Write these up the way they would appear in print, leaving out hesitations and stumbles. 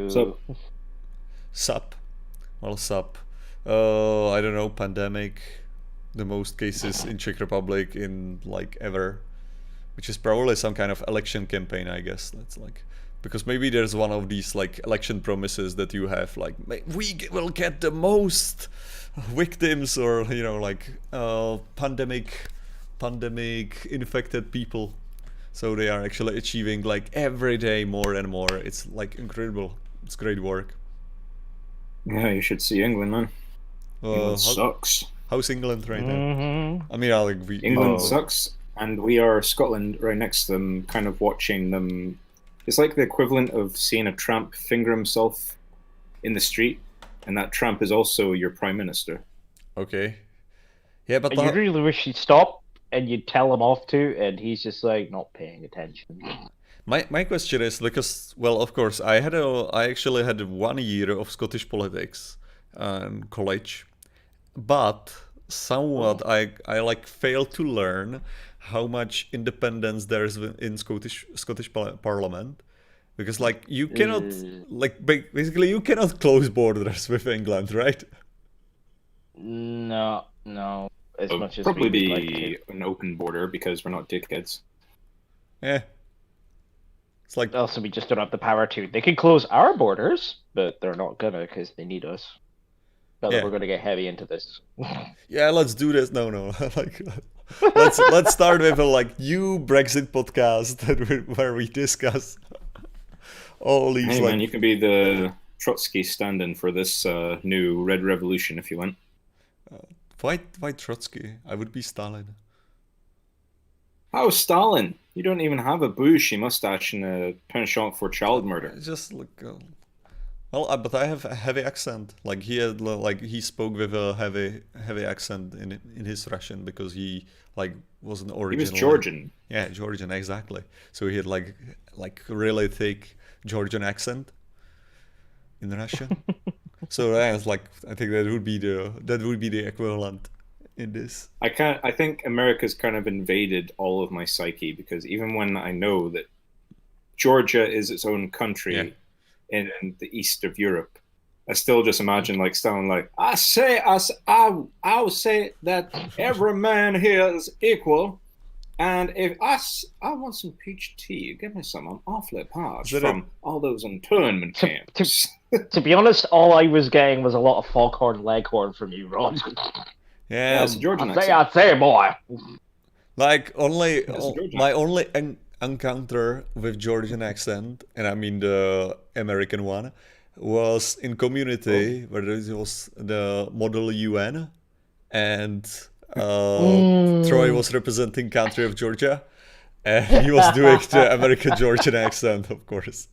So, Hello. Sup? Well, sup. I don't know, pandemic. The most cases in Czech Republic in like ever, which is probably some kind of election campaign, I guess. That's like because maybe there's one of these like election promises that you have, like will get the most victims or like pandemic infected people. So they are actually achieving like every day more and more. It's like incredible. It's great work. yeah, you should see England, man. Uh, England how, sucks. how's England right now? Mm-hmm. I mean, like we England don't. Oh, sucks, and we are Scotland right next to them, kind of watching them. It's like the equivalent of seeing a tramp finger himself in the street, and that tramp is also your prime minister. Okay. Yeah, but you really wish he'd stop and you'd tell him off to, and he's just like not paying attention. my question is because, well, of course, I actually had 1 year of Scottish politics in college, but somewhat I like failed to learn how much independence there is in Scottish Parliament, because like you cannot Uh, like basically you cannot close borders with England, right? no, no. As It'll much as we probably would like to. be an open border because we're not dickheads. Yeah, it's like Also, we just don't have the power to. They can close our borders, but they're not gonna because they need us. But yeah. we're gonna get heavy into this. Yeah, let's do this. No, no, like let's start with a like new Brexit podcast where we discuss all these Hey, like. man, you can be the Trotsky stand-in for this new Red Revolution if you want. Why Trotsky? I would be Stalin. How Stalin? You don't even have a bushy mustache and a penchant for child murder. It's just like well, but I have a heavy accent. Like he had like he spoke with a heavy accent in his Russian because he like was an He was original. Georgian. Yeah, Georgian exactly. So he had like really thick Georgian accent in Russian. So that's like I think that would be the equivalent in this. I think America's kind of invaded all of my psyche because even when I know that Georgia is its own Yeah. country in the east of Europe, I still just imagine like Stalin like I will say that every man here is equal. And if I want some peach tea, give me some. I'm awfully parched Is that from all those internment To, camps. to be honest, all I was getting was a lot of foghorn leghorn from you, Rod. Yeah, Yeah, it's a Georgian I accent. say, boy. like Yeah, it's a Georgian my accent. only encounter with Georgian accent, and I mean the American one, was in Community where there was the Model UN, and Troy was representing country of Georgia, and he was doing the American Georgian accent, of course.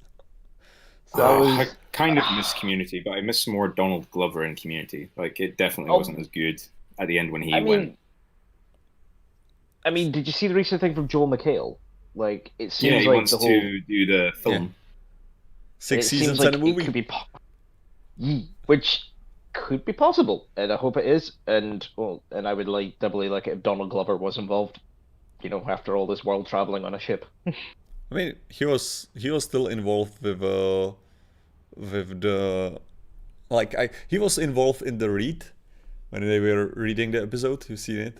That was. I kind of miss Community, but I miss more Donald Glover in Community. Like it definitely Oh, wasn't as good at the end when he I went. mean, did you see the recent thing from Joel McHale? Like, it Yeah, seems he like wants the whole. to do the film. Six It seems seasons like and a it movie. could be, which could be possible, and I hope it is. And well, and I would like doubly like it if Donald Glover was involved. After all this world traveling on a ship. I mean, he was still involved with the like he was involved in the read when they were reading the episode. You seen it?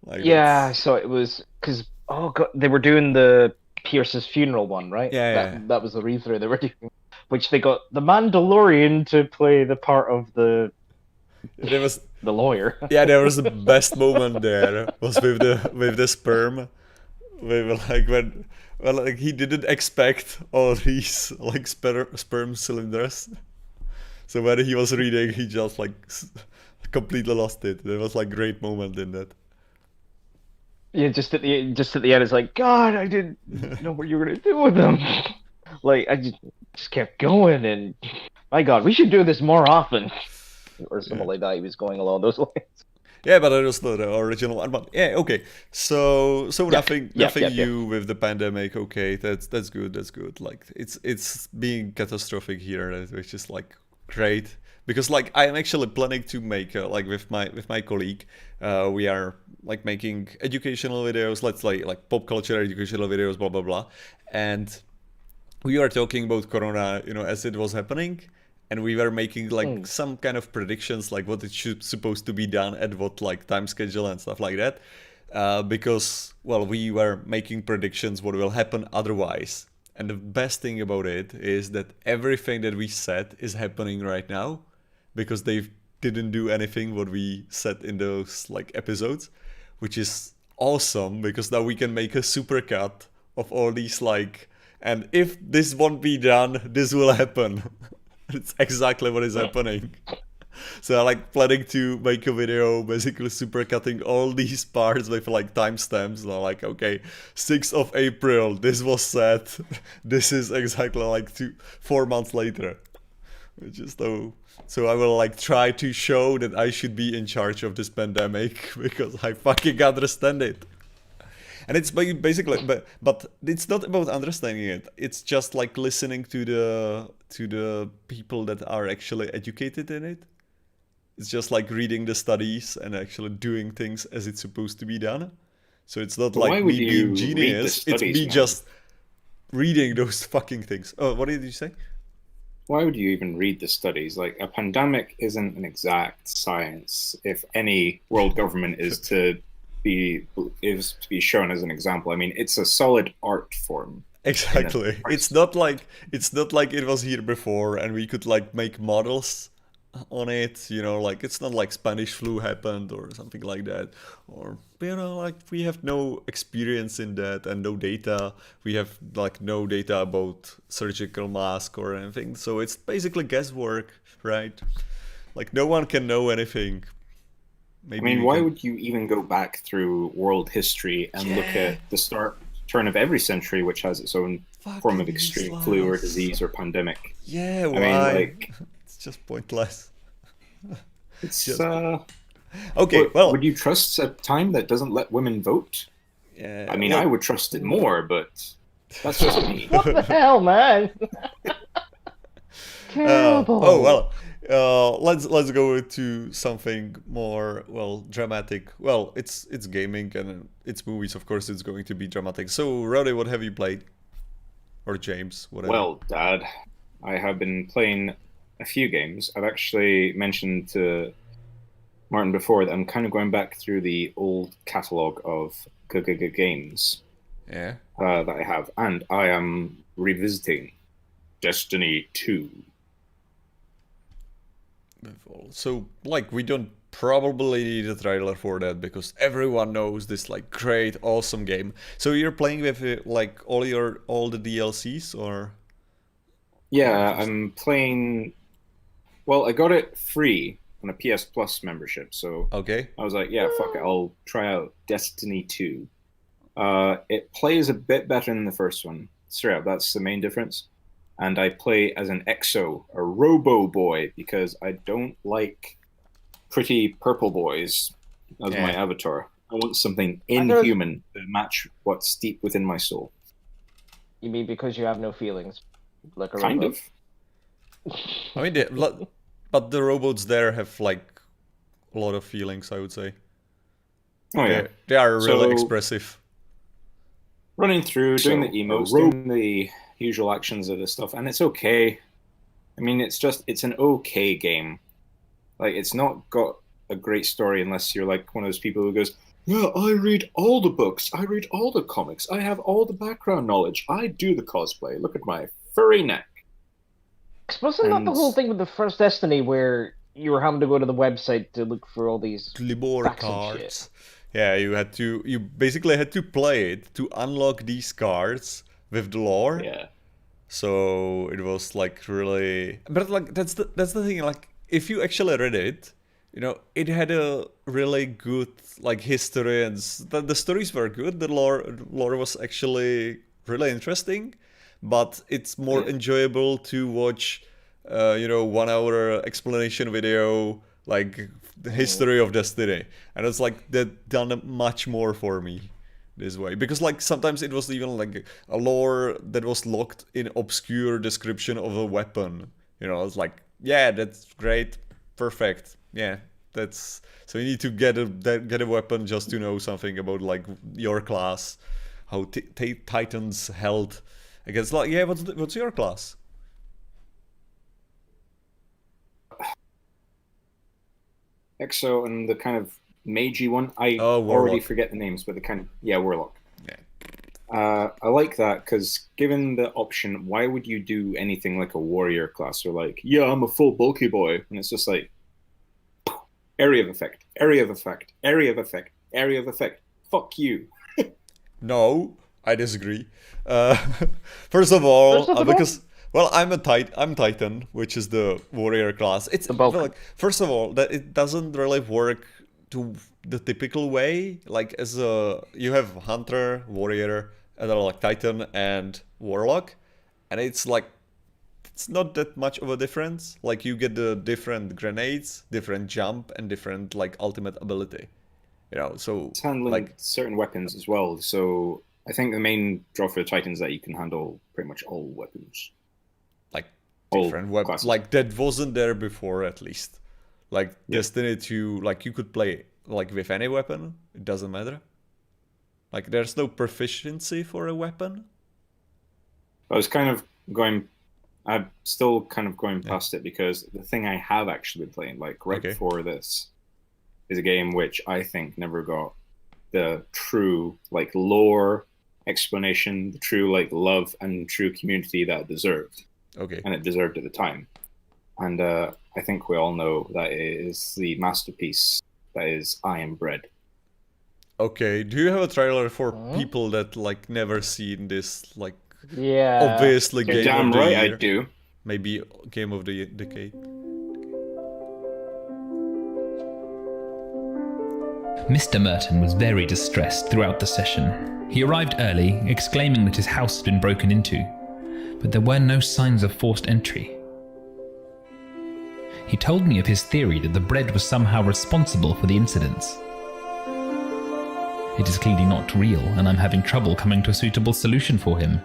Like Yeah, that's so it was because oh god, they were doing the Pierce's funeral one, right? yeah, yeah. That was the read through they were doing, which they got the Mandalorian to play the part of the There was lawyer. yeah, there was the best moment there was with the sperm. With like when well like he didn't expect all these like sperm cylinders. So when he was reading, he just like completely lost it. There was like great moment in that. Yeah, just at the end, it's like God, I didn't know what you were gonna do with them. Like I just kept going, and my God, we should do this more often, or something Yeah. like that. He was going along those lines. Yeah, but it was not the original one. But yeah, okay. So nothing Yeah. new with the pandemic. Okay, that's good. That's good. Like it's being catastrophic here, which is like great because like I am actually planning to make like with my colleague, we are like making educational videos. Let's like pop culture educational videos, blah blah blah, and we were talking about Corona, as it was happening, and we were making like some kind of predictions, like what it should supposed to be done at what like time schedule and stuff like that. Because, well, we were making predictions what will happen otherwise. And the best thing about it is that everything that we said is happening right now, because they didn't do anything what we said in those like episodes, which is awesome, because now we can make a supercut of all these like, and if this won't be done, this will happen. It's exactly what is happening. So I like planning to make a video basically supercutting all these parts with like timestamps. And I'm like, okay, 6th of April, this was said. This is exactly like 4 months later. Which is so I will like try to show that I should be in charge of this pandemic because I fucking understand it. And it's basically, but it's not about understanding it. It's just like listening to the people that are actually educated in it. It's just like reading the studies and actually doing things as it's supposed to be done. So it's not like me being genius. It's me just reading those fucking things. Oh, what did you say? Why would you even read the studies? Like, a pandemic isn't an exact science. If any world government is to be shown as an example, I mean, it's a solid art form. Exactly. It's not like it was here before and we could like make models on it, like it's not like Spanish flu happened or something like that, or like we have no experience in that and no data. We have like no data about surgical mask or anything, so it's basically guesswork, right? Like no one can know anything. Maybe why would you even go back through world history and look at the turn of every century, which has its own form of extreme flu or disease or pandemic? Yeah, why? I mean, like, just pointless. It's okay. Well, would you trust a time that doesn't let women vote? Yeah. I mean, I would trust it more, but that's just me. What the hell, man? Terrible. Let's go to something more dramatic. Well, it's gaming and it's movies. Of course, it's going to be dramatic. So, Roddy, what have you played? Or James, whatever. Well, Dad, I have been playing a few games. I've actually mentioned to Martin before that I'm kind of going back through the old catalogue of games that I have, and I am revisiting Destiny 2. So, like, we don't probably need a trailer for that because everyone knows this like great, awesome game. So you're playing with like all the DLCs, or? Yeah, I'm playing. Well, I got it free on a PS Plus membership, so okay. I was like, yeah, fuck it, I'll try out Destiny 2. It plays a bit better than the first one. Straight up, that's the main difference. And I play as an exo, a robo boy, because I don't like pretty purple boys as my avatar. I want something inhuman to match what's deep within my soul. You mean because you have no feelings? Like a kind robot? of. I mean, but the robots there have like a lot of feelings, I would say. Oh yeah, they are really expressive. Running through, doing the emotes, doing the usual actions of this stuff, and it's okay. I mean, it's an okay game. Like, it's not got a great story unless you're like one of those people who goes, yeah, I read all the books, I read all the comics, I have all the background knowledge, I do the cosplay, look at my furry neck. Wasn't that the whole thing with the first Destiny where you were having to go to the website to look for all these lore cards? Yeah, you basically had to play it to unlock these cards with the lore. Yeah. So it was like really, but like that's the thing. Like if you actually read it, it had a really good like history, and the stories were good. The lore was actually really interesting, but it's more enjoyable to watch, 1 hour explanation video like the history of Destiny, and it's like that done much more for me this way, because like sometimes it was even like a lore that was locked in obscure description of a weapon. It's like, yeah, that's great, perfect, yeah, that's so you need to get a weapon just to know something about like your class, how Titans held Against like, yeah, what's your class? Exo and the kind of magey one. I Warlock. already forget the names, but the kind of Warlock. Yeah. I like that because given the option, why would you do anything like a warrior class or like, yeah, I'm a full bulky boy, and it's just like area of effect, area of effect, area of effect, area of effect. Fuck you. No, I disagree. First of all, because well, I'm Titan, which is the warrior class. It's like, first of all, that it doesn't really work to the typical way. Like as you have hunter, warrior, and then like Titan and warlock, and it's like it's not that much of a difference. Like you get the different grenades, different jump, and different like ultimate ability. You know, so it's handling like certain weapons as well. So I think the main draw for the Titans is that you can handle pretty much all weapons. Like different weapons. Like that wasn't there before, at least. Like Destiny 2, like you could play like with any weapon. It doesn't matter. Like there's no proficiency for a weapon. I'm still kind of going past it because the thing I have actually been playing, like before this, is a game which I think never got the true like lore explanation, the true like love and true community that it deserved. Okay. And it deserved at the time. And I think we all know that it is the masterpiece that is I Am Bread. Okay, do you have a trailer for people that like never seen this like obviously You're game damn of the right year? I do. Maybe game of the decade. Mr. Merton was very distressed throughout the session. He arrived early, exclaiming that his house had been broken into, but there were no signs of forced entry. He told me of his theory that the bread was somehow responsible for the incidents. It is clearly not real, and I'm having trouble coming to a suitable solution for him.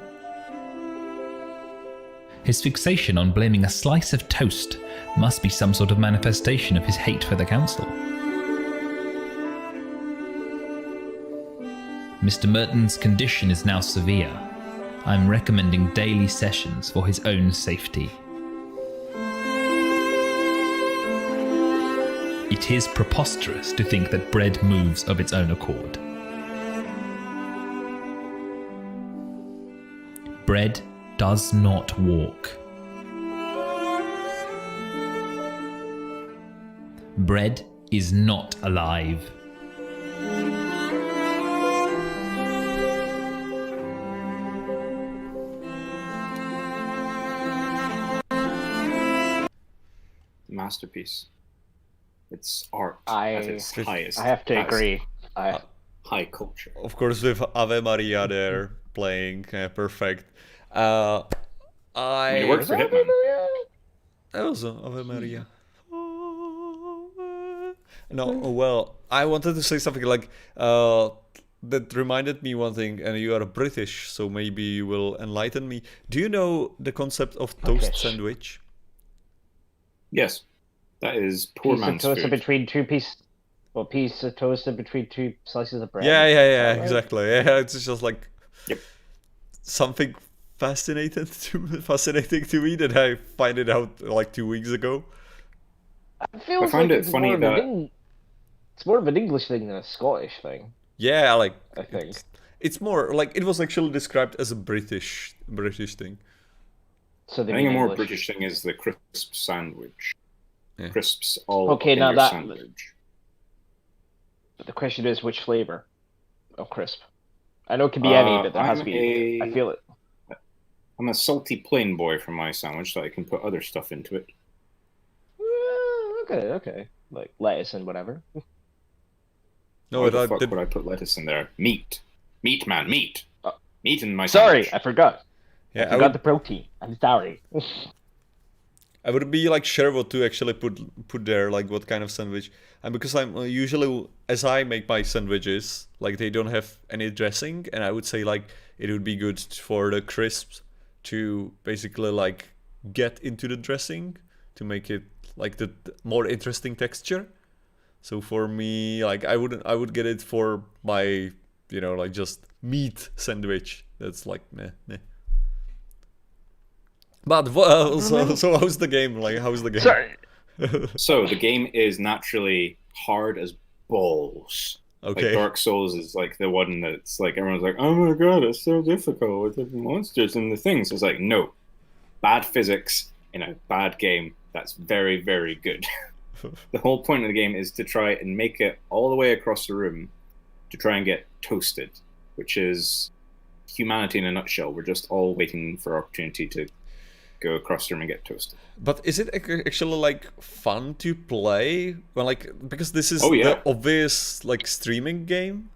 His fixation on blaming a slice of toast must be some sort of manifestation of his hate for the council. Mr. Merton's condition is now severe. I'm recommending daily sessions for his own safety. It is preposterous to think that bread moves of its own accord. Bread does not walk. Bread is not alive. Masterpiece. It's art at its highest. I have to agree. High culture. Of course, with Ave Maria there playing, perfect. It worked for Hitman. That was Ave Maria. No, well, I wanted to say something like that reminded me one thing, and you are British, so maybe you will enlighten me. Do you know the concept of toast sandwich? Yes, that is poor man's food. Piece of toast between two slices of bread. Yeah, exactly. Yeah, it's just like something fascinating to me that I find it out like 2 weeks ago. I find it funny that it's more of an English thing than a Scottish thing. Yeah, like I think it's more like it was actually described as a British thing. So I think a more British thing is the crisp sandwich. Yeah. Crisps all okay. In now your that. sandwich. But the question is, which flavor of crisp? I know it can be any, but there has to be. I feel it. I'm a salty plain boy for my sandwich, so I can put other stuff into it. Okay. Like lettuce and whatever. No, why the fuck would I put lettuce in there? Meat, man, meat. Meat in my Sorry, sandwich. I forgot. Yeah, I forgot the protein. I'm sorry. I would be like sure what to actually put there, like what kind of sandwich. And because I'm usually, as I make my sandwiches, like they don't have any dressing, and I would say like it would be good for the crisps to basically like get into the dressing to make it like the more interesting texture. So for me, like I would get it for my, like just meat sandwich. That's like meh. But so how's the game? Like, how's the game? Sorry. So the game is naturally hard as balls. Okay. Like Dark Souls is like the one that's like everyone's like, oh my god, it's so difficult with the monsters and the things. It's like, no, bad physics in a bad game. That's very, very good. The whole point of the game is to try and make it all the way across the room to try and get toasted, which is humanity in a nutshell. We're just all waiting for opportunity to go across the room and get toasted. But is it actually like fun to play? Well, like, because this is Oh, yeah. the obvious like streaming game.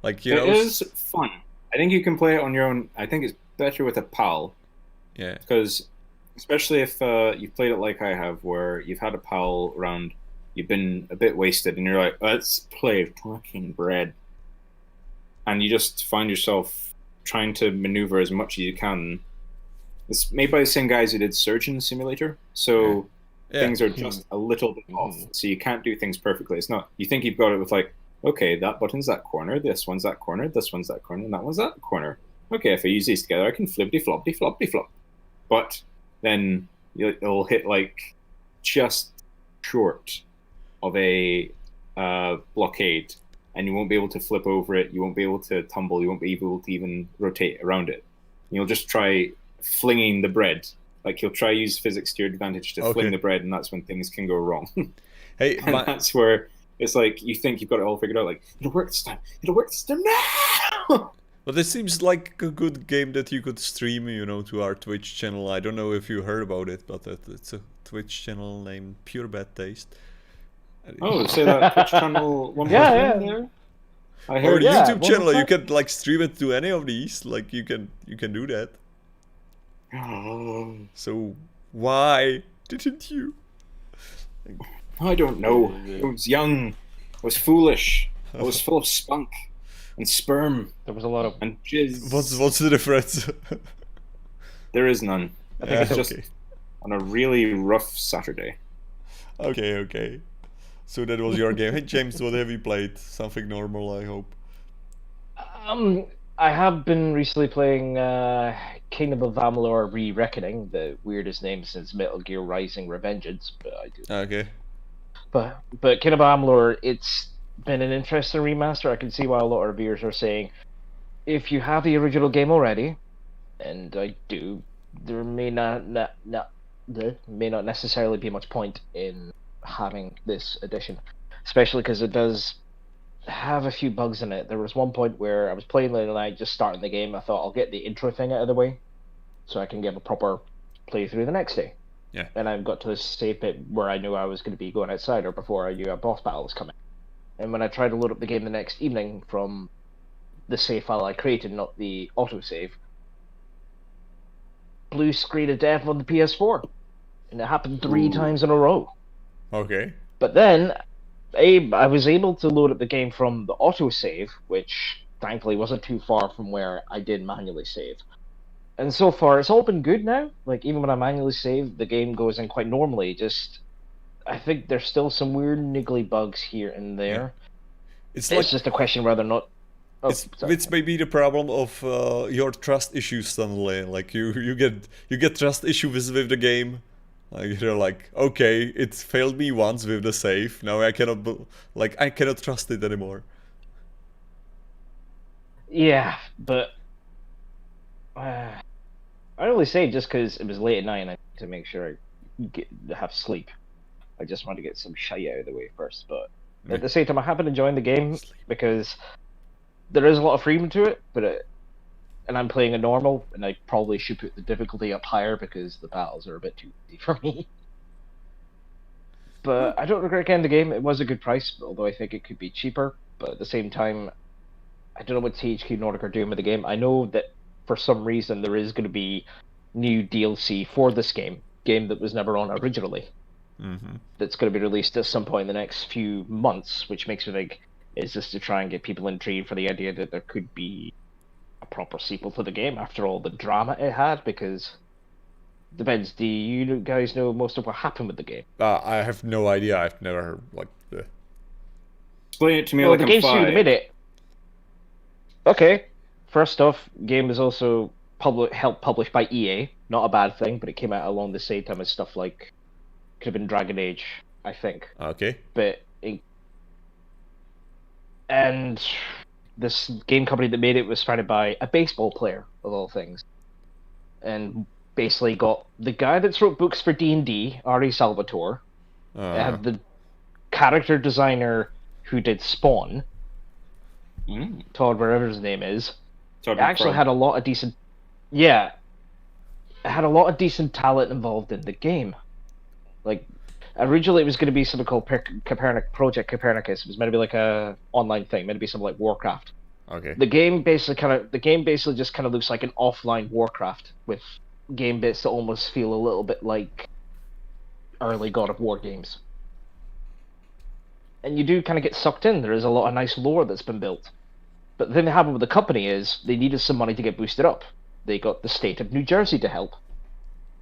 Like, you It know, is fun. I think you can play it on your own. I think it's better with a pal, yeah. because especially if you've played it like I have, where you've had a pal around, you've been a bit wasted, and you're like, let's play fucking bread. And you just find yourself trying to maneuver as much as you can. It's made by the same guys who did Surgeon Simulator, so Yeah. things are just a little bit off. So you can't do things perfectly. It's not, you think you've got it with like, okay, that button's that corner, this one's that corner, this one's that corner, and that one's that corner. Okay, if I use these together, I can flippity floppity floppity flop. But then it'll hit like just short of a blockade, and you won't be able to flip over it, you won't be able to tumble, you won't be able to even rotate around it. You'll just try flinging the bread. Like, you'll try use physics to your advantage to Okay. fling the bread, and that's when things can go wrong. Hey, And that's where it's like, you think you've got it all figured out, like, it'll work this time, no! but this seems like a good game that you could stream, you know, to our Twitch channel. I don't know if you heard about it, but it's a Twitch channel named Pure Bad Taste. Oh, say that Twitch channel one more Yeah, time yeah. there. I Or heard yeah. YouTube one channel, more you time. can like stream it to any of these. Like, you can do that. Oh, So why didn't you? I don't know. I was young. I was foolish. I was full of spunk and sperm There was a lot of. and jizz. What's the difference? There is none. I think it's just okay. on a really rough Saturday. Okay. So that was your game. Hey James, what have you played? Something normal, I hope. I have been recently playing Kingdom of Amalur: Re-Reckoning, the weirdest name since Metal Gear Rising: Revengeance, but I do. Okay. But Kingdom of Amalur, it's been an interesting remaster. I can see why a lot of reviewers are saying, if you have the original game already, and I do, there may not necessarily be much point in having this edition, especially because it does have a few bugs in it. There was one point where I was playing late at night, just starting the game. I thought I'll get the intro thing out of the way, so I can give a proper playthrough the next day. Yeah. And I got to the save bit where I knew I was going to be going outside, or before I knew a boss battle was coming. And when I tried to load up the game the next evening from the save file I created, not the autosave, blue screen of death on the PS4. And it happened 3 times in a row. Okay. But then I was able to load up the game from the autosave, which thankfully wasn't too far from where I did manually save. And so far, it's all been good now. Like, even when I manually save, the game goes in quite normally. Just, I think there's still some weird niggly bugs here and there. It's It's like just a question whether or not... Oh, sorry. it's maybe the problem of your trust issues suddenly. Like you get trust issues with the game. Like, you're like, okay, it failed me once with the save. Now I cannot I cannot trust it anymore. Yeah, but... I only say just because it was late at night and I need to make sure I have sleep. I just want to get some shite out of the way first, but at the same time, I have been enjoying the game because there is a lot of freedom to it, and I'm playing a normal, and I probably should put the difficulty up higher because the battles are a bit too easy for me. But I don't regret getting the game. It was a good price, although I think it could be cheaper. But at the same time, I don't know what THQ Nordic are doing with the game. I know that for some reason there is going to be new DLC for this game that was never on originally. Mm-hmm. That's going to be released at some point in the next few months, which makes me think, is this to try and get people intrigued for the idea that there could be a proper sequel to the game after all the drama it had? Because depends. Do you guys know most of what happened with the game? I have no idea. I've never heard Explain it to me Well, like the I'm game studio 5. admit it. Okay. First off, game is also helped published by EA, not a bad thing, but it came out along the same time as stuff like could have been Dragon Age, I think. Okay. And this game company that made it was founded by a baseball player, of all things, and basically got the guy that's wrote books for D&D, Ari Salvatore, had the character designer who did Spawn, Todd, whatever his name is. It actually had a lot of decent... Yeah. It had a lot of decent talent involved in the game. Like, originally it was going to be something called Project Copernicus. It was meant to be like a online thing, meant to be something like Warcraft. Okay. The game basically just kind of looks like an offline Warcraft with game bits that almost feel a little bit like early God of War games. And you do kind of get sucked in. There is a lot of nice lore that's been built. But the thing that happened with the company is they needed some money to get boosted up. They got the state of New Jersey to help.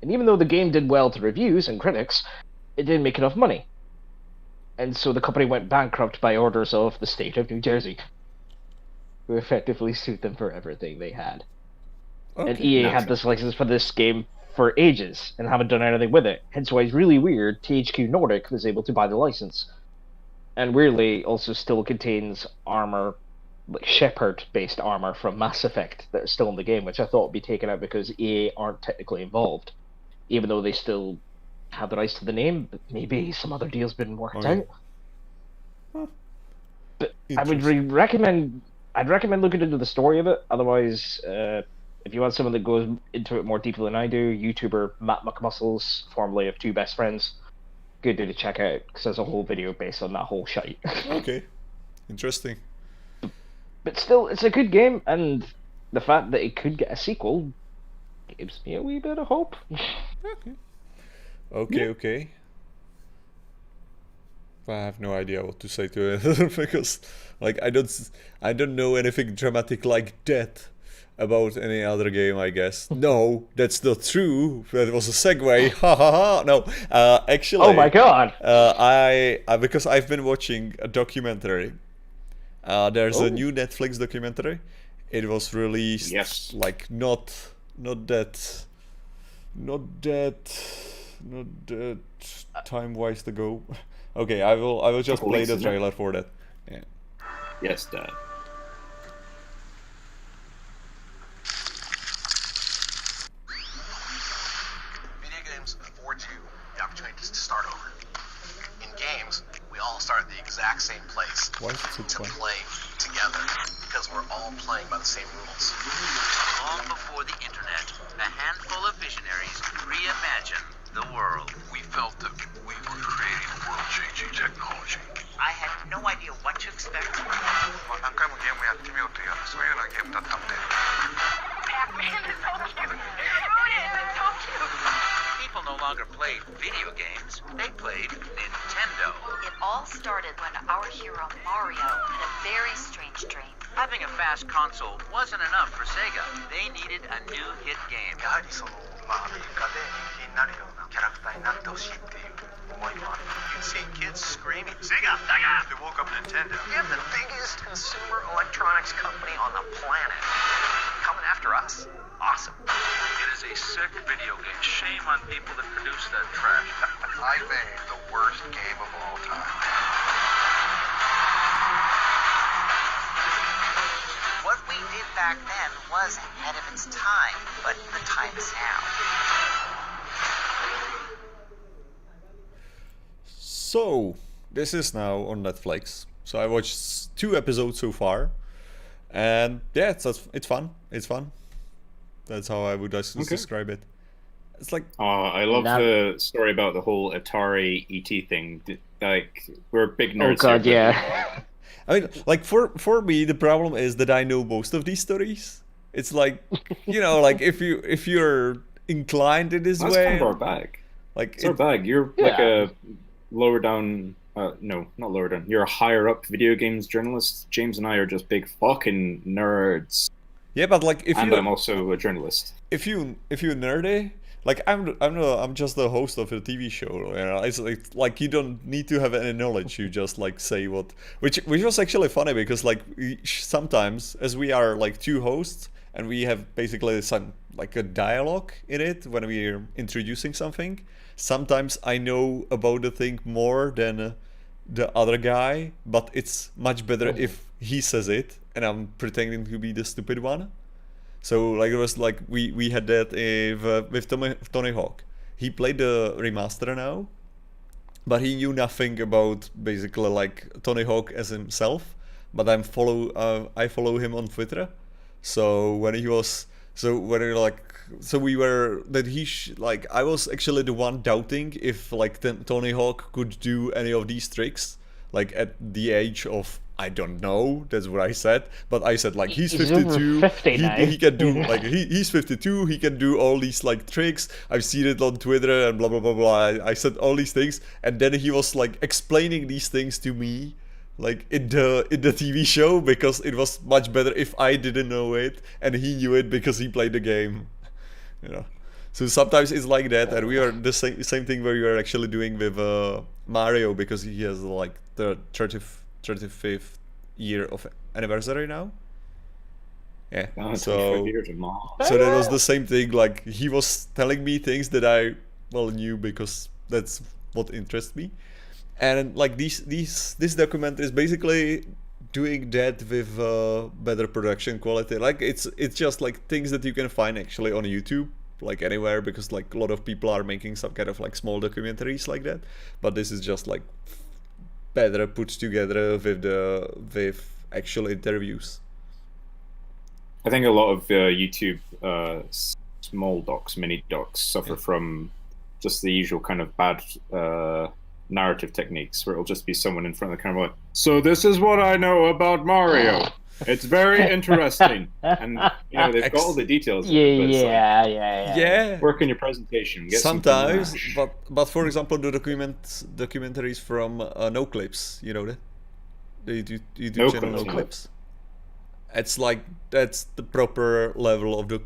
And even though the game did well to reviews and critics, it didn't make enough money. And so the company went bankrupt by orders of the state of New Jersey, who effectively sued them for everything they had. Okay. And EA had this license for this game for ages and haven't done anything with it. Hence why it's really weird THQ Nordic was able to buy the license. And weirdly, also still contains armor, like Shepard-based armor from Mass Effect that are still in the game, which I thought would be taken out because EA aren't technically involved, even though they still have the rights to the name. But maybe some other deal's been worked out. Huh. But I would recommend. I'd recommend looking into the story of it. Otherwise, if you want someone that goes into it more deeply than I do, YouTuber Matt McMuscles, formerly of Two Best Friends, good dude to check out because there's a whole video based on that whole shite. Okay, interesting. But still, it's a good game, and the fact that it could get a sequel gives me a wee bit of hope. Okay. I have no idea what to say to it because, like, I don't know anything dramatic like that about any other game. I guess no, that's not true. That was a segue. Ha ha ha. No, actually. Oh my god. I because I've been watching a documentary. There's a new Netflix documentary. It was released like not that time-wise ago. Okay, I will just play the trailer for that. Yeah. Yes, Dad. Video games afford you the opportunity to start over. In games, we all start at the exact same place Why is it so to quiet? play together because we're all playing by the same rules. Long before the internet, a handful of visionaries reimagined the world. We felt that we were creating world-changing technology. I had no idea what to expect. 何回もゲームやってみようというそういうようなゲームだったので。People no longer played video games, they played Nintendo. It all started when our hero Mario had a very strange dream. Having a fast console wasn't enough for Sega. They needed a new hit game. やはりそのアメリカで人気になるようなキャラクターになってほしいっていう思いもある。You see kids screaming, Sega, Sega! They woke up Nintendo. We have the biggest consumer electronics company on the planet. Coming after us? Awesome. It is a sick video game. Shame on people that produce that trash. I made the worst game of all time. What we did back then was ahead of its time, but the time is now. So, this is now on Netflix. So I watched 2 episodes so far. And yeah, it's fun. It's fun. That's how I would describe it. It's like... I love the story about the whole Atari ET thing. Like, we're big nerds. Oh god, here, yeah. I mean, like, for me, the problem is that I know most of these stories. It's like, you know, like, if you're inclined in this That's way... kind of our bag. Like, It's our bag. You're like a lower down... no, not lower down. You're a higher up video games journalist. James and I are just big fucking nerds. Yeah, but like I'm also a journalist. If you're nerdy, like I'm just the host of a TV show. You know, it's like you don't need to have any knowledge. You just like say what, which was actually funny because like sometimes as we are like 2 hosts and we have basically some like a dialogue in it when we're introducing something. Sometimes I know about the thing more than the other guy, but it's much better if he says it and I'm pretending to be the stupid one. So like it was like we had that with Tony Hawk. He played the remaster now, but he knew nothing about basically like Tony Hawk as himself. But I follow him on Twitter. So when he was we were that like I was actually the one doubting if like Tony Hawk could do any of these tricks, like at the age of, I don't know, that's what I said, but I said like he's 52, he can do like he's 52, he can do all these like tricks. I've seen it on Twitter and blah blah blah blah. I said all these things, and then he was like explaining these things to me, like in the TV show, because it was much better if I didn't know it and he knew it because he played the game, you know. So sometimes it's like that, and we are the same thing where we are actually doing with Mario, because he has like the 35th year of anniversary now. Yeah. Oh, so that was the same thing. Like he was telling me things that I knew because that's what interests me. And like this documentary is basically doing that with better production quality. Like it's just like things that you can find actually on YouTube, like anywhere, because like a lot of people are making some kind of like small documentaries like that. But this is just like better put together with actual interviews. I think a lot of YouTube small docs, mini docs, suffer from just the usual kind of bad narrative techniques, where it'll just be someone in front of the camera like, so this is what I know about Mario. It's very interesting. And you know, they've got all the details. Yeah. Work on your presentation. Get sometimes, but for example, the documentaries from No Clips, you know that? They do No channel Clips, No Clips. It's like that's the proper level of the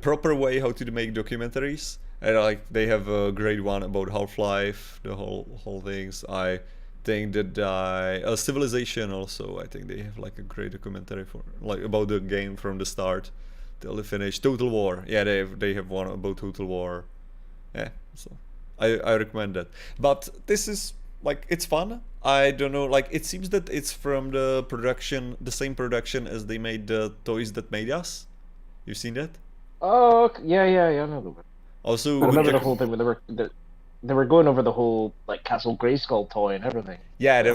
proper way how to make documentaries. And like they have a great one about Half-Life, the whole things. I think that Civilization also. I think they have like a great documentary for like about the game from the start till the finish. Total War, yeah, they have one about Total War. Yeah, so I recommend that. But this is like it's fun. I don't know, like it seems that it's from the same production as they made the Toys That Made Us. You've seen that? Oh yeah, I know the one. Also, I remember the whole thing where they were going over the whole like Castle Grayskull toy and everything. Yeah, there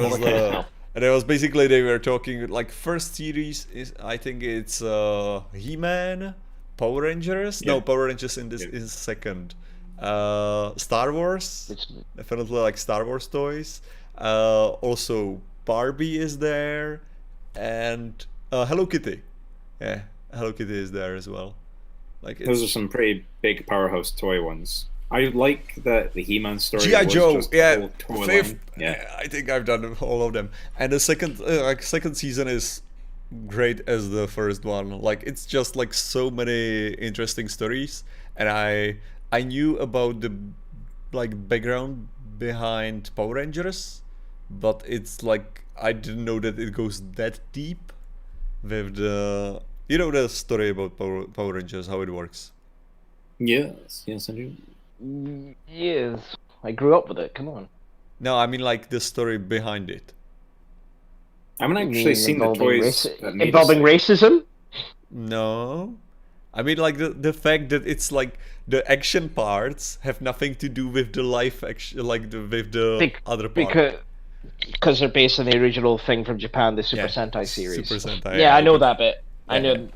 was basically they were talking like first series is, I think it's He-Man, Power Rangers. Yeah. No, Power Rangers in this is second. Star Wars, definitely like Star Wars toys. Also Barbie is there, and Hello Kitty. Yeah, Hello Kitty is there as well. Like those are some pretty big powerhouse toy ones. I like the He-Man story. G.I. Joe, yeah, fifth. Yeah, I think I've done all of them. And the second season is great as the first one. Like it's just like so many interesting stories, and I knew about the like background behind Power Rangers, but it's like I didn't know that it goes that deep with the. You know the story about Power Rangers, how it works? Yes, I do. Yes, I grew up with it. Come on. No, I mean like the story behind it. I haven't actually seen the toys involving racism. No, I mean like the fact that it's like the action parts have nothing to do with the live action, like with the other part. Because they're based on the original thing from Japan, the Super Sentai series. Super Sentai. Yeah, I know that bit. I know,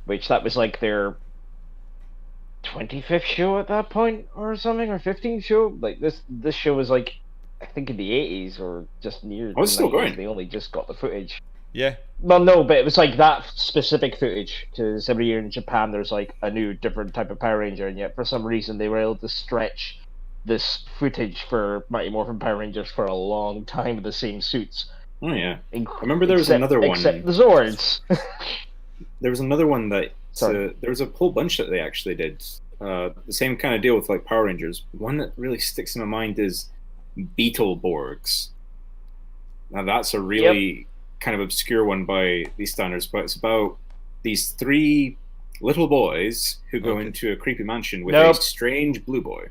which that was like their 25th show at that point or something, or 15th show. Like this show was like, I think in the 80s or just near. Oh, it's still going. They only just got the footage. Yeah. Well, no, but it was like that specific footage, because every year in Japan there's like a new different type of Power Ranger, and yet for some reason they were able to stretch this footage for Mighty Morphin Power Rangers for a long time with the same suits. Oh yeah, I remember there was another one. Except the Zords. There was another one that there was a whole bunch that they actually did. The same kind of deal with like Power Rangers. One that really sticks in my mind is Beetleborgs. Now that's a really kind of obscure one by these standards, but it's about these 3 little boys who go into a creepy mansion with a strange blue boy.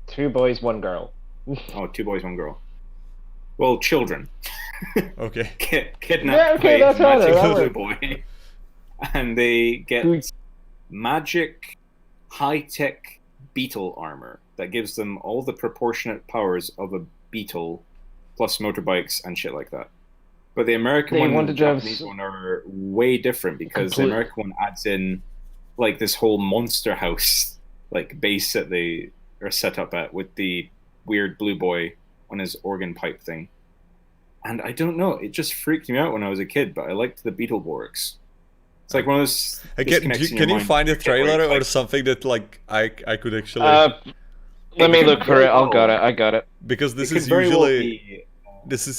2 boys, 1 girl. Oh, 2 boys, 1 girl. Well, children. Okay. Kidnapped by a magic blue boy. And they get magic, high-tech beetle armor that gives them all the proportionate powers of a beetle, plus motorbikes and shit like that. But the American one and the Japanese one are way different, because the American one adds in like this whole monster house like base that they are set up at with the weird blue boy on his organ pipe thing. And I don't know, it just freaked me out when I was a kid, but I liked the Beetleborgs. It's like one of those. Can you find a trailer or something that like I could actually? Let me look for it. I got it. Because this is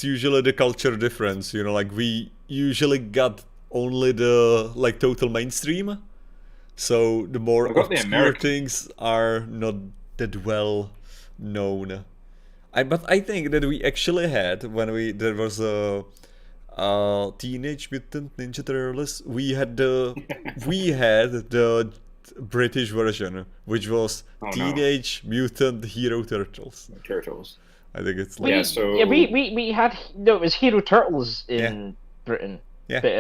usually the culture difference. You know, like we usually got only the like total mainstream, so the more obscure things are not that well known. But I think that we actually had there was a. Teenage Mutant Ninja Turtles. We had the British version, which was Teenage Mutant Hero Turtles. I think it's like we had it was Hero Turtles in Britain. Yeah, but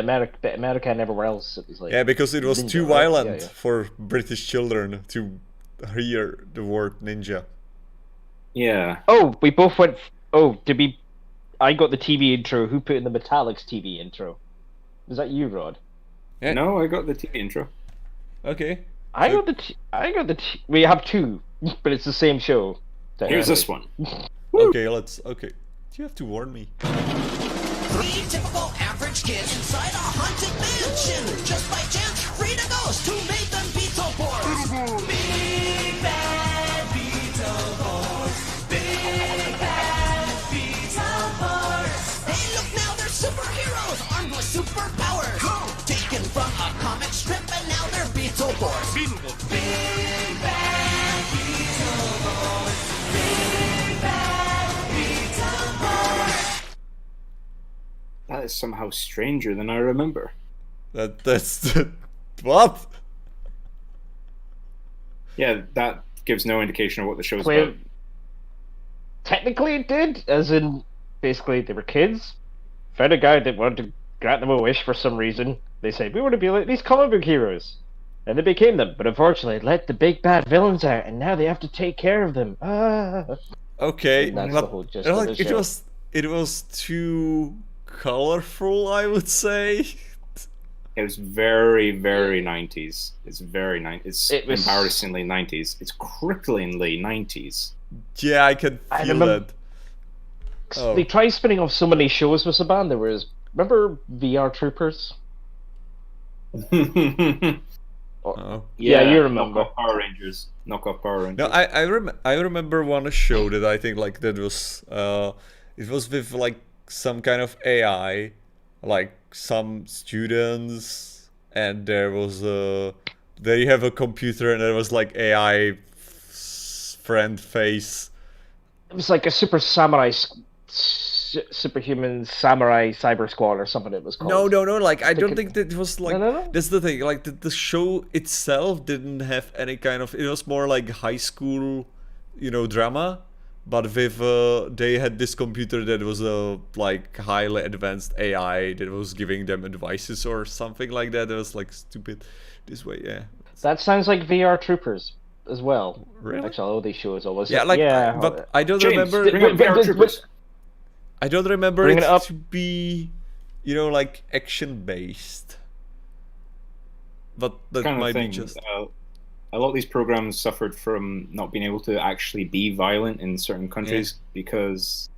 America and everywhere else it was like because it was too violent for British children to hear the word ninja. Yeah. Oh, we both went. Oh, did we? I got the TV intro. Who put in the Metallics TV intro? Was that you, Rod? Yeah. No, I got the TV intro. Okay. I got the. We have 2, but it's the same show. Here's this one. Okay, Okay. You have to warn me. 3 typical average kids inside a haunted mansion. Just by chance, Frida Ghost, who made them Beetleborgs. Big bad Beetleborgs. Big bad Beetleborgs. Hey, look now, they're superheroes armed with superpowers. Taken from a comic strip, and now they're Beetleborgs. Big bad Beetleborgs. Big bad Beetleborgs. That is somehow stranger than I remember. That's what? Yeah, that gives no indication of what the show's about. Technically it did, as in, basically they were kids, found a guy that wanted to grant them a wish for some reason. They said, we want to be like these comic book heroes. And they became them, but unfortunately it let the big bad villains out, and now they have to take care of them. Okay, that's the whole gist of the show. It was too colorful, I would say. It was very, very 90s. It's very 90s. It's embarrassingly 90s. It's cripplingly 90s. Yeah, I can feel that. They tried spinning off so many shows with Saban. There was, remember VR Troopers? Yeah, you remember. Knockoff Power Rangers. No, I remember one show that I think like that was it was with like some kind of AI, like some students, and there was they have a computer and there was like AI friend face. It was like a superhuman samurai cyber squad or something it was called. No, like I don't think that it was like no. That's the thing, like the show itself didn't have any kind of, it was more like high school, drama, but with they had this computer that was a like highly advanced AI that was giving them advices or something like that. It was like stupid this way. Yeah, that sounds like VR Troopers as well. Really? Actually, all these shows always. But I don't remember. VR Troopers. I don't remember it to be, like action based. But that kind of might thing. be just. A lot of these programs suffered from not being able to actually be violent in certain countries because,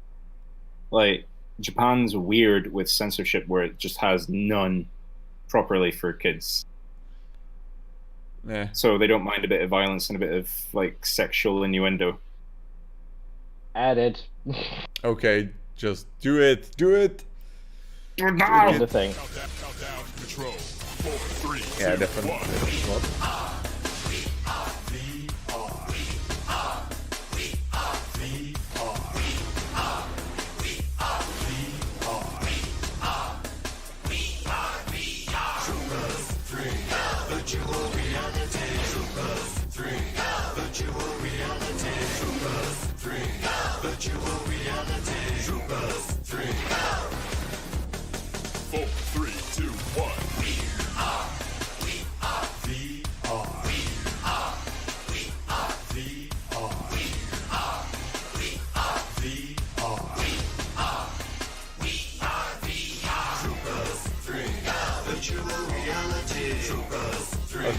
like, Japan's weird with censorship where it just has none properly for kids. Yeah. So they don't mind a bit of violence and a bit of like sexual innuendo. Added. Okay, just do it. Here's the thing. Yeah, definitely.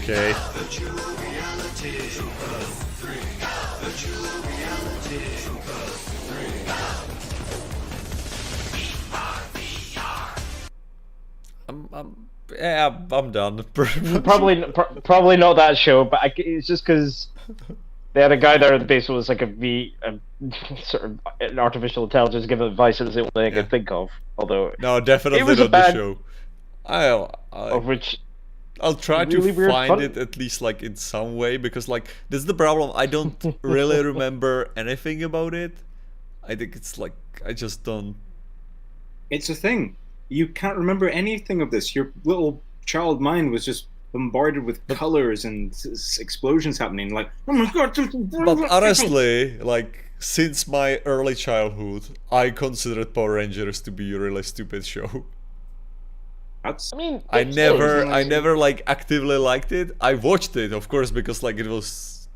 Okay. I'm done. Probably not that show, but it's just because they had a guy there at the base who was like a sort of an artificial intelligence giving advice. It was the only thing I could think of. Although no, definitely it was not a bad, the show. of which I'll try really to find it at least like in some way, because like this is the problem. I don't really remember anything about it. I think it's like I just don't. It's a thing. You can't remember anything of this. Your little child mind was just bombarded with colors and explosions happening. Like, oh my god! But honestly, like since my early childhood, I considered Power Rangers to be a really stupid show. That's. I never like actively liked it. I watched it, of course, because like it was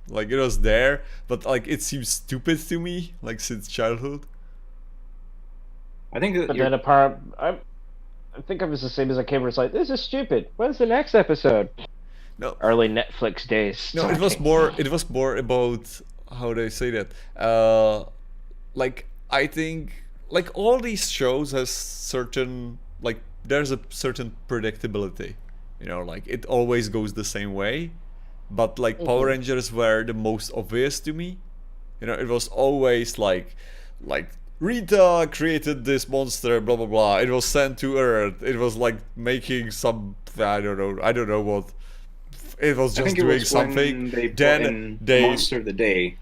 there, but like it seems stupid to me, like since childhood. I think that. But then I think I was the same as a kid. Where it's like, this is stupid. When's the next episode? No. Early Netflix days. No, it was more about how do I say that? Like I think like all these shows has certain like there's a certain predictability, you know, like it always goes the same way. But like Power Rangers were the most obvious to me. You know, it was always like Rita created this monster, blah blah blah. It was sent to Earth. It was like making some I don't know what. It was just doing something. Then they Monster of the Day.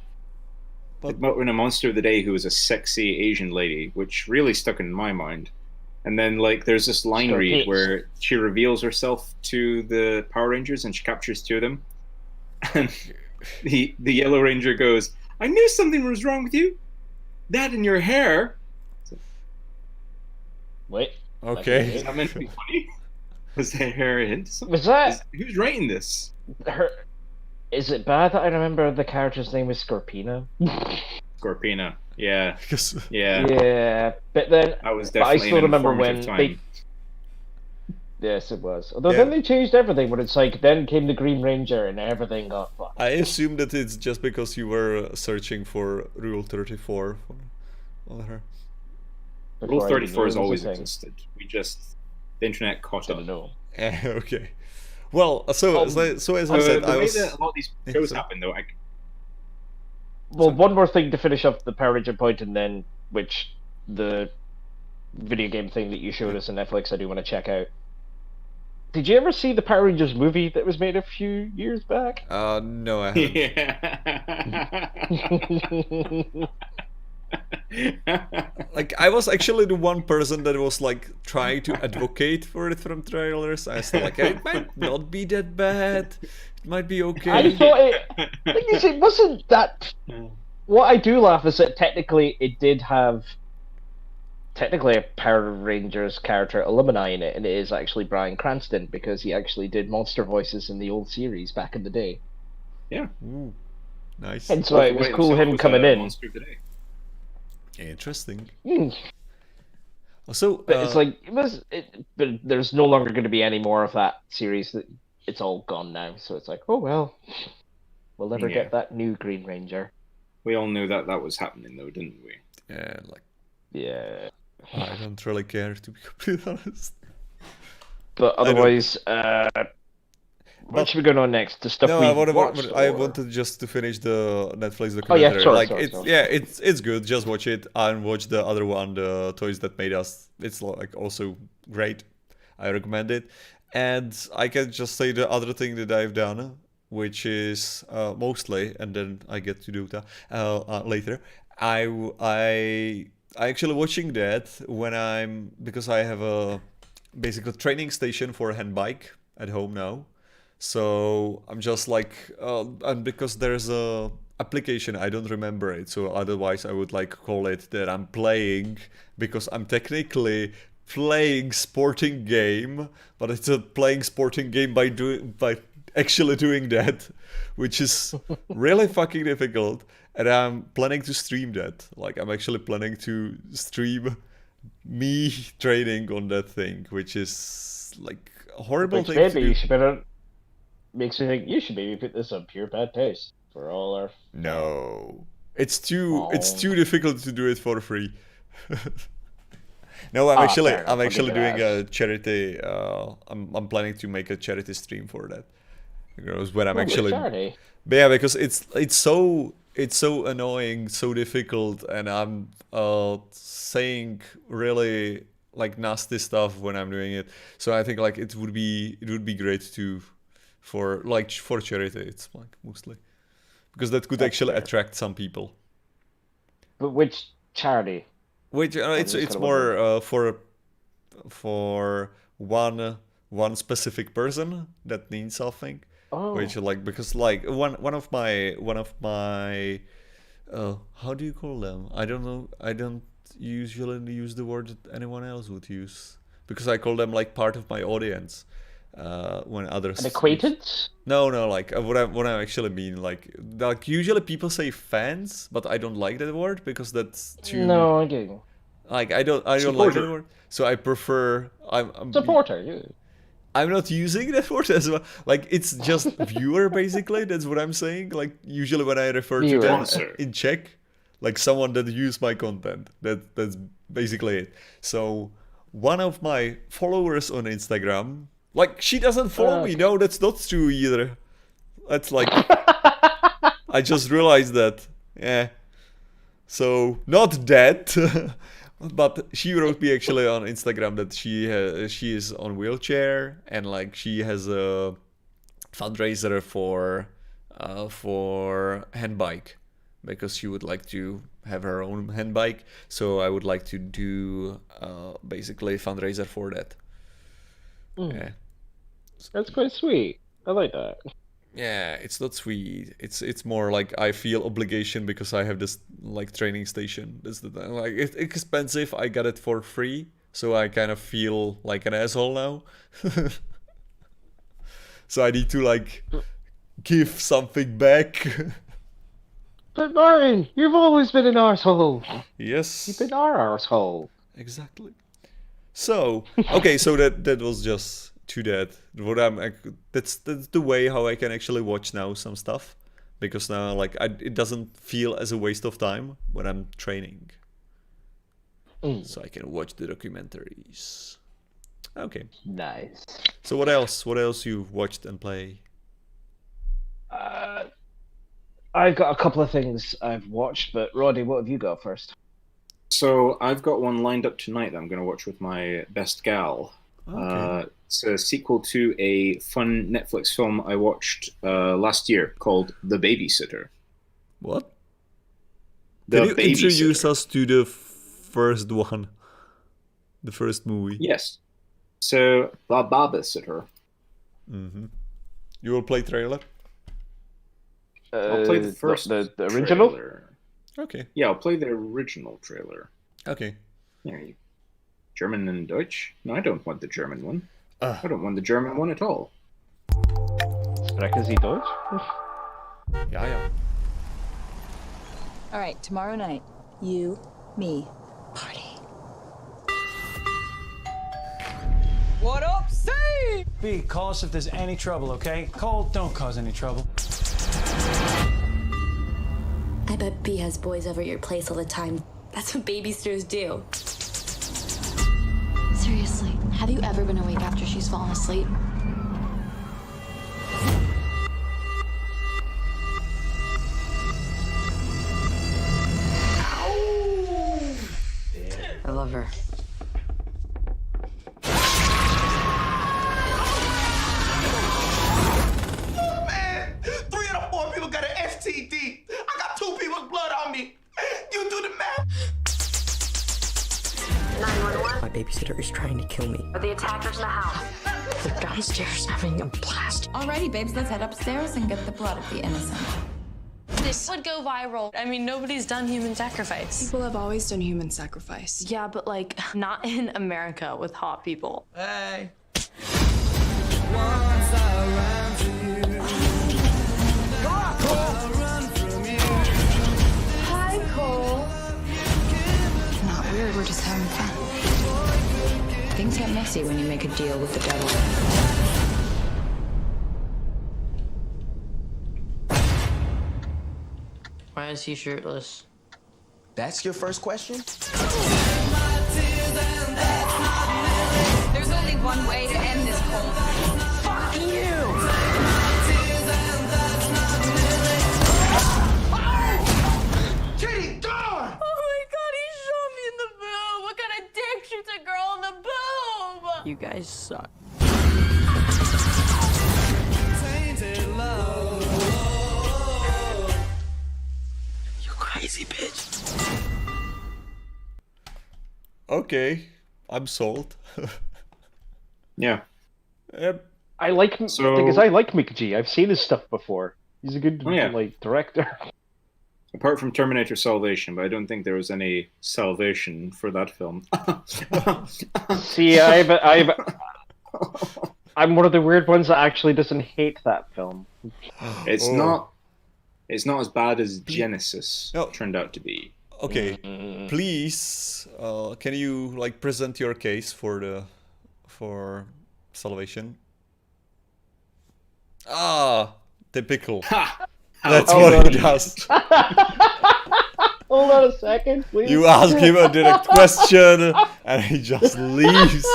They brought in a Monster of the Day who was a sexy Asian lady, which really stuck in my mind. And then like there's this line read where she reveals herself to the Power Rangers and she captures two of them. And the Yellow Ranger goes, "I knew something was wrong with you. That in your hair." Wait. Okay. Is that meant to be funny? Was that hair a hint? Was that? Who's writing this? Is it bad that I remember the character's name was Scorpina? Scorpina. Yeah. Yeah. Yeah. But then I was definitely. I still remember when time. they. Yes, it was. Although then they changed everything, but it's like then came the Green Ranger and everything got fucked. I assume that it's just because you were searching for Rule 34 on her. Rule 34 has always existed. The internet caught up. No. Okay. Well, so as I said, the way that a lot of these shows happen, though. One more thing to finish up the Power Ranger point, and then the video game thing that you showed us on Netflix, I do want to check out. Did you ever see the Power Rangers movie that was made a few years back? No, I haven't. Yeah. Like I was actually the one person that was like trying to advocate for it from trailers. I was like, it might not be that bad. It might be okay. I thought it wasn't that. What I do laugh is that technically it did have a Power Rangers character alumni in it, and it is actually Bryan Cranston because he actually did monster voices in the old series back in the day. Yeah. Ooh, nice. And so it was cool him coming in. Monster today. Interesting. So, but it's like but there's no longer going to be any more of that series. It's all gone now. So it's like, oh well, we'll never get that new Green Ranger. We all knew that was happening, though, didn't we? Yeah, like. Yeah. I don't really care, to be completely honest. But otherwise, what should we go on next? The stuff I wanted just to finish the Netflix documentary. It's good. Just watch it and watch the other one, the Toys That Made Us. It's like also great. I recommend it. And I can just say the other thing that I've done, which is mostly, and then I get to do that later. I actually watching that because I have a basically training station for a hand bike at home now. So I'm just like, and because there's a application, I don't remember it. So otherwise I would like call it that I'm playing, because I'm technically playing sporting game, but it's a playing sporting game by actually doing that, which is really fucking difficult. And I'm planning to stream that. Like I'm actually planning to stream me training on that thing, which is like a horrible thing to do. makes me think you should maybe put this on Pure Bad Taste for all our. No, it's too difficult to do it for free. No, I'm actually doing a charity. I'm planning to make a charity stream for that. Because when I'm actually, charity. But yeah, because it's so annoying, so difficult, and I'm saying really like nasty stuff when I'm doing it. So I think like it would be great for charity. It's like mostly because that could actually attract some people. But which charity? Which it's more for one specific person that needs something. Oh. Which like because like one of my how do you call them? I don't know. I don't usually use the word that anyone else would use because I call them like part of my audience. When others an acquaintance? No, like what I actually mean like usually people say fans, but I don't like that word because that's too. No, I do. Like I don't like that word, so I prefer I'm supporter. Yeah. I'm not using that word as well. Like it's just viewer basically. That's what I'm saying. Like usually when I refer to them in Czech, like someone that use my content. That's basically it. So one of my followers on Instagram, like she doesn't follow me. No, that's not true either. That's like I just realized that. Yeah. So not that. But she wrote me actually on Instagram that she is on wheelchair and like she has a fundraiser for hand bike because she would like to have her own hand bike. So I would like to do basically a fundraiser for that. Yeah, that's quite sweet. I like that. Yeah, it's not sweet. It's more like I feel obligation because I have this like training station. That's the thing. Like it's expensive. I got it for free, so I kind of feel like an asshole now. So I need to like give something back. But Martin, you've always been an arsehole. Yes. You've been our arsehole. Exactly. So okay, so that was just. To that, that's the way how I can actually watch now some stuff, because now like it doesn't feel as a waste of time when I'm training, so I can watch the documentaries. Okay, nice. So what else you watched and play? I've got a couple of things I've watched, but Roddy, what have you got first? So I've got one lined up tonight that I'm going to watch with my best gal. Okay. It's a sequel to a fun Netflix film I watched last year called The Babysitter. What? Can you introduce us to the first one? The first movie? Yes. So, The Babysitter. Mm-hmm. You will play trailer? I'll play the first the original? Trailer. Okay. Yeah, I'll play the original trailer. Okay. Yeah, German and Deutsch? No, I don't want the German one. I don't want the German one at all. Sprechen Sie Deutsch? Ja. All right, tomorrow night, you, me, party. What up, C? B, call us if there's any trouble, okay? Cole, don't cause any trouble. I bet B has boys over at your place all the time. That's what babysitters do. Seriously, have you ever been awake after she's fallen asleep? I love her. Man, 3 out of 4 people got an STD. I got 2 people's blood on me. You do the math. 911. My babysitter is trying to kill me. Are the attackers in the house? They're downstairs having a blast. Alrighty, babes, let's head upstairs and get the blood of the innocent. This would go viral. I mean, nobody's done human sacrifice. People have always done human sacrifice. Yeah, but like, not in America with hot people. Hey. Hi, Cole. Not weird, we're just having fun. Things get messy when you make a deal with the devil. Why is he shirtless? That's your first question? There's only one way to end this, Cole. Fuck you! Kitty, door! Oh my god, he shot me in the boob! What kind of dick shoots a girl in the boob? You guys suck. You crazy bitch. Okay, I'm sold. Yeah. Yep. I like So- because I like Mick G. I've seen his stuff before. He's a good Oh, yeah. like director. Apart from Terminator Salvation, but I don't think there was any salvation for that film. See, I'm one of the weird ones that actually doesn't hate that film. It's Oh. not. It's not as bad as Genesis No. turned out to be. Okay, please, can you like present your case for Salvation? Ah, typical. Ha! That's How what about he it? does. Hold on a second, please. You ask him a direct question, and he just leaves.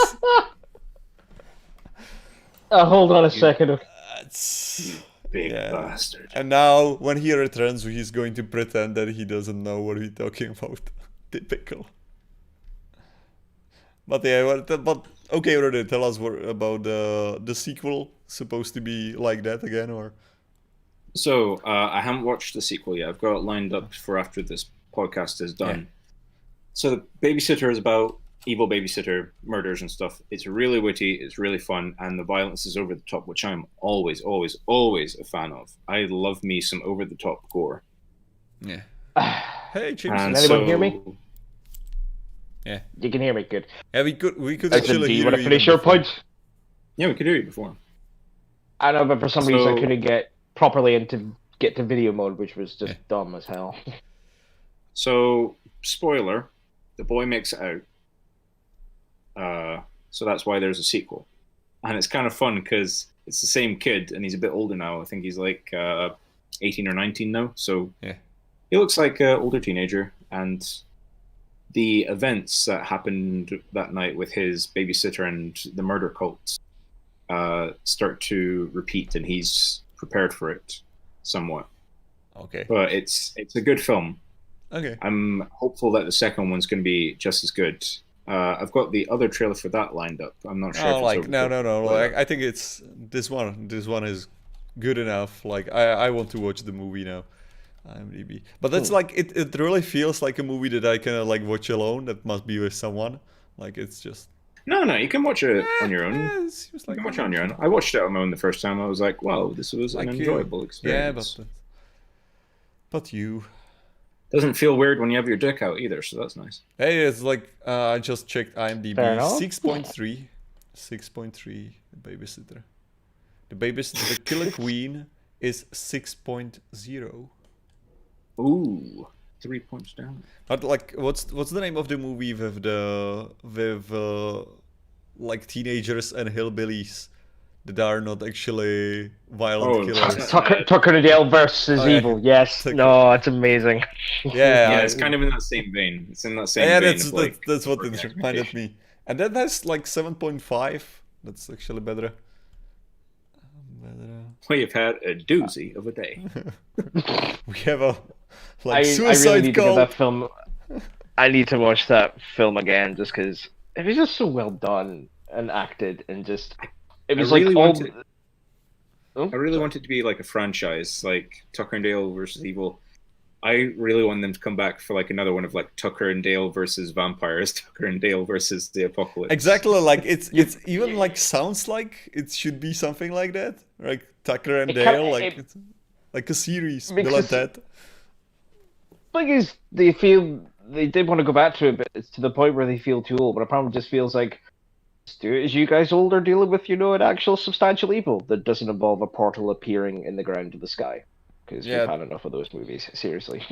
Hold on a second. That's... Big Yeah. bastard. And now, when he returns, he's going to pretend that he doesn't know what we're talking about. Typical. But yeah, but okay, Roddy, tell us about the sequel. Supposed to be like that again, or? So, I haven't watched the sequel yet. I've got it lined up for after this podcast is done. Yeah. So, the Babysitter is about evil babysitter murders and stuff. It's really witty, it's really fun, and the violence is over the top, which I'm always a fan of. I love me some over the top gore. Yeah. Hey, James. And Can anyone hear me? Yeah. You can hear me good. Yeah, we could Do actually you hear want to you finish even your before. point? Yeah, we could hear you before. I know, but for some reason I So- couldn't get properly get to video mode, which was just Yeah. dumb as hell. So, spoiler, the boy makes it out. So that's why there's a sequel. And it's kind of fun because it's the same kid and he's a bit older now. I think he's like 18 or 19 now. So Yeah. he looks like an older teenager. And the events that happened that night with his babysitter and the murder cult start to repeat, and he's prepared for it somewhat. Okay. But it's a good film. Okay. I'm hopeful that the second one's going to be just as good. I've got the other trailer for that lined up. I'm not sure. Oh, if it's like over no. the- Like, I think it's this one. This one is good enough. Like I want to watch the movie now. IMDb. But that's like it really feels like a movie that I can like watch alone. That must be with someone. Like it's just. No, you can watch it on your own. Yeah, it seems You like can watch it on your own. I watched it on my own the first time. I was like, wow, this was like an you. enjoyable Yeah, experience. but you. Doesn't feel weird when you have your dick out either, so that's nice. Hey, it's like I just checked IMDb. Fair enough. 6.3. 6.3. The babysitter. The babysitter, the Killer Queen, is 6.0. Ooh, 3 points down. But like, what's the name of the movie with like teenagers and hillbillies that are not actually violent Oh, killers? Tucker and Dale versus Oh, yeah. Evil. Yes. Tucker. No, it's amazing. Yeah, It's kind of in that same vein. It's in that same yeah, vein. that's of, like, that's what it expectation. reminded me. And that has like 7.5. That's actually better. We've had a doozy of a day. We have a like I suicide really need to call. get that film. I need to watch that film again just because it was just so well done and acted and just it was really like all. want it- I really want it to be like a franchise, like Tucker and Dale versus Evil. I really want them to come back for like another one of like Tucker and Dale versus vampires, Tucker and Dale versus the apocalypse. Exactly, like it's even like sounds like it should be something like that, like Tucker and It kinda- Dale, like it- it's like a series, Makes Bill and us- Ted. Because they feel they did want to go back to it, but it's to the point where they feel too old. But it probably just feels like, is you guys older dealing with an actual substantial evil that doesn't involve a portal appearing in the ground of the sky? Because Yeah. we've had enough of those movies. Seriously.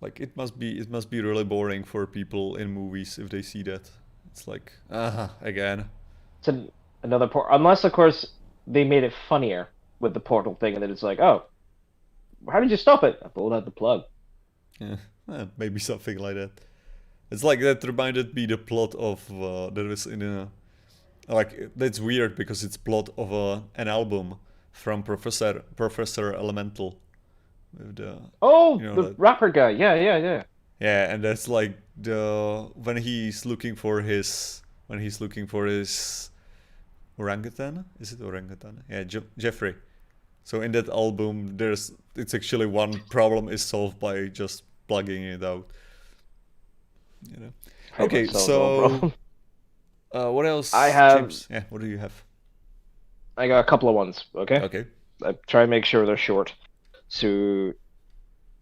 Like it must be really boring for people in movies if they see that. It's like again. It's another port, unless of course they made it funnier with the portal thing, and then it's like, oh, how did you stop it? I pulled out the plug. Yeah, maybe something like that. It's like that reminded me the plot of that was in a like that's weird because it's plot of an album from Professor Elemental. With the, the rapper guy. Yeah. Yeah, and that's like when he's looking for his orangutan. Is it orangutan? Yeah, Jeffrey. So in that album, it's actually one problem is solved by just plugging it out. You know. Okay, so what else? I have. James? Yeah, what do you have? I got a couple of ones. Okay. Okay. I try and make sure they're short. So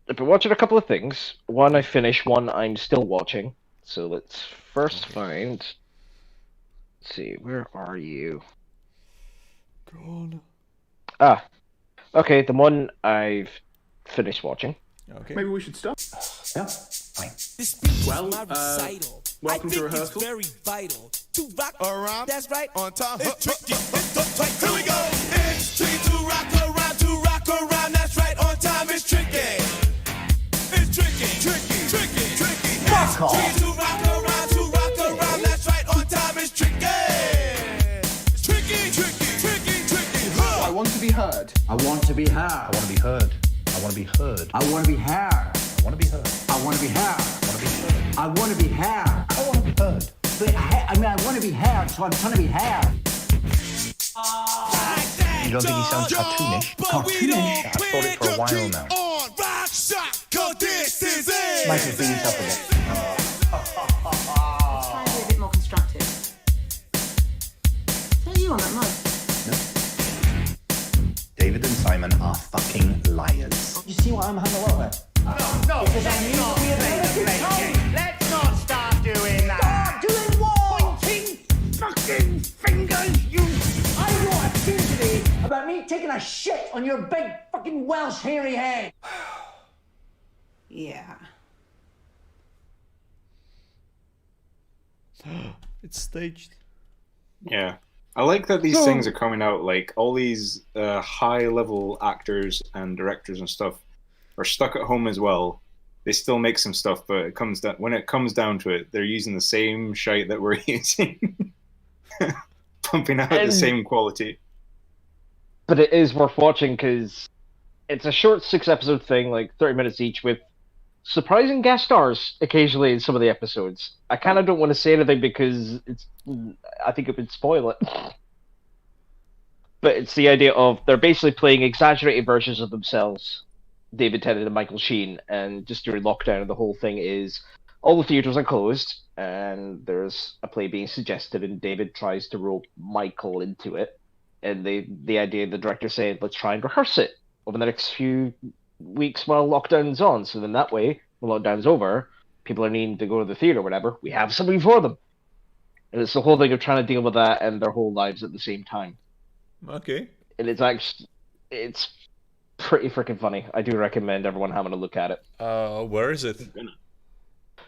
I've been watching a couple of things. One I finished, one I'm still watching. So let's first find. Let's see, where are you? Go on. Okay, the one I've finished watching. Okay. Maybe we should stop. Yeah, fine. Well, welcome to rehearsal. Very vital to rock around. That's right. On time. It's tricky. Here we go. It's tricky to rock around. To rock around. That's right. On time. It's tricky. It's tricky. Fuck off. Tricky to rock around. To rock around. That's right. On time. It's tricky. It's tricky. I want to be heard. I want to be heard. I want to be heard. I want to be heard. I want to be heard. I want to be heard. I want to be heard. I want to be heard. I want to be heard. But I want to be heard, so I'm trying to be heard. You don't think he sounds cartoonish? Cartoonish? I've thought it for a while now. Might have been up again. Try to be a bit more constructive. Tell you on that mug. David and Simon are fucking liars. You see what I'm having a lot with? No, let's not start doing that. Start doing what? Pointing fucking fingers, you. I wrote a tune today about me taking a shit on your big fucking Welsh hairy head. Yeah. It's staged. Yeah. I like that these things are coming out, like all these high-level actors and directors and stuff are stuck at home as well. They still make some stuff, but when it comes down to it, they're using the same shite that we're using. Pumping out the same quality. But it is worth watching because it's a short 6-episode thing, like 30 minutes each, with surprising guest stars occasionally in some of the episodes. I kind of don't want to say anything because I think it would spoil it. But it's the idea of they're basically playing exaggerated versions of themselves, David Tennant and Michael Sheen, and just during lockdown, the whole thing is all the theaters are closed, and there's a play being suggested, and David tries to rope Michael into it. And the idea, the director saying, let's try and rehearse it over the next few weeks while lockdown's on. So then that way, when lockdown's over, people are needing to go to the theater or whatever, we have somebody for them. And it's the whole thing of trying to deal with that and their whole lives at the same time. Okay. And it's pretty freaking funny. I do recommend everyone having a look at it. Where is it?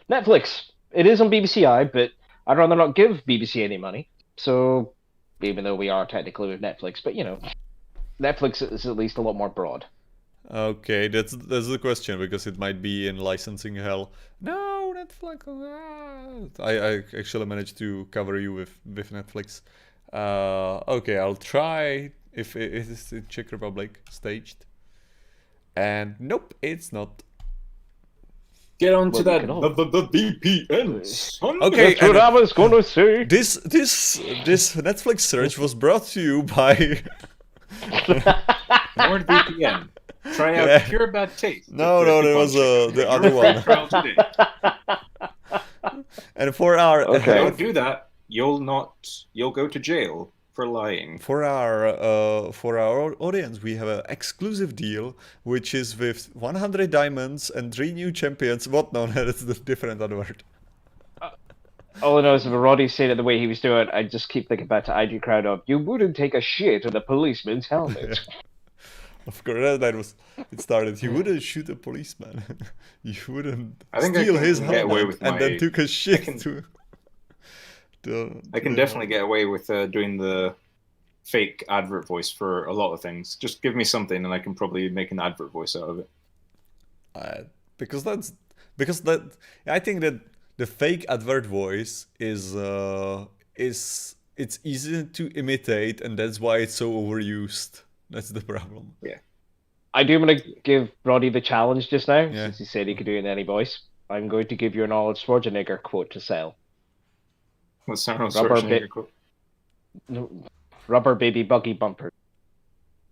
Netflix. It is on BBCi, but I'd rather not give BBC any money. So, even though we are technically with Netflix, but you know, Netflix is at least a lot more broad. Okay, that's the question, because it might be in licensing hell. No, Netflix. I actually managed to cover you with Netflix. Okay, I'll try if it is in Czech Republic staged. And nope, it's not. Get on to that the VPN, son. Okay, that's what I was gonna say. This Netflix search was brought to you by NordVPN. Try out Pure Bad Taste. No, that was the other one. And for our don't do that. You'll go to jail for lying. For our audience, we have an exclusive deal, which is with 100 diamonds and 3 new champions. What? No, that's the different other word. All I know is if Roddy said it the way he was doing, I just keep thinking back to IG Crowd of, you wouldn't take a shit on a policeman's helmet. Yeah. Of course, that was it. Started. You wouldn't shoot a policeman. You wouldn't steal his helmet and then took a shit I can definitely get away with doing the fake advert voice for a lot of things. Just give me something, and I can probably make an advert voice out of it. Because I think that the fake advert voice is it's easy to imitate, and that's why it's so overused. That's the problem. Yeah. I do want to give Roddy the challenge just now, since he said he could do it in any voice. I'm going to give you an Arnold Schwarzenegger quote to sell. What's Arnold Schwarzenegger quote? Rubber baby buggy bumper.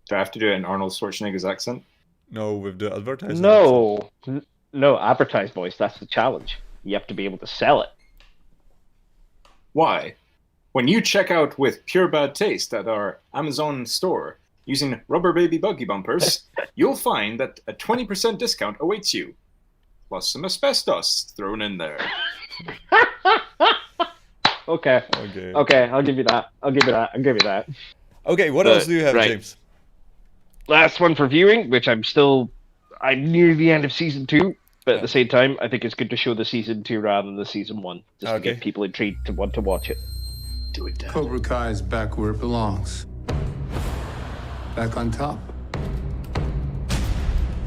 Do I have to do it in Arnold Schwarzenegger's accent? No, with the advertising. No, advertised voice. That's the challenge. You have to be able to sell it. Why? When you check out with Pure Bad Taste at our Amazon store using Rubber Baby Buggy Bumpers, you'll find that a 20% discount awaits you. Plus some asbestos thrown in there. Okay, I'll give you that. I'll give you that. Okay, what else do you have, James? Last one for viewing, which I'm near the end of season 2, but at the same time, I think it's good to show the season 2 rather than the season 1, just to get people intrigued to want to watch it. Do it, Dad. Cobra Kai is back where it belongs. Back on top.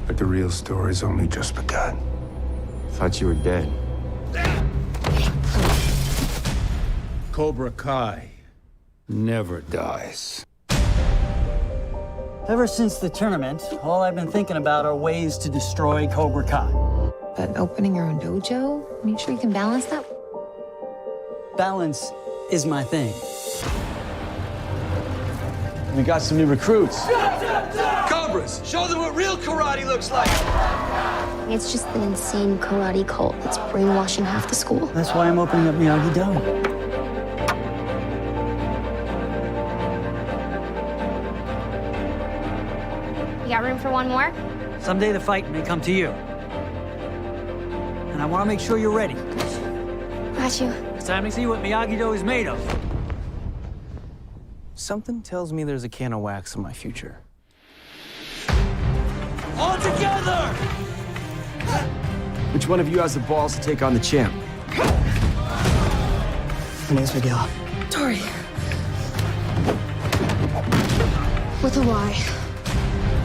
But the real story's only just begun. Thought you were dead. Cobra Kai never dies. Ever since the tournament, all I've been thinking about are ways to destroy Cobra Kai. But opening your own dojo? Are you sure you can balance that? Balance is my thing. We got some new recruits. Cobras, show them what real karate looks like. It's just an insane karate cult that's brainwashing half the school. That's why I'm opening up Miyagi-Do. You got room for one more? Someday the fight may come to you. And I want to make sure you're ready. Got you. It's time to see what Miyagi-Do is made of. Something tells me there's a can of wax in my future. All together! Which one of you has the balls to take on the champ? My name's Miguel. Tori. With a Y.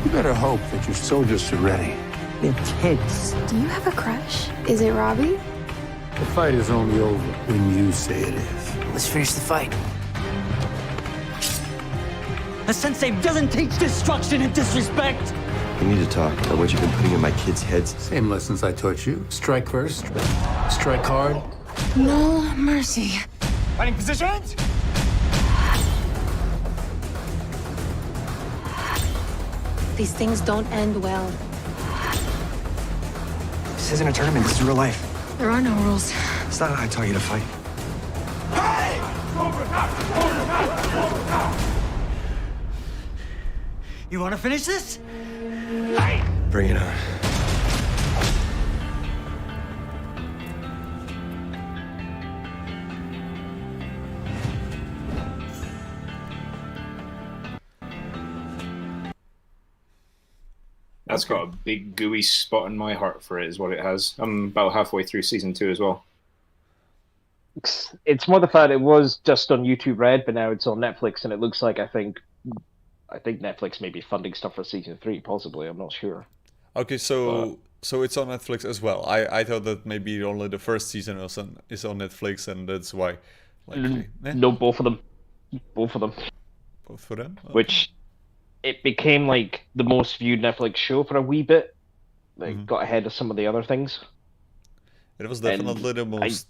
You better hope that your soldiers are ready. They're kids. Do you have a crush? Is it Robbie? The fight is only over when you say it is. Let's finish the fight. A sensei doesn't teach destruction and disrespect. We need to talk about what you've been putting in my kids' heads. Same lessons I taught you. Strike first, strike hard. No mercy. Fighting positions! These things don't end well. This isn't a tournament, this is real life. There are no rules. It's not how I taught you to fight. You want to finish this? Bring it on. That's got a big gooey spot in my heart for it, is what it has. I'm about halfway through season 2 as well. It's more the fact it was just on YouTube Red, but now it's on Netflix, and it looks like I think Netflix may be funding stuff for season 3, possibly. I'm not sure. Okay, so it's on Netflix as well. I thought that maybe only the first season is on Netflix, and that's why. No, both of them. Both of them. Okay. Which it became like the most viewed Netflix show for a wee bit. Got ahead of some of the other things. It was definitely the most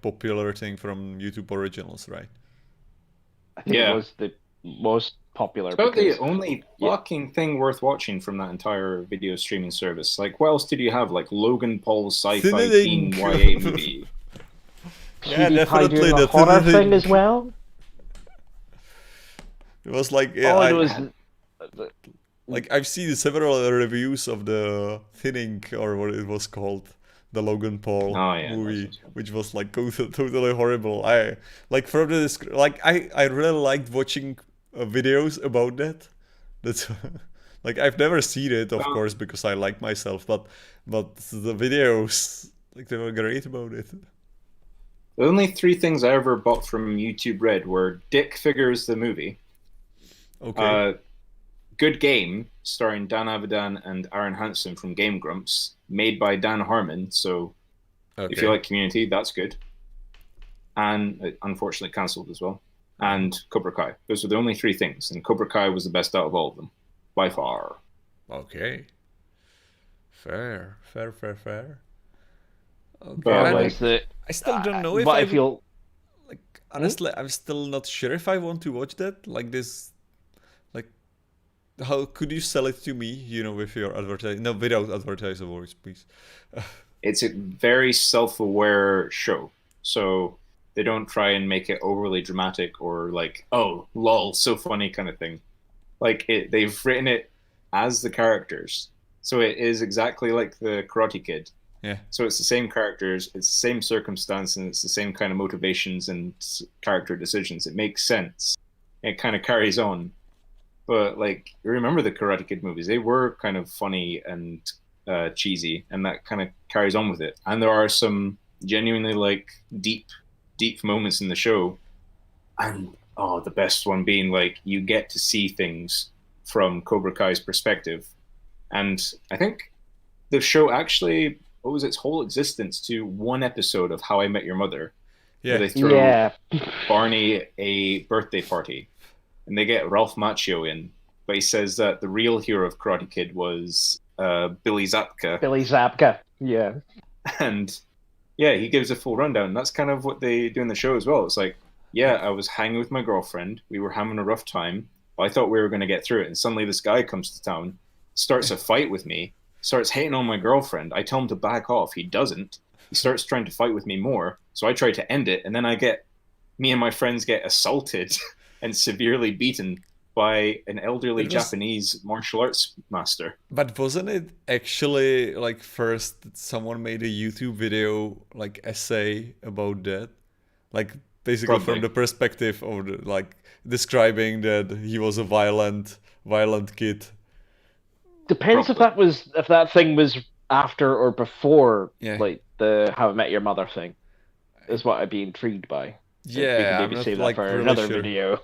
popular thing from YouTube Originals, right? I think it was the most popular. It's about the only fucking thing worth watching from that entire video streaming service. Like, what else did you have? Like Logan Paul's sci-fi teen YA movie. Yeah, definitely the horror thing as well. It was like like I've seen several reviews of the Thinning, or what it was called, the Logan Paul movie, which was like totally horrible. I really liked watching videos about that. That's like I've never seen it, of course, because I like myself, but the videos, like, they were great about it. The only 3 things I ever bought from YouTube Red were Dick Figures the movie, Okay. Good Game, starring Dan Avidan and Aaron Hansen from Game Grumps, made by Dan Harmon. So if you like Community, that's good. And unfortunately cancelled as well. And Cobra Kai. Those were the only 3 things. And Cobra Kai was the best out of all of them. By far. Okay. Fair. Okay. But I still don't know if I feel... Like, honestly, I'm still not sure if I want to watch that. Like this... Like, how could you sell it to me, you know, with your advertising? No, without advertiser voice, please. It's a very self-aware show. So they don't try and make it overly dramatic or like, oh, lol, so funny kind of thing. Like, they've written it as the characters. So it is exactly like the Karate Kid. Yeah. So it's the same characters, it's the same circumstance, and it's the same kind of motivations and character decisions. It makes sense. It kind of carries on. But, like, you remember the Karate Kid movies. They were kind of funny and cheesy, and that kind of carries on with it. And there are some genuinely, like, deep moments in the show. And, the best one being, like, you get to see things from Cobra Kai's perspective. And I think the show actually owes its whole existence to one episode of How I Met Your Mother. Yeah. Where they throw Barney a birthday party. And they get Ralph Macchio in. But he says that the real hero of Karate Kid was Billy Zabka. Billy Zabka, yeah. And, yeah, he gives a full rundown. That's kind of what they do in the show as well. It's like, yeah, I was hanging with my girlfriend. We were having a rough time. I thought we were going to get through it. And suddenly this guy comes to town, starts a fight with me, starts hating on my girlfriend. I tell him to back off. He doesn't. He starts trying to fight with me more. So I try to end it. And then me and my friends get assaulted and severely beaten by an elderly Japanese martial arts master. But wasn't it actually, like, first that someone made a YouTube video, like, essay about that? Like, basically from the perspective of, like, describing that he was a violent kid. Depends if that thing was after or before, like, the How I Met Your Mother thing, is what I'd be intrigued by. Yeah, we can maybe save that for really another video.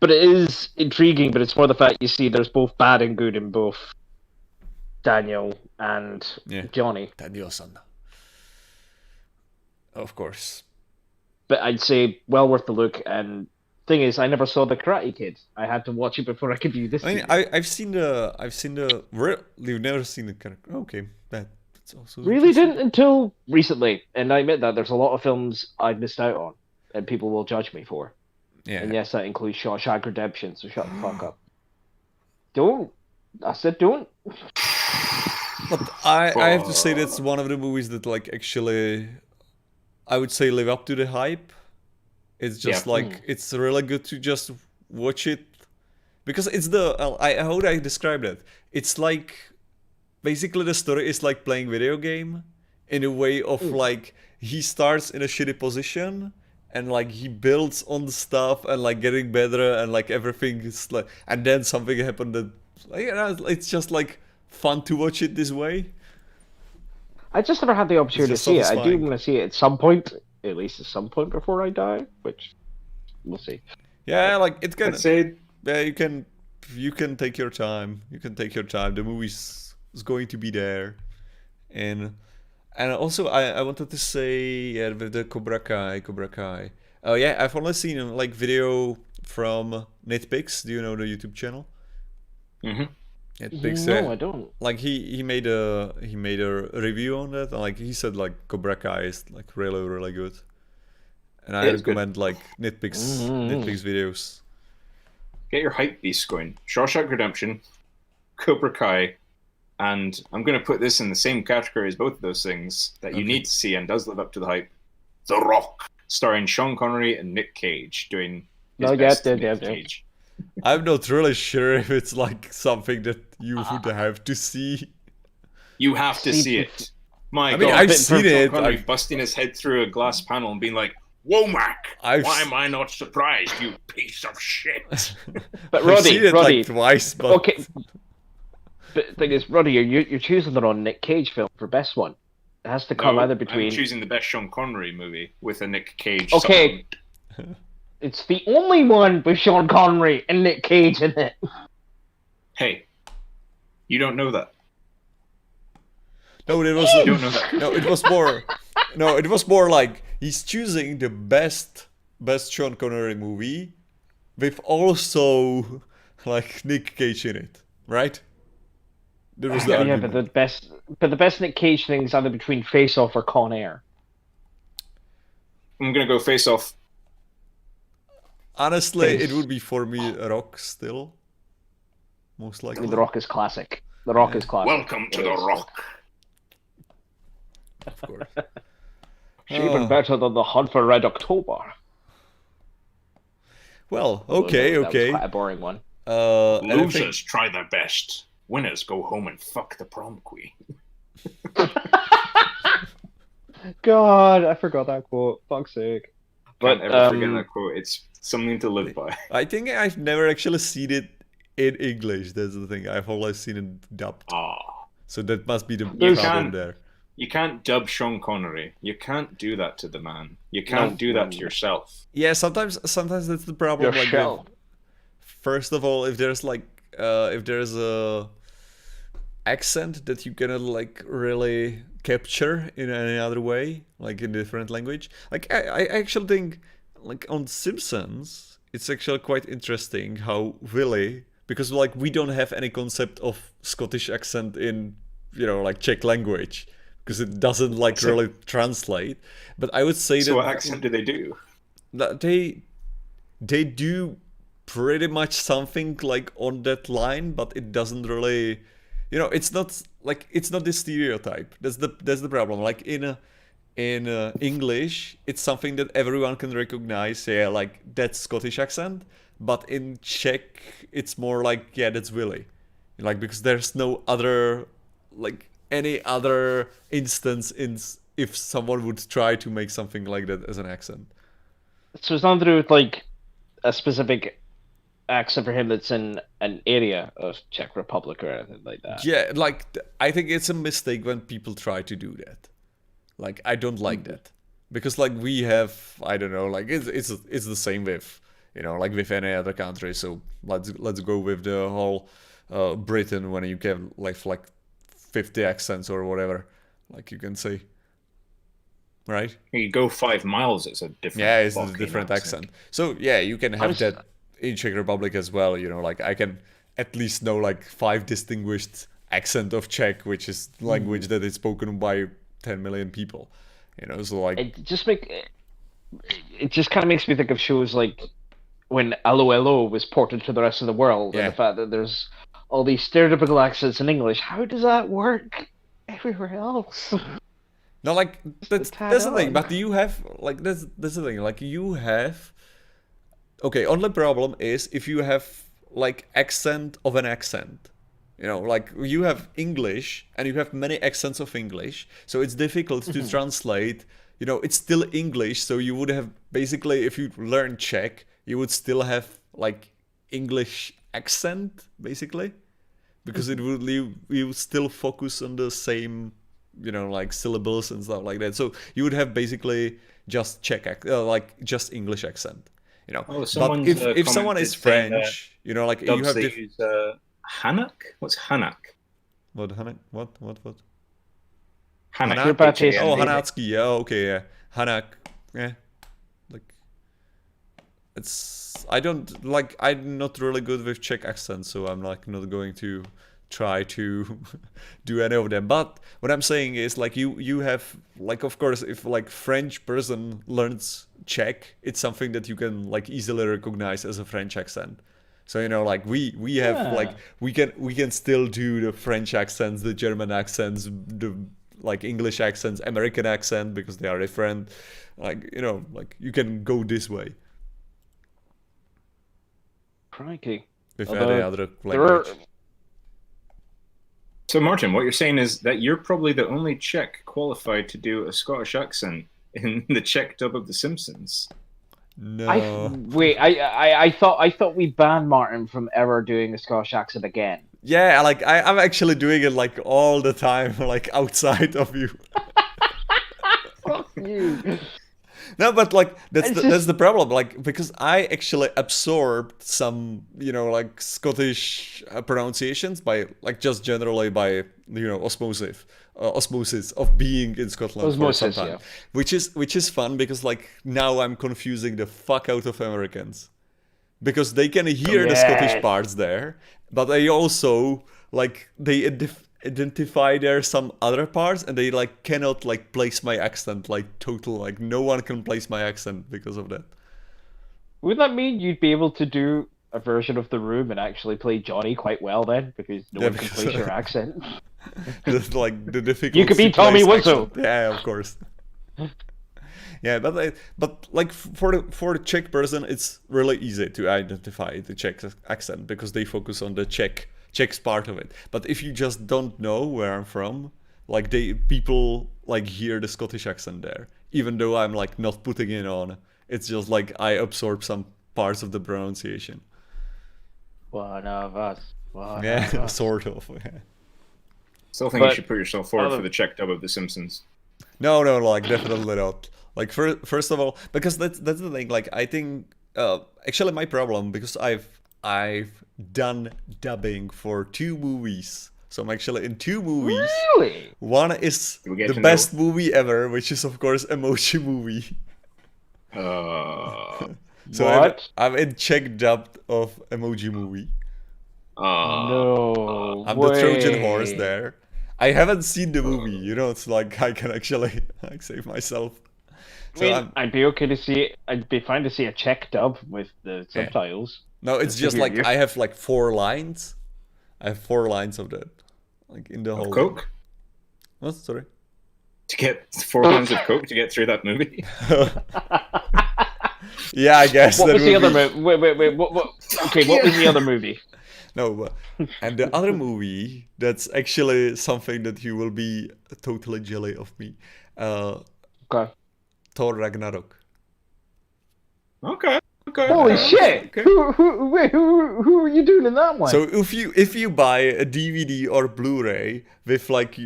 But it is intriguing, but it's more the fact you see there's both bad and good in both Daniel and Johnny. Daniel-san. Of course. But I'd say well worth the look, and thing is, I never saw the Karate Kid. I had to watch it before I could do this. I mean, I've seen the. You've never seen the character. Okay, that's also really didn't until recently, and I admit that there's a lot of films I've missed out on, and people will judge me for. Yeah. And yes, that includes Shawshank Redemption. So shut the fuck up. Don't. I said don't. But I have to say that's one of the movies that, like, actually, I would say live up to the hype. It's just it's really good to just watch it, because it's how would I describe that? It's like, basically the story is like playing video game in a way of like, he starts in a shitty position and like he builds on the stuff and like getting better and like everything is like, and then something happened that, like, you know, it's just like fun to watch it this way. I just never had the opportunity to see it. I do want to see it at some point. At least at some point before I die, which we'll see. Yeah, like it's gonna say, yeah, you can take your time. You can take your time. The movie's is going to be there, and also I wanted to say with the Cobra Kai. Oh yeah, I've only seen like video from Nitpicks. Do you know the YouTube channel? Mm-hmm. Nitpicks, no, I don't. Like he made a review on that, and like he said like Cobra Kai is like really good, and I recommend like Nitpicks videos. Get your hype beasts going. Shawshank Redemption, Cobra Kai, and I'm going to put this in the same category as both of those things that you need to see and does live up to the hype. The Rock, starring Sean Connery and Nick Cage, doing his best Nick Cage. I'm not really sure if it's like something that you would have to see. You have to see it. My God, I've seen it. Connery busting his head through a glass panel and being like, "Womack, why am I not surprised, you piece of shit?" But Roddy, I've seen it like twice, but okay. But the thing is, Roddy, you're choosing the wrong Nick Cage film for best one. It has to come either between. I'm choosing the best Sean Connery movie with a Nick Cage. Okay. It's the only one with Sean Connery and Nick Cage in it. Hey, you don't know that. No, it was You don't know that. no, it was more. No, it was more like he's choosing the best Sean Connery movie, with also like Nick Cage in it, right? That was the Yeah, argument. but the best Nick Cage thing is either between Face Off or Con Air. I'm gonna go Face Off. Honestly, it would be for me Rock still, most likely. The Rock is classic. The Rock is classic. Welcome to the Rock. Of course. Even better than the Hunt for Red October. Well, okay. That was quite a boring one. Losers try their best. Winners go home and fuck the prom queen. God, I forgot that quote. Fuck's sake. Can't ever forget that quote. It's something to live by. I think I've never actually seen it in English. That's the thing. I've always seen it dubbed. So that must be the problem there. You can't dub Sean Connery. You can't do that to the man. You can't do that to yourself. Yeah, sometimes that's the problem. Your shell. First of all, if there's a accent that you cannot like really capture in any other way, like in a different language. Like I actually think, like on Simpsons, it's actually quite interesting how Willy, because like we don't have any concept of Scottish accent in, you know, like Czech language, because it doesn't like really translate. But I would say so that what accent do they do? That they do pretty much something like on that line, but it doesn't really, you know, it's not the stereotype. That's the problem. Like in English, it's something that everyone can recognize. Yeah, like that's Scottish accent. But in Czech, it's more like, yeah, that's Willy. Like, because there's no other, like any other instance if someone would try to make something like that as an accent. So it's not to do with like a specific accent for him that's in an area of Czech Republic or anything like that. Yeah, like I think it's a mistake when people try to do that. Like I don't like that, because like we have, I don't know, like it's the same with, you know, like with any other country. So let's go with the whole Britain, when you can like 50 accents or whatever, like you can say. Right? You go 5 miles, it's a different. Yeah, it's a different accent. So yeah, you can have that in Czech Republic as well. You know, like I can at least know like 5 distinguished accent of Czech, which is language that is spoken by 10 million people. You know, so like it just kind of makes me think of shows like when LOLO was ported to the rest of the world, and the fact that there's all these stereotypical accents in English. How does that work everywhere else? No, like that's the thing. But you have like that's the thing. Like you have. Okay, only problem is if you have like accent of an accent. You know, like you have English and you have many accents of English, so it's difficult to translate. You know, it's still English, so you would have basically, if you learn Czech, you would still have like English accent basically, because it would you would still focus on the same, you know, like syllables and stuff like that. So you would have basically just Czech, like just English accent. You know, but if someone is French, you know, like you have use Hanak. What's Hanak? What Hanak? What? Hanak. Oh, Hanatsky. Yeah. Okay. Yeah. Hanak. Yeah. Like it's. I don't like. I'm not really good with Czech accents, so I'm like not going to try to do any of them. But what I'm saying is like you have like, of course, if like French person learns Czech, it's something that you can like easily recognize as a French accent. So, you know, like we have like we can still do the French accents, the German accents, the like English accents, American accent, because they are different. Like, you know, like you can go this way. Crikey. With any other language. So, Martin, what you're saying is that you're probably the only Czech qualified to do a Scottish accent in the Czech dub of The Simpsons. No. I thought we banned Martin from ever doing a Scottish accent again. Yeah, like I'm actually doing it like all the time, like outside of you. Fuck you. No, but like that's the problem. Like because I actually absorbed some, like Scottish pronunciations by like just generally by osmosis of being in Scotland for some time, which is fun because like now I'm confusing the fuck out of Americans because they can hear the Scottish parts there, but they also like they identify there some other parts and they like cannot like place my accent like total, like no one can place my accent because of that. Would that mean you'd be able to do a version of The Room and actually play Johnny quite well then, because no one can place your accent? Just like the difficulty. You could be Tommy Wiseau. Yeah, of course. Yeah, but like for the Czech person, it's really easy to identify the Czech accent because they focus on the Czech's part of it. But if you just don't know where I'm from, like people like hear the Scottish accent there, even though I'm like not putting it on. It's just like I absorb some parts of the pronunciation. One of us. Yeah, sort of. Yeah. Still think you should put yourself forward for the Czech dub of The Simpsons. No, like definitely not. Like first of all, because that's the thing. Like I think actually my problem, because I've done dubbing for 2 movies. So I'm actually in 2 movies. Really? One is the best movie ever, which is of course Emoji Movie. So what? I'm in Czech dubbed of Emoji Movie. No I'm way. the Trojan horse there. I haven't seen the movie, it's like I can actually like save myself. So I'd be okay to see. I'd be fine to see a Czech dub with the subtitles. No, it's just like I have like 4 lines. I have 4 lines of that, like in the whole. Coke. What? Sorry. To get 4 lines of Coke to get through that movie. Yeah, I guess. What was the other movie? Wait. What? Okay, what was the other movie? No, and the other movie that's actually something that you will be totally jelly of me. Okay. Thor Ragnarok. Okay. Holy shit! Okay. Who are you doing in that one? So if you buy a DVD or Blu-ray with like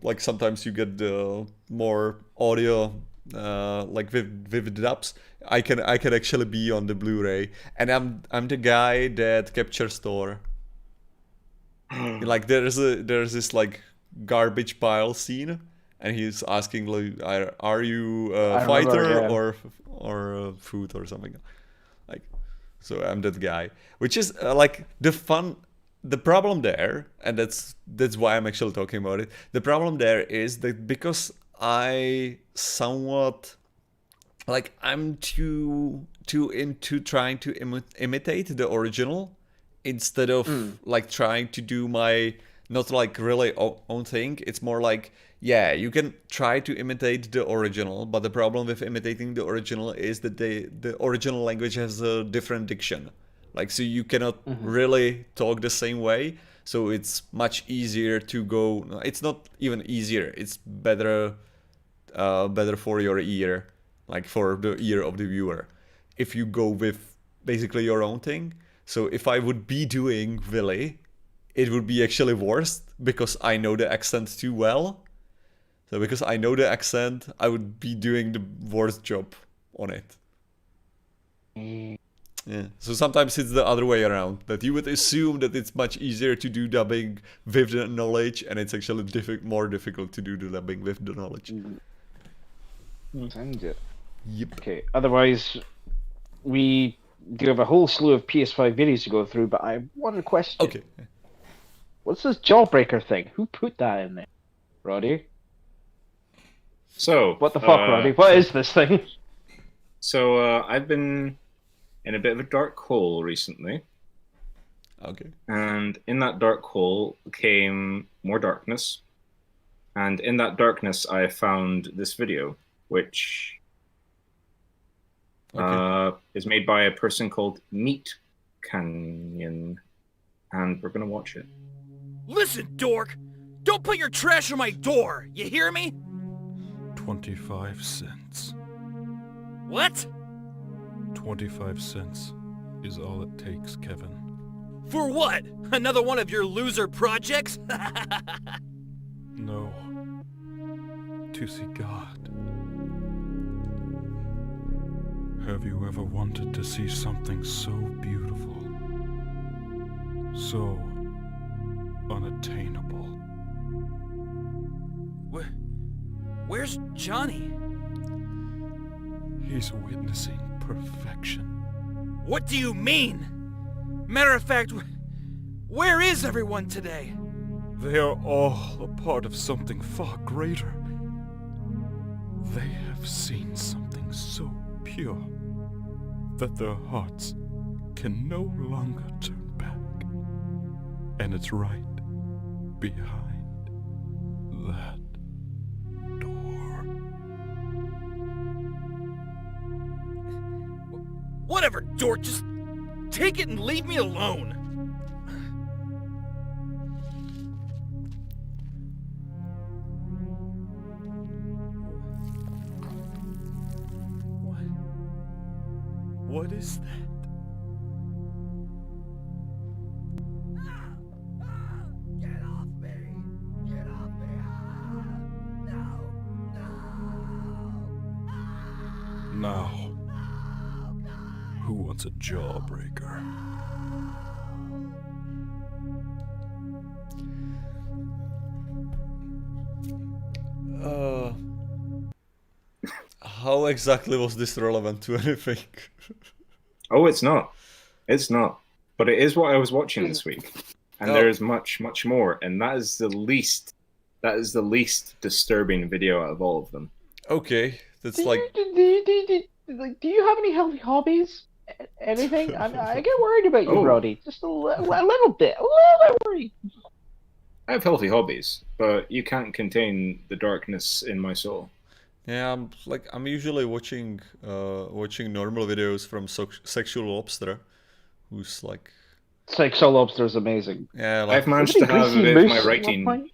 like sometimes you get the more audio like with the dubs, I can actually be on the Blu-ray, and I'm the guy that captures Thor. Like there's this like garbage pile scene, and he's asking like, are you a fighter or food or something? Like, so I'm that guy, which is like the problem there, and that's why I'm actually talking about it. The problem there is that because I somewhat like I'm too into trying to imitate the original instead of like trying to do my not like really own thing. It's more like, yeah, you can try to imitate the original, but the problem with imitating the original is that the original language has a different diction. Like, so you cannot really talk the same way. So it's much easier to go. It's not even easier. It's better for your ear, like for the ear of the viewer, if you go with basically your own thing. So if I would be doing Willy, it would be actually worse because I know the accent too well. So because I know the accent, I would be doing the worst job on it. Yeah. So sometimes it's the other way around, that you would assume that it's much easier to do dubbing with the knowledge, and it's actually more difficult to do the dubbing with the knowledge. Yep. Okay. Otherwise, we do have a whole slew of PS5 videos to go through, but I have one question. Okay. What's this Jawbreaker thing? Who put that in there, Roddy? So what the fuck, Roddy? What is this thing? So I've been in a bit of a dark hole recently. Okay. And in that dark hole came more darkness. And in that darkness, I found this video, which is made by a person called Meat Canyon. And we're going to watch it. Listen, dork! Don't put your trash on my door! You hear me? 25 cents. What? 25 cents is all it takes, Kevin. For what? Another one of your loser projects? No. To see God. Have you ever wanted to see something so beautiful, so unattainable? Where's Johnny? He's witnessing perfection. What do you mean? Matter of fact, where is everyone today? They are all a part of something far greater. They have seen something so pure that their hearts can no longer turn back. And it's right behind that door. Whatever, dork, just take it and leave me alone. What is that? Get off me! Get off me! No! Now, who wants a jawbreaker? How exactly was this relevant to anything? Oh, it's not. It's not. But it is what I was watching this week. And there is much, much more. And that is the least disturbing video out of all of them. Okay. That's Do you have any healthy hobbies? Anything? I get worried about you, Brody. Just a little bit. A little bit worried. I have healthy hobbies, but you can't contain the darkness in my soul. Yeah, I'm usually watching normal videos from Sexual Lobster, who's like. Sexual Lobster is amazing. Yeah, I've managed to have a bit of my writing.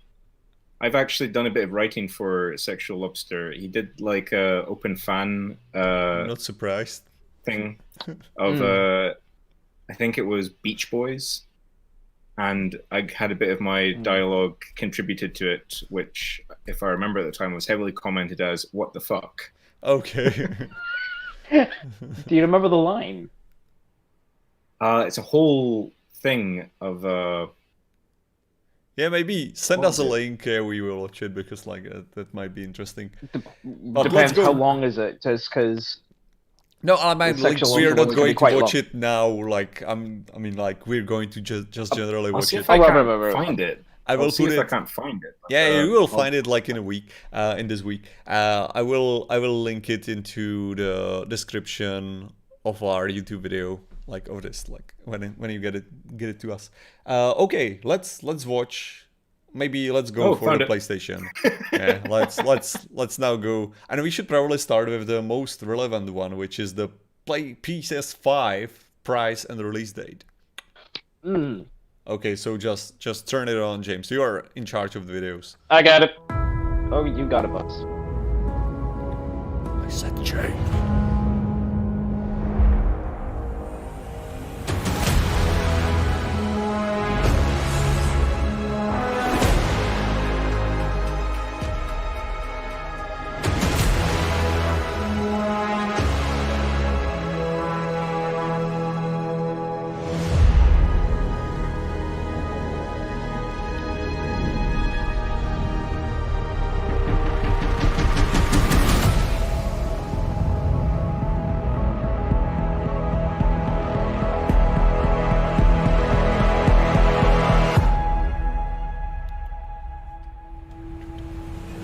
I've actually done a bit of writing for Sexual Lobster. He did like a open fan. Not surprised. Thing of I think it was Beach Boys, and I had a bit of my dialogue contributed to it, which, if I remember at the time, was heavily commented as "What the fuck." Okay. Do you remember the line? It's a whole thing of. Yeah, maybe send us a link. We will watch it because that might be interesting. Depends how long is it, just because. No, I mean, we're not going to watch it now. We're going to just generally watch it. I can't find it. I will see put if it. I can't find it. Yeah, you will find it in a week. In this week, I will link it into the description of our YouTube video, of this, when you get it to us. Okay, let's watch. Maybe let's go for the PlayStation. Yeah, let's now go, and we should probably start with the most relevant one, which is the PS5 price and release date. Okay, so just turn it on, James. You are in charge of the videos. I got it. Oh, you got it, boss. I said James.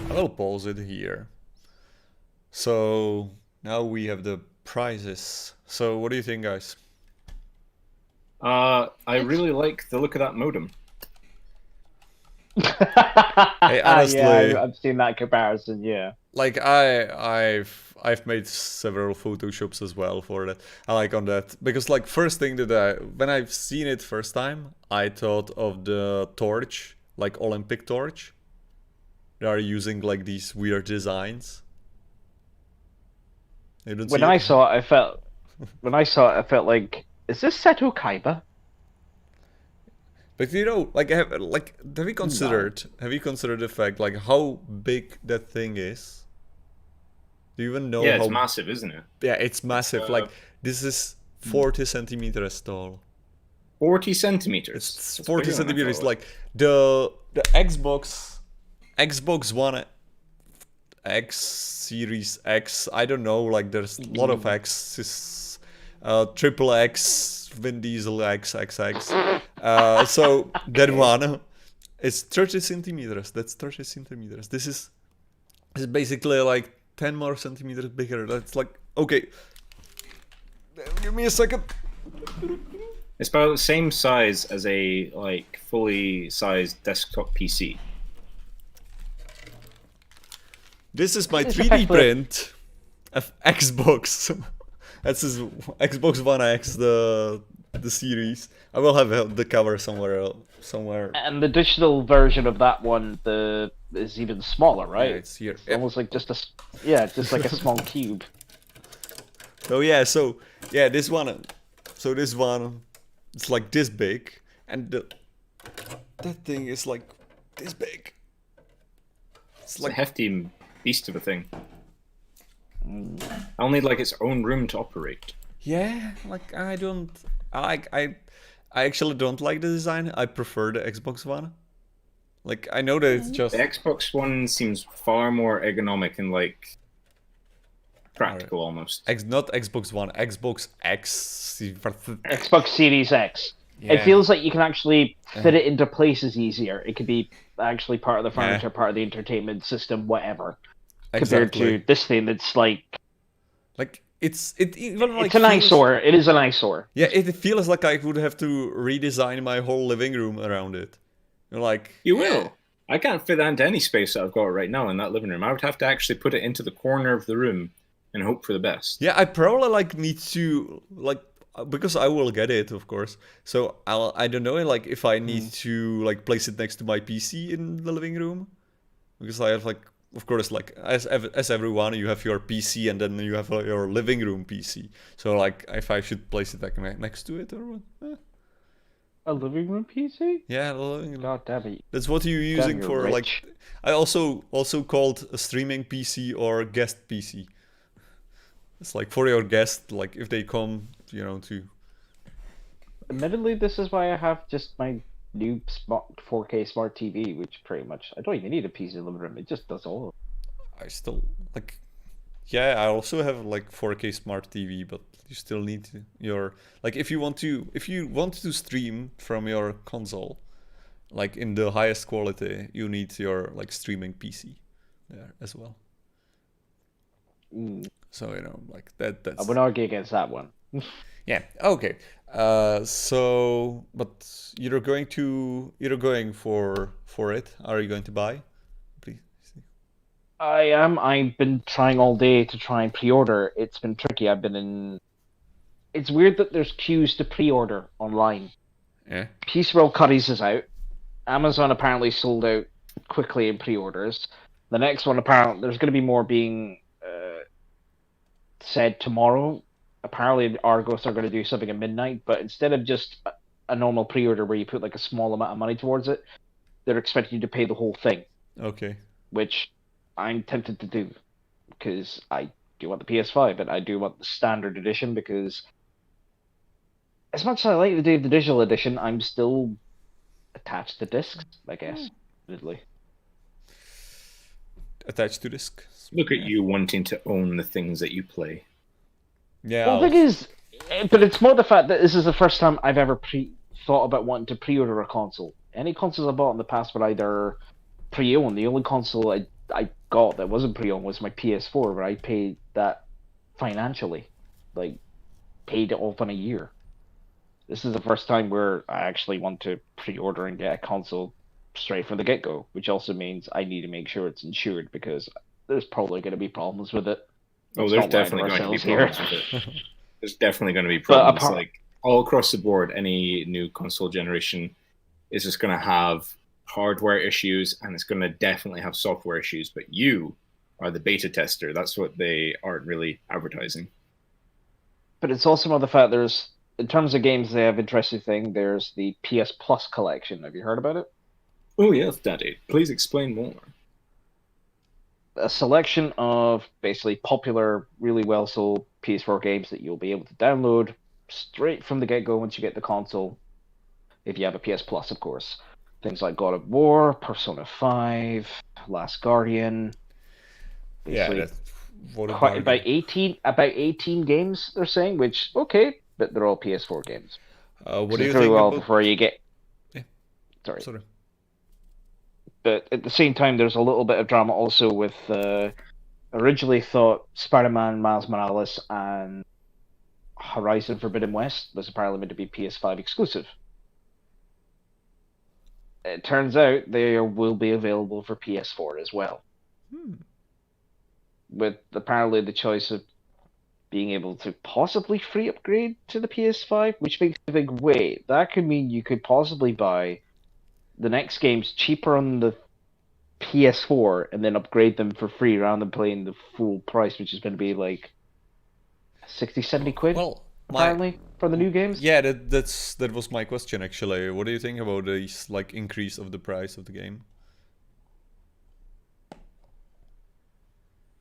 I'll pause it here. So now we have the prizes. So what do you think, guys? I really like the look of that modem. Hey, honestly, yeah, I've seen that comparison. Yeah, I've made several photoshops as well for that. I like on that because first thing that when I've seen it first time, I thought of the torch, Olympic torch. They are using these weird designs. When I saw it, I felt like, is this Seto Kaiba? But have you considered the fact how big that thing is? Do you even know Yeah, how... it's massive, isn't it? Yeah, it's massive. Like, this is 40 centimeters tall. 40 centimeters? It's That's 40 bigger than I centimeters. thought. Like, the Xbox One X, Series X, I don't know, like, there's a lot of X's, triple X, Vin Diesel X, XX. So, that one is 30 centimeters. That's 30 centimeters. This is basically like 10 more centimeters bigger. That's like, okay, give me a second. It's about the same size as a like fully sized desktop PC. This is my 3D print of Xbox. That's his Xbox One X, the series. I will have the cover somewhere. And the digital version of that one, is even smaller, right? Yeah, it's here. It's almost like just like a small cube. Oh yeah, so yeah, this one. So this one, it's like this big, and that thing is like this big. It's like a hefty beast of a thing. I'll need like its own room to operate. Yeah, like I actually don't like the design. I prefer the Xbox One. Like, I know that it's just... The Xbox One seems far more ergonomic and like practical almost. Not Xbox One, Xbox X. Xbox Series X. Yeah. It feels like you can actually fit it into places easier. It could be actually part of the furniture, part of the entertainment system, whatever. Compared to this thing that's like... It's an eyesore. It is an eyesore. Yeah, it feels like I would have to redesign my whole living room around it. Like, you will. I can't fit that into any space that I've got right now in that living room. I would have to actually put it into the corner of the room and hope for the best. Yeah, I probably need to because I will get it, of course. So I don't know, like if I need to place it next to my PC in the living room, because I have of course, as everyone, you have your PC and then you have your living room PC. So if I should place it next to it or what? A living room PC? Yeah, the living room. God damn it. That's what you're using for rich. I also called a streaming PC or guest PC. It's like for your guest, like if they come, to. Admittedly, this is why I have just my new 4K smart TV, which pretty much I don't even need a PC in the living room. It just does all of it. I still yeah, I also have 4K smart TV, but you still need your if you want to stream from your console, in the highest quality, you need your streaming PC there as well. So that's. I would argue against that one. Yeah. Okay. So, but you're going for it. Are you going to buy? Please. I am. I've been trying all day to try and pre-order. It's been tricky. It's weird that there's queues to pre-order online. Yeah. Peace World Cuddies is out. Amazon apparently sold out quickly in pre-orders. The next one, apparently, there's going to be more being said tomorrow. Apparently, Argos are going to do something at midnight, but instead of just a normal pre-order where you put a small amount of money towards it, they're expecting you to pay the whole thing. Okay. Which I'm tempted to do, because I do want the PS5, but I do want the standard edition, because as much as I like the digital edition, I'm still attached to discs, I guess, admittedly. Attached to discs? Look at you wanting to own the things that you play. Yeah. Well, the thing is, but it's more the fact that this is the first time I've ever thought about wanting to pre-order a console. Any consoles I bought in the past were either pre-owned. The only console I got that wasn't pre-owned was my PS4, where I paid that financially, paid it off in a year. This is the first time where I actually want to pre-order and get a console straight from the get-go, which also means I need to make sure it's insured, because there's probably going to be problems with it. Oh, there's definitely going to be problems with it. There's definitely going to be problems. All across the board, any new console generation is just going to have hardware issues, and it's going to definitely have software issues. But you are the beta tester. That's what they aren't really advertising. But it's also more the fact there's, in terms of games, they have interesting thing. There's the PS Plus collection. Have you heard about it? Oh yes, Daddy. Please explain more. a selection of basically popular, really well sold PS4 games that you'll be able to download straight from the get-go once you get the console, if you have a PS Plus, of course. Things like God of War, Persona 5, Last Guardian. Yeah, that's what about 18 games they're saying, which okay, but they're all PS4 games. What do you think about... before you get? Yeah. Sorry. But at the same time, there's a little bit of drama also with. Originally thought Spider-Man, Miles Morales, and Horizon Forbidden West was apparently meant to be PS5 exclusive. It turns out they will be available for PS4 as well. With apparently the choice of being able to possibly free upgrade to the PS5, which makes me think, wait, that could mean you could possibly buy the next games cheaper on the PS4 and then upgrade them for free rather than paying the full price, which is going to be like 60, 70 quid, well, apparently, for the new games. Yeah, that was my question, actually. What do you think about this like increase of the price of the game?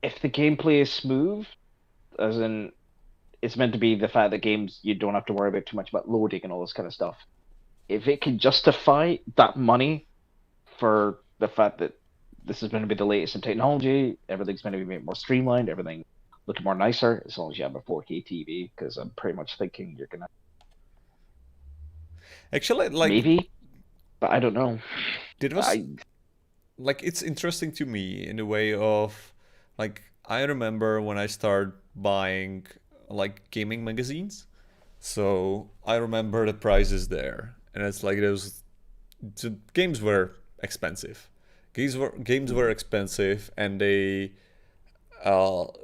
If the gameplay is smooth, as in it's meant to be the fact that games you don't have to worry about too much about loading and all this kind of stuff. If it can justify that money for the fact that this is going to be the latest in technology, everything's going to be made more streamlined, everything looking more nicer, as long as you have a 4K TV, because I'm pretty much thinking you're gonna actually like maybe, but I don't know. Like it's interesting to me in a way of like I remember when I started buying like gaming magazines, so I remember the prices there, and it's like the games were expensive. Games were expensive, and they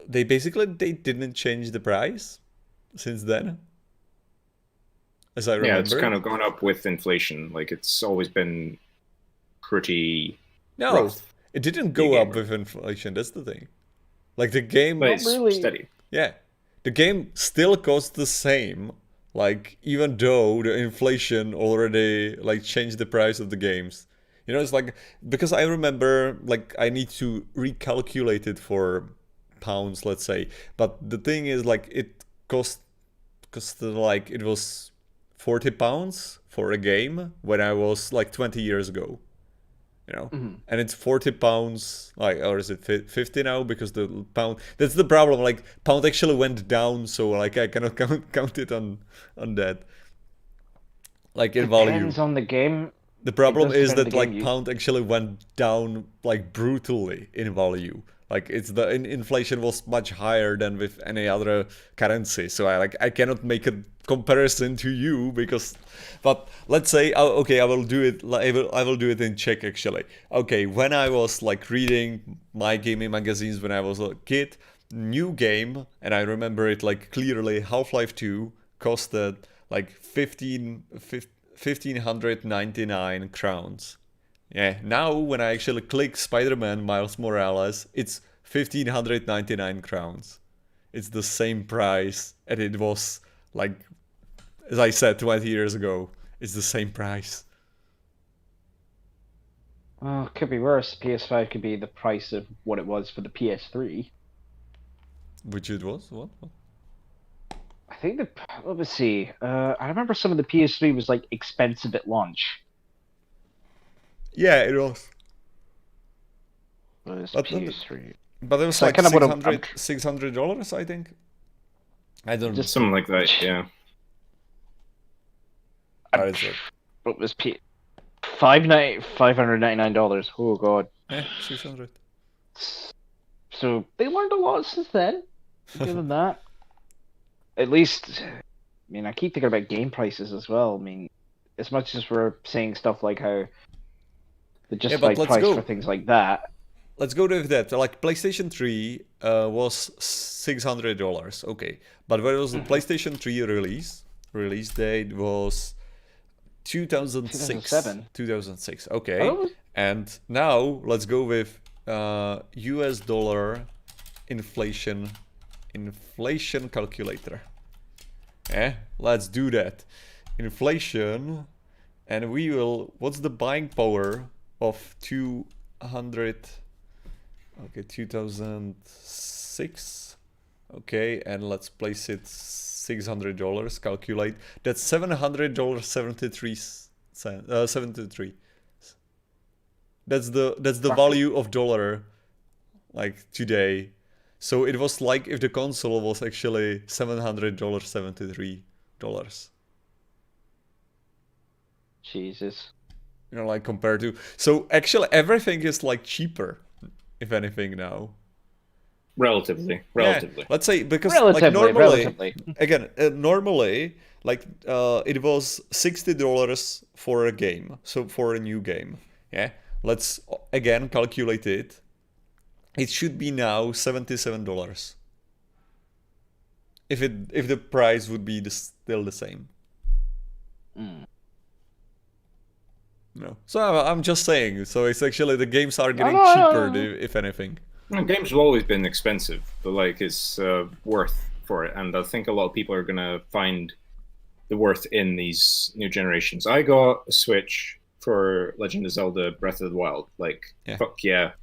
basically didn't change the price since then, as I remember. Yeah, it's kind of gone up with inflation. Like it's always been pretty. No, rough. It didn't go up with inflation. That's the thing. Like the game, but it's really steady. Yeah, the game still costs the same. Like even though the inflation already like changed the price of the games. You know, it's like, because I remember, like, I need to recalculate it for pounds, let's say. But the thing is, like, it cost like, it was 40 pounds for a game when I was, like, 20 years ago. You know? Mm-hmm. And it's 40 pounds, like, or is it 50 now? Because the pound, that's the problem, like, pound actually went down, so, like, I cannot count it on that. Like, in value. Depends on the game. The problem is that like pound actually went down like brutally in value. Like it's inflation was much higher than with any other currency. So I cannot make a comparison to you because, but let's say okay, I will do it. I will do it in Czech actually. Okay, when I was like reading my gaming magazines when I was a kid, new game, and I remember it like clearly. Half-Life 2 costed like 1,599 crowns. Yeah, now when I actually click Spider-Man Miles Morales, it's 1,599 crowns. It's the same price, and it was like, as I said 20 years ago, it's the same price. Well, it could be worse. PS5 could be the price of what it was for the PS3. Which it was? What? I think let me see. I remember some of the PS3 was like expensive at launch. Yeah, it was. But PS3. But it was so like $600, I think. I don't know. Just something like that, yeah. What was $599? Oh god. Yeah, 600. So they learned a lot since then. Given that. At least, I mean, I keep thinking about game prices as well. I mean, as much as we're saying stuff like how the justified price for things like that. Let's go with that. Like PlayStation 3 was $600. Okay, but when was the PlayStation 3 release? Release date was 2006. 2006. Okay, and now let's go with US dollar inflation calculator. Let's do that. Inflation, and we will. What's the buying power of 200 Okay, 2006. Okay, and let's place it $600. Calculate. That's $700.73. That's the value of dollar, like today. So it was like if the console was actually $700.73. Jesus. You know, like compared to. So actually, everything is like cheaper, if anything now. Relatively. Yeah, let's say because like normally, again, normally like it was $60 for a game, so for a new game. Yeah, let's again calculate it. It should be now $77. If the price would be still the same. No, so I'm just saying. So it's actually the games are getting cheaper, if anything. Games have always been expensive, but like it's worth for it, and I think a lot of people are gonna find the worth in these new generations. I got a Switch for Legend of Zelda: Breath of the Wild. Like, fuck yeah.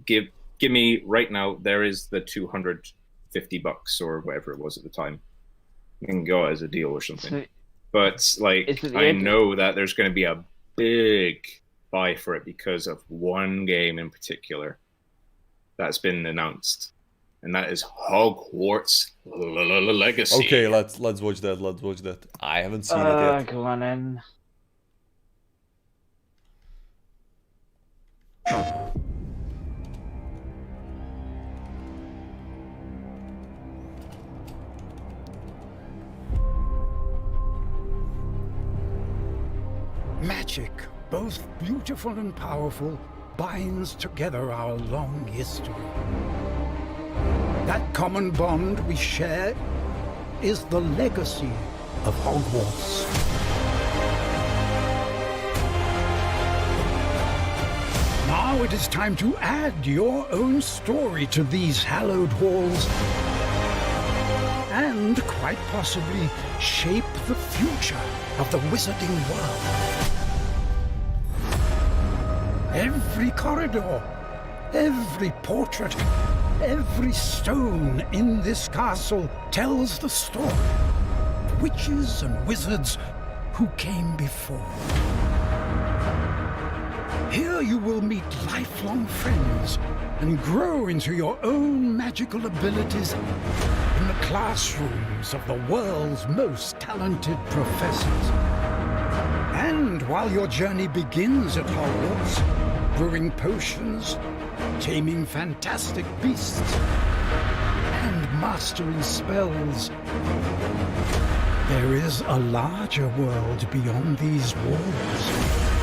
Give me right now. There is the $250 or whatever it was at the time. You can go as a deal or something. But like, I know that there's going to be a big buy for it because of one game in particular that's been announced, and that is Hogwarts Legacy. Okay, let's watch that. Let's watch that. I haven't seen it yet. Go on in. Magic, both beautiful and powerful, binds together our long history. That common bond we share is the legacy of Hogwarts. Now it is time to add your own story to these hallowed halls and, quite possibly, shape the future of the wizarding world. Every corridor, every portrait, every stone in this castle tells the story of witches and wizards who came before. Here you will meet lifelong friends and grow into your own magical abilities in the classrooms of the world's most talented professors. And while your journey begins at Hogwarts, brewing potions, taming fantastic beasts, and mastering spells, there is a larger world beyond these walls.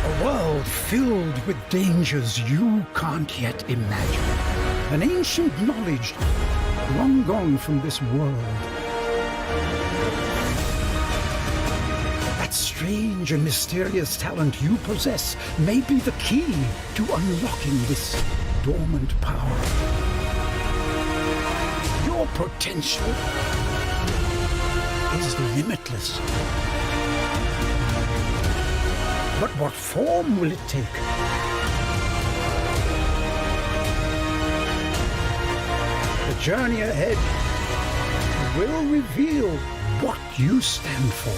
A world filled with dangers you can't yet imagine. An ancient knowledge long gone from this world. That strange and mysterious talent you possess may be the key to unlocking this dormant power. Your potential is limitless. But what form will it take? The journey ahead will reveal what you stand for.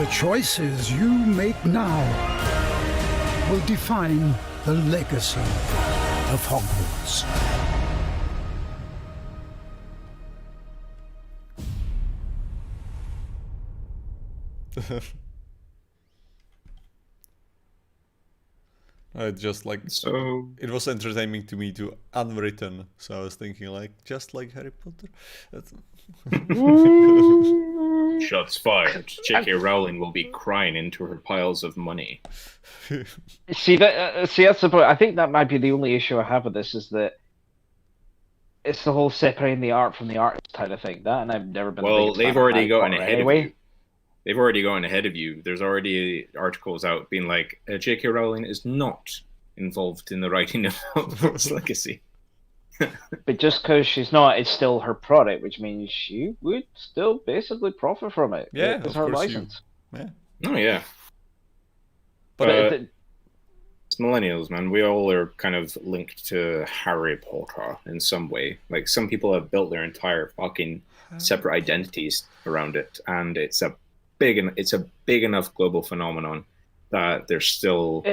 The choices you make now will define the legacy of Hogwarts. Just like so, it was entertaining to me to unwritten. So I was thinking, like, just like Harry Potter. Shots fired. J.K. Rowling will be crying into her piles of money. See that's the point. I think that might be the only issue I have with this is that it's the whole separating the art from the artist kind of thing. That, and I've never been. Well, they've already gotten ahead of you. They've already gone ahead of you. There's already articles out being like, J.K. Rowling is not involved in the writing of Hogwarts Legacy. But just because she's not, it's still her product, which means she would still basically profit from it. Yeah, it's her license. Yeah. Oh yeah. But it's millennials, man. We all are kind of linked to Harry Potter in some way. Like, some people have built their entire fucking separate identities around it, and it's a big enough global phenomenon that there's still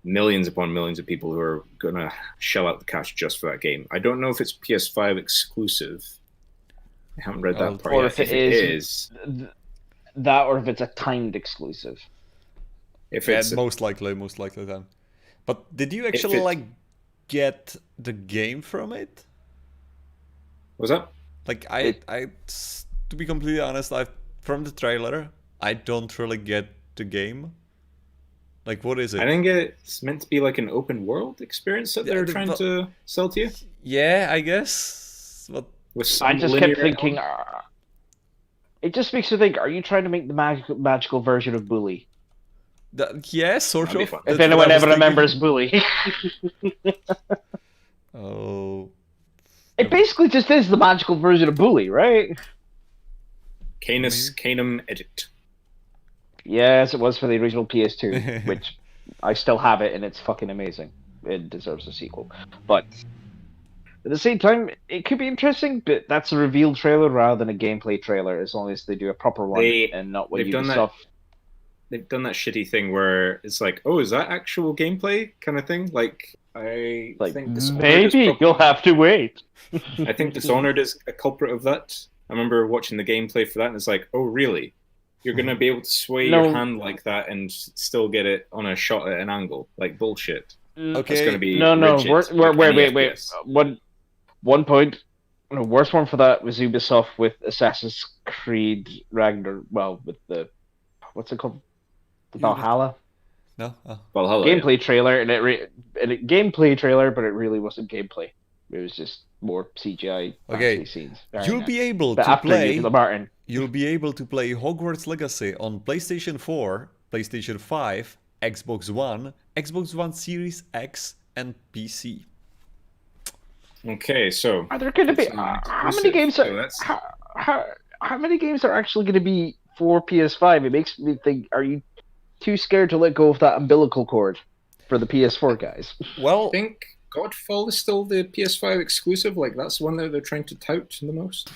millions upon millions of people who are gonna shell out the cash just for that game. I don't know if it's PS5 exclusive. I haven't read that part or yet. if it is that, or if it's a timed exclusive. If it's most likely then. But did you actually like get the game from it? What's that? Like I to be completely honest, from the trailer, I don't really get the game. Like, what is it? I didn't get it. It's meant to be like an open world experience that they're trying to sell to you. Yeah, I guess. But I just kept thinking. It just makes me think: are you trying to make the magical version of Bully? Yeah, sort of. If anyone ever remembers Bully. Oh. It basically just is the magical version of Bully, right? Canem edit. Yes, it was for the original PS2, which I still have it, and it's fucking amazing. It deserves a sequel. But at the same time, it could be interesting, but that's a reveal trailer rather than a gameplay trailer, as long as they do a proper one and not what Ubisoft... They've done that shitty thing where it's like, oh, is that actual gameplay kind of thing? Like, I think maybe you'll have to wait. I think Dishonored is a culprit of that. I remember watching the gameplay for that, and it's like, oh, really? You're going to be able to sway your hand like that and still get it on a shot at an angle? Like, bullshit. Okay. That's going to be Wait. One point. The worst one for that was Ubisoft with Assassin's Creed Ragnar. Well, with the... What's it called? The Valhalla? No? Valhalla. Gameplay trailer, and gameplay trailer, but it really wasn't gameplay. It was just more CGI scenes. You'll be able to play. You'll be able to play Hogwarts Legacy on PlayStation 4, PlayStation 5, Xbox One, Xbox One Series X, and PC. Okay, so are there going to be how many games are how many games are actually going to be for PS5? It makes me think: are you too scared to let go of that umbilical cord for the PS4 guys? Well, I think Godfall is still the PS5 exclusive. Like, that's one that they're trying to tout the most.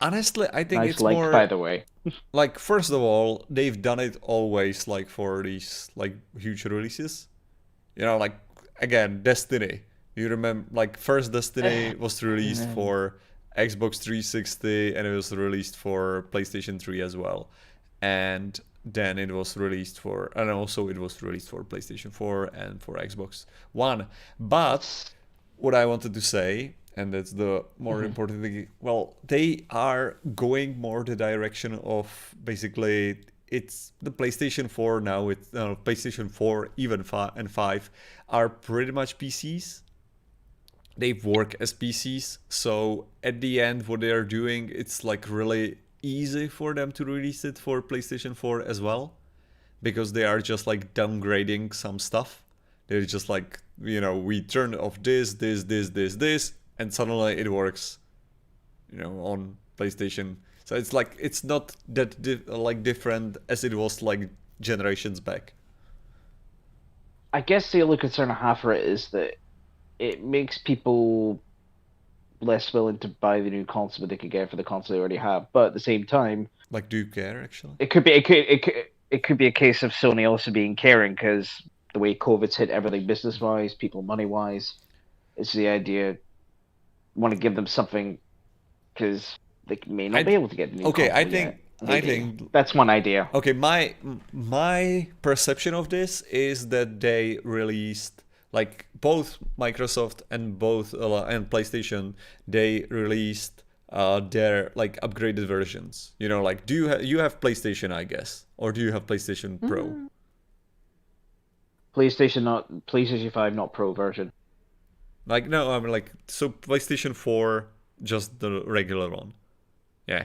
Honestly, I think nice it's link, more. By the way, like, first of all, they've done it always like for these like huge releases. You know, like again, Destiny. You remember, like, first Destiny was released for Xbox 360 and it was released for PlayStation 3 as well, and then it was released for, and also it was released for PlayStation 4 and for Xbox One. But what I wanted to say, and that's the more important thing, well, they are going more the direction of basically it's the PlayStation 4 now. It's PlayStation 4 even 5 and 5 are pretty much PCs. They work as PCs, so at the end what they are doing, it's like really easy for them to release it for PlayStation 4 as well, because they are just like downgrading some stuff. They're just like, you know, we turn off this, and suddenly it works, you know, on PlayStation. So it's like, it's not that different as it was like generations back. I guess the only concern I have for it is that it makes people less willing to buy the new console that they could get for the console they already have. But at the same time, like, do you care actually? It could be a case of Sony also being caring, because the way COVID's hit everything business-wise, people money-wise, it's the idea want to give them something because they may not be able to get a new console I think that's one idea. Okay, my perception of this is that they released, like, both Microsoft and and PlayStation, they released their like upgraded versions. You know, like, do you have PlayStation, I guess, or do you have PlayStation Pro? PlayStation 5, not Pro version. Like, no, I mean, like, so PlayStation 4, just the regular one. Yeah,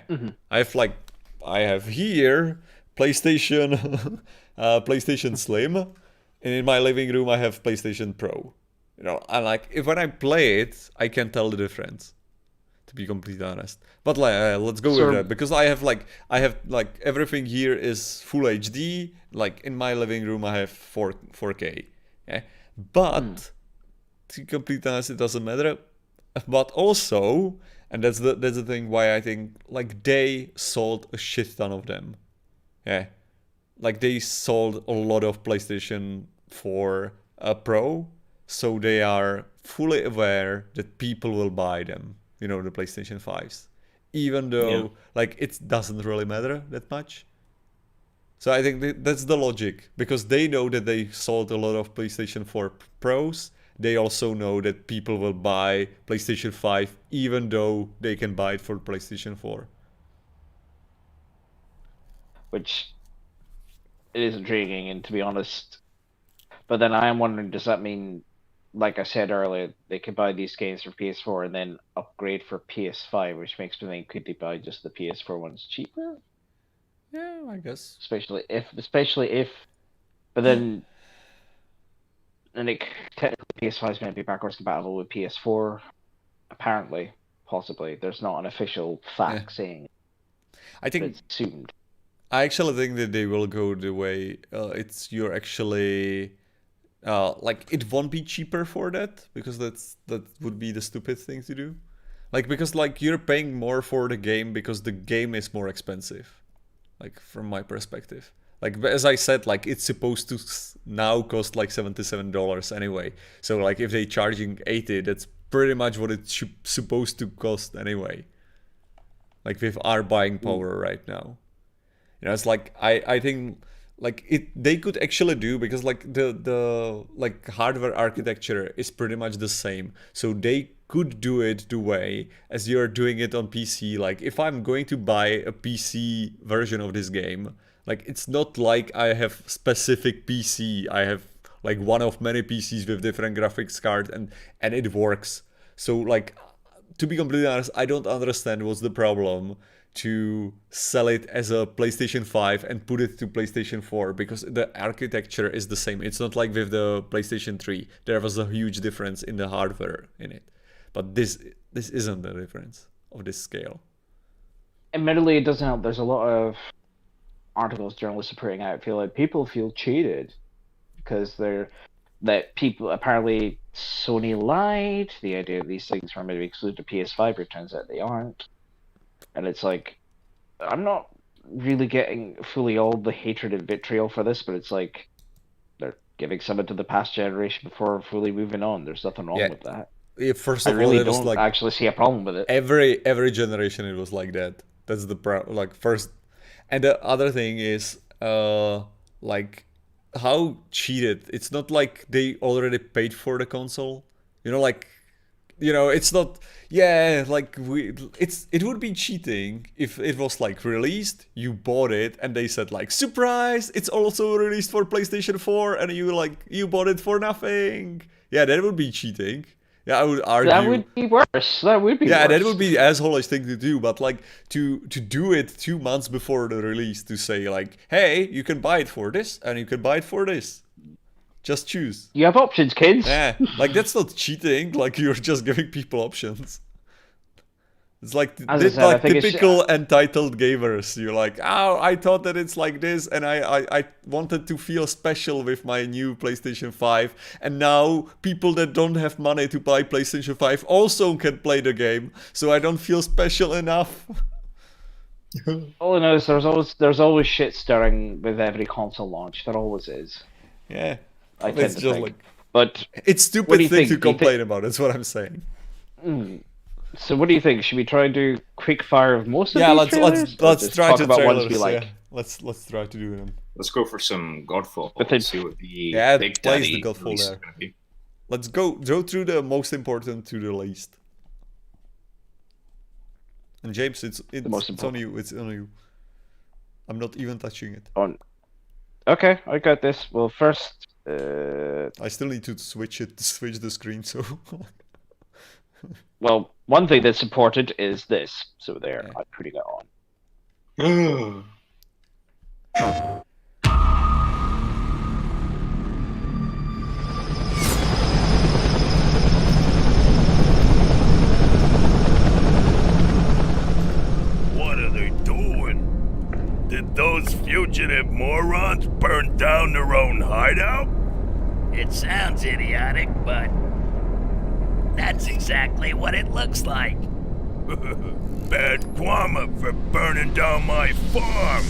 I have here PlayStation PlayStation Slim, and in my living room I have PlayStation Pro. You know, and like, if when I play it, I can tell the difference. to be completely honest. But let's go with that, because I have everything here is full HD. Like in my living room, I have 4K. Yeah, but to be completely honest, it doesn't matter. But also, and that's the thing why I think like they sold a shit ton of them. Yeah, like they sold a lot of PlayStation 4 Pro, so they are fully aware that people will buy them. You know, the PlayStation 5s, even though like it doesn't really matter that much. So I think that's the logic, because they know that they sold a lot of PlayStation 4 Pros. They also know that people will buy PlayStation 5 even though they can buy it for PlayStation 4. Which is intriguing, and to be honest, but then I am wondering, does that mean, like I said earlier, they could buy these games for PS4 and then upgrade for PS5, which makes me think, could they buy just the PS4 ones cheaper? Yeah, I guess. Especially if, but then, and technically PS5 is going to be backwards compatible with PS4. Apparently, possibly. There's not an official fact saying. I think it's assumed. I actually think that they will go the way you're actually like it won't be cheaper for that, because that would be the stupid thing to do. Like, because like you're paying more for the game because the game is more expensive. Like from my perspective. Like, as I said, like it's supposed to now cost like $77 anyway. So like if they're charging $80, that's pretty much what it's supposed to cost anyway. Like with our buying power right now. You know, it's like I think like they could actually do, because like the like hardware architecture is pretty much the same. So they could do it the way as you're doing it on PC. Like if I'm going to buy a PC version of this game, like it's not like I have specific PC. I have like one of many PCs with different graphics card, and it works. So like, to be completely honest, I don't understand what's the problem to sell it as a PlayStation 5 and put it to PlayStation 4, because the architecture is the same. It's not like with the PlayStation 3. There was a huge difference in the hardware in it. But this isn't the difference of this scale. Admittedly, it doesn't help. There's a lot of articles journalists are putting out. Feel like people feel cheated because people apparently Sony lied. The idea that these things were maybe exclusive to PS5, it turns out they aren't. And it's like, I'm not really getting fully all the hatred and vitriol for this, but it's like they're giving something to the past generation before fully moving on. There's nothing wrong with that. Yeah, first I of really all, it was don't like actually see a problem with it. Every generation it was like that. That's the first. And the other thing is like how cheated. It's not like they already paid for the console. You know, like, you know, it's not. Yeah, like it would be cheating if it was like released, you bought it, and they said like, surprise, it's also released for PlayStation 4, and you bought it for nothing. Yeah, that would be cheating. Yeah, I would argue that would be worse. That would be worse. That would be the asshole-ish thing to do. But like to do it 2 months before the release, to say like, hey, you can buy it for this and you can buy it for this. Just choose. You have options, kids. Yeah, like that's not cheating. Like you're just giving people options. It's like typical entitled gamers. You're like, oh, I thought that it's like this, and I wanted to feel special with my new PlayStation 5, and now people that don't have money to buy PlayStation 5 also can play the game, so I don't feel special enough. All I know is there's always shit stirring with every console launch. There always is. Yeah, I tend to think. Like, but it's stupid thing to complain about. That's what I'm saying. So what do you think? Should we try and do quick fire of most of these let's try to about trailers, ones we like? Yeah. Let's try to do them. Let's go for some Godfall. See what the big place daddy the Godfall there. is gonna be. Let's go through the most important to the least. And James, it's on you. It's on you. I'm not even touching it. Okay, I got this. Well, first, I still need to switch the screen. So. Well, one thing that's important is this. So there, I'm putting it on. morons burned down their own hideout? It sounds idiotic, but that's exactly what it looks like. Bad karma for burning down my farm.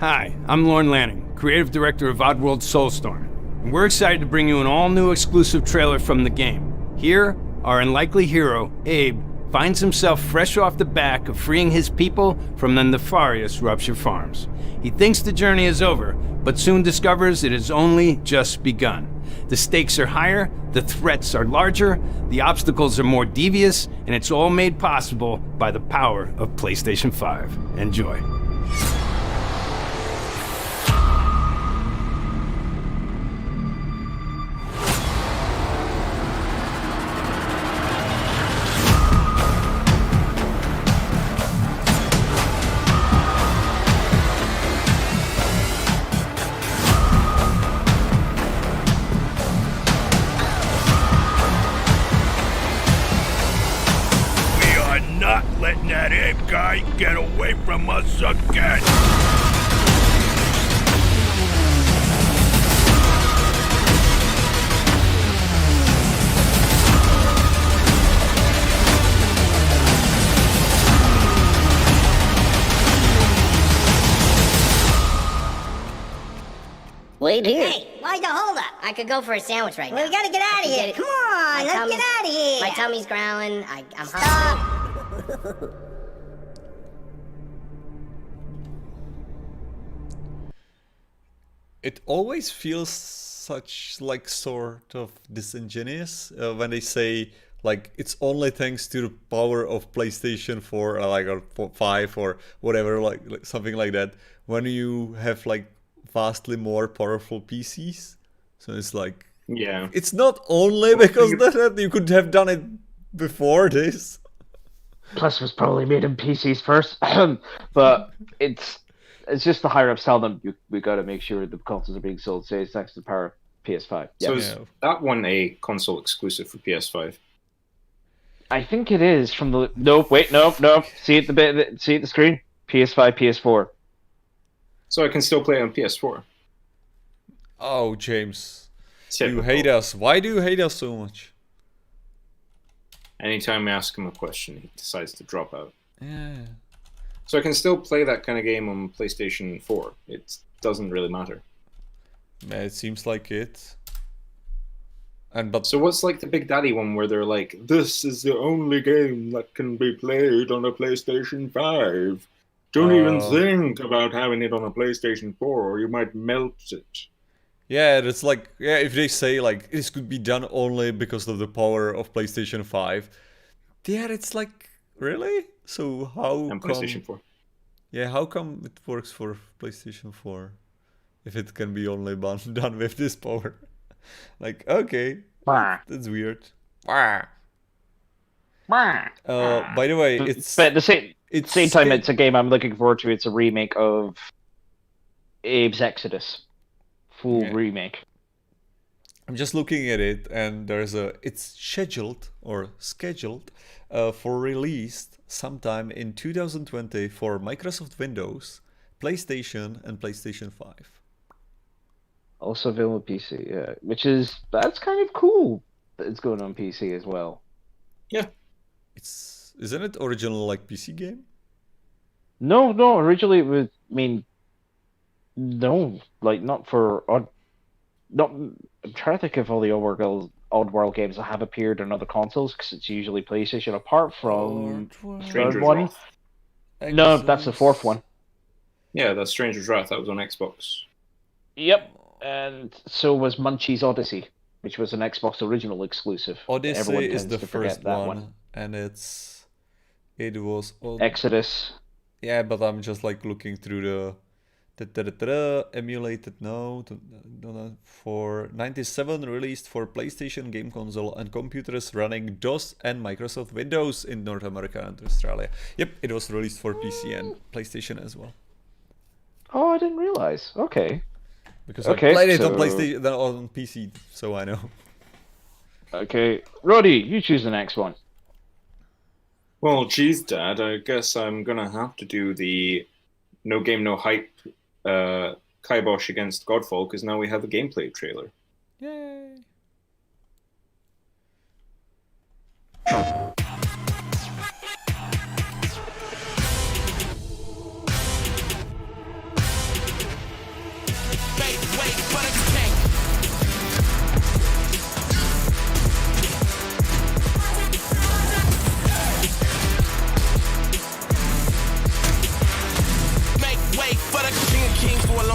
Hi, I'm Lorne Lanning, creative director of Oddworld Soulstorm, and we're excited to bring you an all-new exclusive trailer from the game. Here, our unlikely hero, Abe, finds himself fresh off the back of freeing his people from the nefarious Rupture Farms. He thinks the journey is over, but soon discovers it has only just begun. The stakes are higher, the threats are larger, the obstacles are more devious, and it's all made possible by the power of PlayStation 5. Enjoy. Not letting that Abe guy get away from us again! Wait here. Hey, why'd you hold up? I could go for a sandwich right now. Well, we gotta get out of here. Come on, let's get out of here. My tummy's growling. I'm hungry. It always feels such like sort of disingenuous when they say like it's only thanks to the power of PlayStation 4 or 5 or whatever, like something like that, when you have like vastly more powerful PCs. So it's like, yeah, it's not only because that you could have done it before this. Plus, it was probably made in PCs first, but it's just the higher up sell them. We got to make sure the consoles are being sold. Say it's thanks to the power of PS5. So is that one a console exclusive for PS5? I think it is from the. Nope. See at the screen. PS5, PS4. So I can still play on PS4. Oh, James, Typical. You hate us. Why do you hate us so much? Anytime I ask him a question, he decides to drop out. Yeah. So I can still play that kind of game on PlayStation 4. It doesn't really matter. It seems like it. So what's like the Big Daddy one where they're like, this is the only game that can be played on a PlayStation 5. Don't even think about having it on a PlayStation 4 or you might melt it. Yeah, it's like, yeah, if they say like this could be done only because of the power of PlayStation 5. Yeah, it's like, really? So how and come... PlayStation 4. Yeah, how come it works for PlayStation 4 if it can be only done with this power? Like, okay, that's weird. By the way, it's... But at the same time, it's a game I'm looking forward to. It's a remake of Abe's Exodus. Full remake. I'm just looking at it, and it's scheduled for release sometime in 2020 for Microsoft Windows, PlayStation, and PlayStation 5. Also available on PC, yeah. That's kind of cool that it's going on PC as well. Yeah. Isn't it original like PC game? No, originally it was, not for I'm trying to think of all the Oddworld games that have appeared on other consoles, because it's usually PlayStation, apart from the third one. No, that's the fourth one. Yeah, that's Stranger's Wrath. That was on Xbox. Yep, and so was Munchie's Odyssey, which was an Xbox original exclusive. Odyssey Everyone is tends the to forget first that one, and it was on... Exodus. Yeah, but I'm just like looking through emulated for 97 released for PlayStation game console and computers running DOS and Microsoft Windows in North America and Australia. Yep, it was released for PC and PlayStation as well. Oh, I didn't realize. Okay. Because I played it on PlayStation on PC, so I know. Okay, Roddy, you choose the next one. Well, geez, Dad, I guess I'm gonna have to do the no game, no hype kibosh against Godfall, because now we have a gameplay trailer. Yay!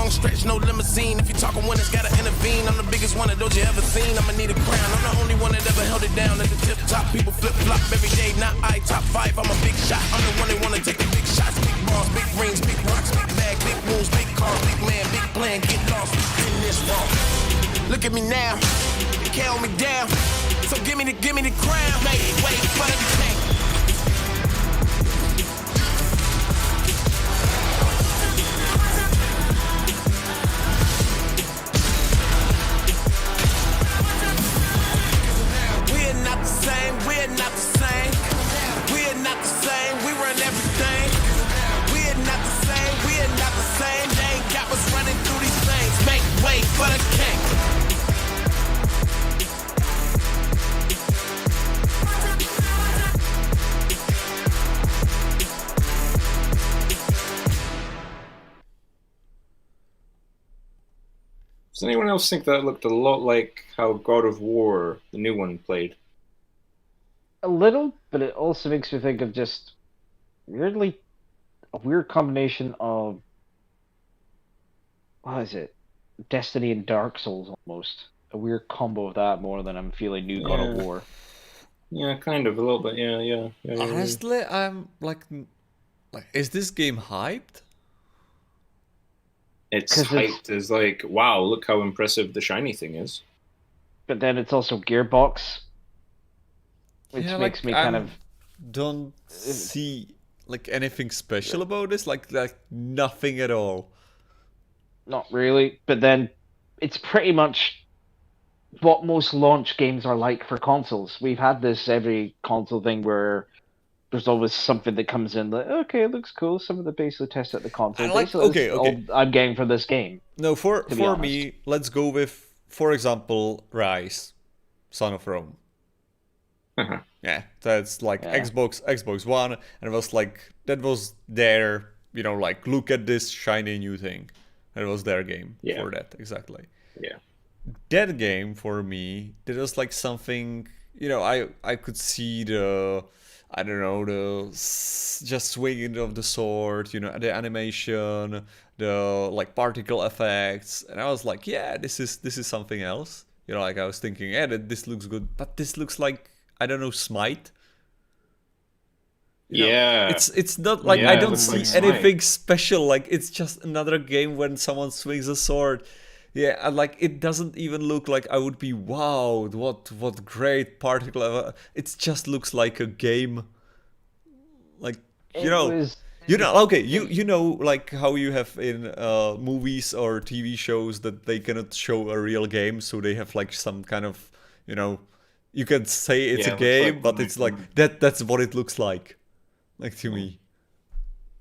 Stretch, no limousine. If you're talking winners, gotta intervene. I'm the biggest one of those you ever seen. I'ma need a crown. I'm the only one that ever held it down at the tip top. People flip flop every day, not I. Top 5, I'm a big shot. I'm the one that wanna take the big shots. Big balls, big rings, big rocks, big bag, big moves, big car, big man, big plan. Get lost in this wall. Look at me now, they can't hold me down. So give me the crown. Wait for the tank. We're not the same. We're not the same. We run everything. We're not the same. We're not the same. They ain't got us running through these things. Make way for the king. Does anyone else think that looked a lot like how God of War, the new one, played? A little, but it also makes me think of just weirdly a weird combination of what is it? Destiny and Dark Souls almost. A weird combo of that more than I'm feeling new God of War. Yeah, kind of a little bit. Yeah. Honestly, I'm like, is this game hyped? It's hyped as like, wow, look how impressive the shiny thing is. But then it's also Gearbox. Which makes me kind of don't see like anything special about this, like nothing at all. Not really, but then it's pretty much what most launch games are like for consoles. We've had this every console thing where there's always something that comes in like, okay, it looks cool. Some of the basically test at the console. Like, okay. All I'm getting for this game. No, for me, let's go with, for example, Rise, Son of Rome. Yeah, that's like Xbox One, and it was like that was their, like look at this shiny new thing. That was their game for that exactly. Yeah, that game for me, that was like something. I could see the just swinging of the sword, the animation, the like particle effects, and I was like, yeah, this is something else. Like I was thinking, yeah, this looks good, but this looks like, I don't know, Smite. It's not like I don't see anything special. Like it's just another game when someone swings a sword. Yeah, and like it doesn't even look like I would be wowed. What great particle! It just looks like a game. Like okay, you know, like how you have in movies or TV shows that they cannot show a real game, so they have like some kind of, you can say it's a game, but it's like that's what it looks like to me.